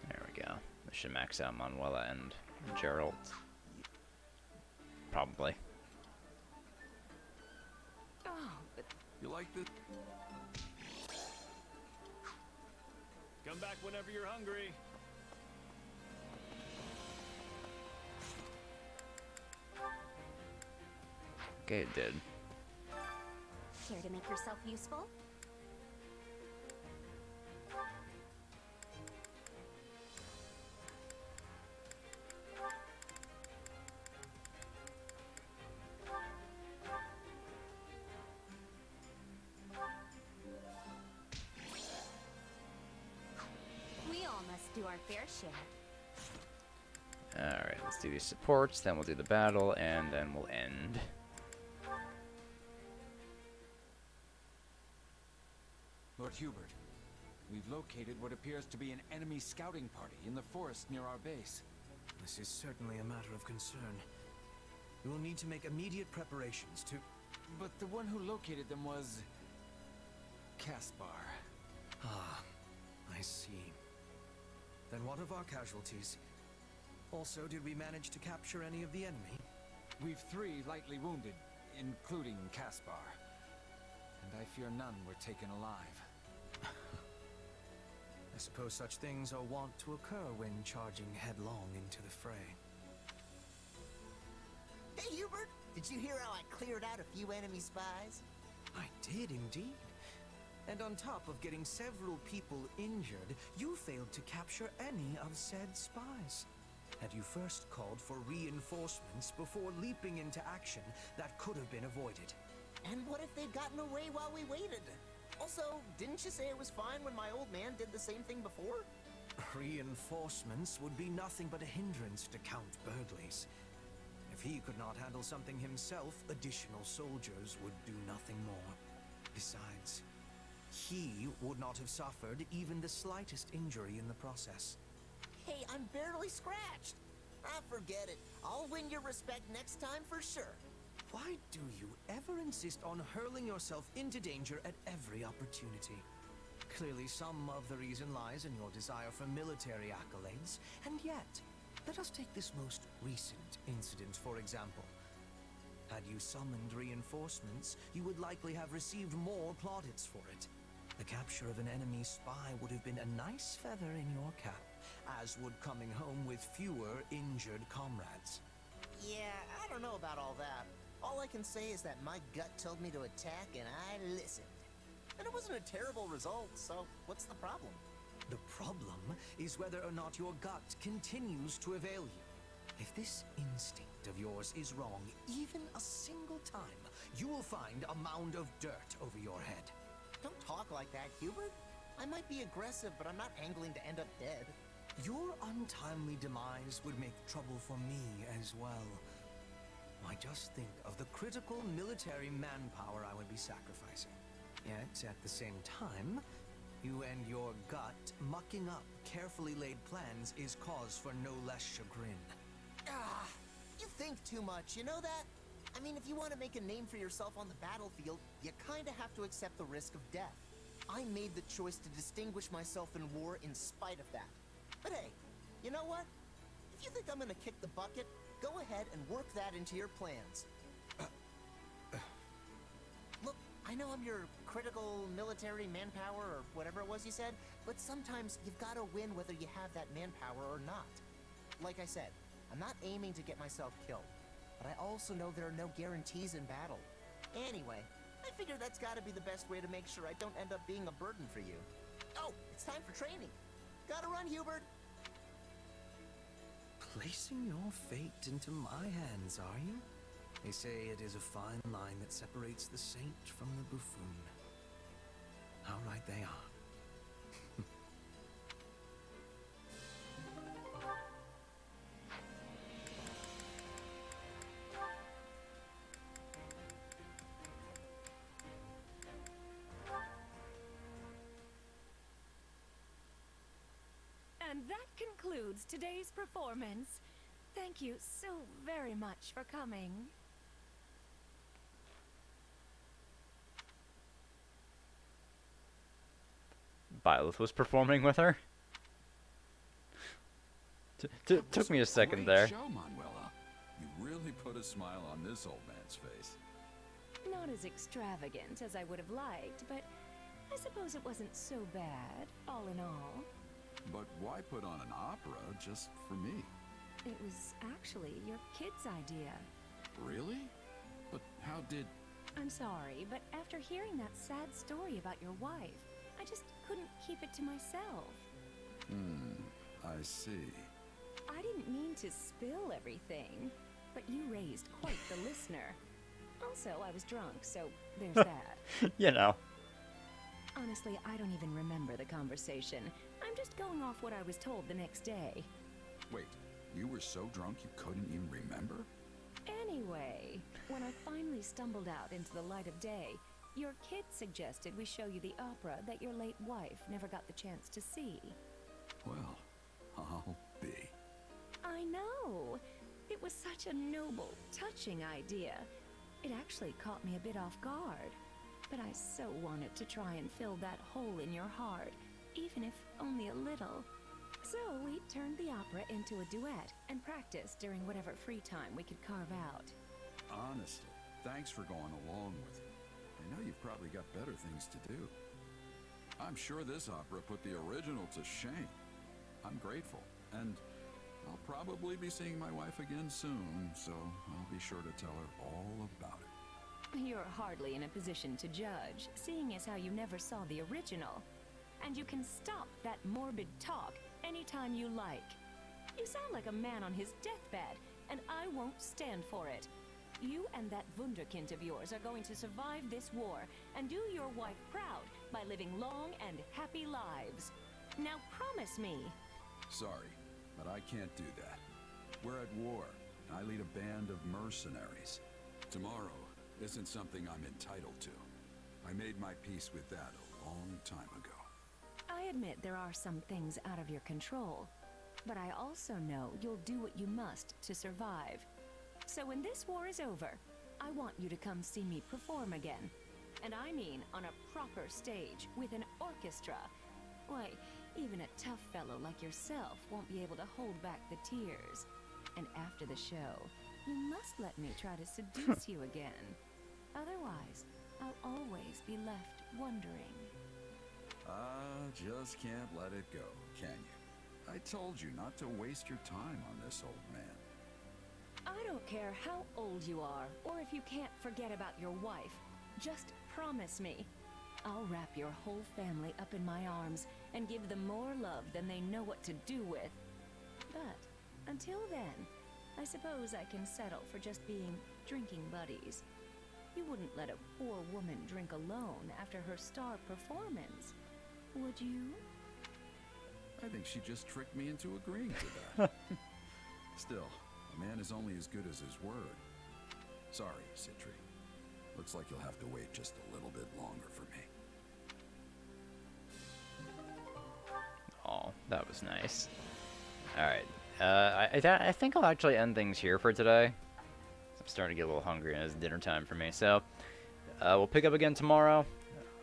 There we go. This should max out Manuela and Gerald. Probably. you like this? Come back whenever you're hungry. Okay, it did. Care to make yourself useful? We all must do our fair share. Alright, let's do these supports, then we'll do the battle, and then we'll end. Lord Hubert, we've located what appears to be an enemy scouting party in the forest near our base. This is certainly a matter of concern. We will need to make immediate preparations to... But the one who located them was... Caspar. Ah, I see. Then what of our casualties? Also, did we manage to capture any of the enemy? We've 3 lightly wounded, including Caspar. And I fear none were taken alive. I suppose such things are wont to occur when charging headlong into the fray. Hey, Hubert! Did you hear how I cleared out a few enemy spies? I did indeed. And on top of getting several people injured, you failed to capture any of said spies. Had you first called for reinforcements before leaping into action, that could have been avoided. And what if they'd gotten away while we waited? Also, didn't you say it was fine when my old man did the same thing before? Reinforcements would be nothing but a hindrance to Count Burgley's. If he could not handle something himself, additional soldiers would do nothing more. Besides, he would not have suffered even the slightest injury in the process. Hey, I'm barely scratched. Ah, forget it. I'll win your respect next time for sure. Why do you ever insist on hurling yourself into danger at every opportunity? Clearly some of the reason lies in your desire for military accolades, and yet, let us take this most recent incident for example. Had you summoned reinforcements, you would likely have received more plaudits for it. The capture of an enemy spy would have been a nice feather in your cap, as would coming home with fewer injured comrades. Yeah, I don't know about all that. All I can say is that my gut told me to attack and I listened. And it wasn't a terrible result, so what's the problem? The problem is whether or not your gut continues to avail you. If this instinct of yours is wrong even a single time, you will find a mound of dirt over your head. Don't talk like that, Hubert. I might be aggressive, but I'm not angling to end up dead. Your untimely demise would make trouble for me as well. Why, just think of the critical military manpower I would be sacrificing. Yet, at the same time, you and your gut mucking up carefully laid plans is cause for no less chagrin. Ah, you think too much, you know that? I mean, if you want to make a name for yourself on the battlefield, you kinda have to accept the risk of death. I made the choice to distinguish myself in war in spite of that. But hey, you know what? If you think I'm gonna kick the bucket, go ahead and work that into your plans. Look, I know I'm your critical military manpower or whatever it was you said, but sometimes you've gotta win whether you have that manpower or not. Like I said, I'm not aiming to get myself killed, but I also know there are no guarantees in battle. Anyway, I figure that's gotta be the best way to make sure I don't end up being a burden for you. Oh, it's time for training. Gotta run, Hubert. Placing your fate into my hands, are you? They say it is a fine line that separates the saint from the buffoon. How right they are. And that concludes today's performance. Thank you so very much for coming. Violet was performing with her. Took me a second there. Great show, Manuela. You really put a smile on this old man's face. Not as extravagant as I would have liked, but I suppose it wasn't so bad, all in all. But why put on an opera just for me? It was actually your kid's idea. Really? But how did... I'm sorry, but after hearing that sad story about your wife, I just couldn't keep it to myself. I see. I didn't mean to spill everything, but you raised quite the listener. Also, I was drunk, so there's that. You know. Honestly, I don't even remember the conversation. I'm just going off what I was told the next day. Wait, you were so drunk you couldn't even remember? Anyway, when I finally stumbled out into the light of day, your kid suggested we show you the opera that your late wife never got the chance to see. Well, I'll be. I know! It was such a noble, touching idea. It actually caught me a bit off guard. But I so wanted to try and fill that hole in your heart, even if only a little. So we turned the opera into a duet and practiced during whatever free time we could carve out. Honestly, thanks for going along with it. I know you've probably got better things to do. I'm sure this opera put the original to shame. I'm grateful, and I'll probably be seeing my wife again soon, so I'll be sure to tell her all about it. You're hardly in a position to judge, seeing as how you never saw the original. And you can stop that morbid talk anytime you like. You sound like a man on his deathbed, and I won't stand for it. You and that wunderkind of yours are going to survive this war and do your wife proud by living long and happy lives. Now promise me. Sorry, but I can't do that. We're at war, and I lead a band of mercenaries. Tomorrow isn't something I'm entitled to. I made my peace with that a long time ago. I admit there are some things out of your control, but I also know you'll do what you must to survive. So when this war is over, I want you to come see me perform again. And I mean on a proper stage with an orchestra. Why, even a tough fellow like yourself won't be able to hold back the tears. And after the show, you must let me try to seduce you again. Otherwise, I'll always be left wondering. Just can't let it go, can you? I told you not to waste your time on this old man. I don't care how old you are, or if you can't forget about your wife. Just promise me. I'll wrap your whole family up in my arms and give them more love than they know what to do with. But until then, I suppose I can settle for just being drinking buddies. You wouldn't let a poor woman drink alone after her star performance, would you? I think she just tricked me into agreeing to that. Still, a man is only as good as his word. Sorry, Citri. Looks like you'll have to wait just a little bit longer for me. Oh, that was nice. Alright. I think I'll actually end things here for today. I'm starting to get a little hungry and it's dinner time for me. So, we'll pick up again tomorrow.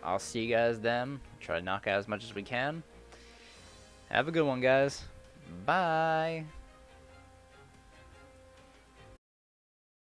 I'll see you guys then. Try to knock out as much as we can. Have a good one, guys. Bye.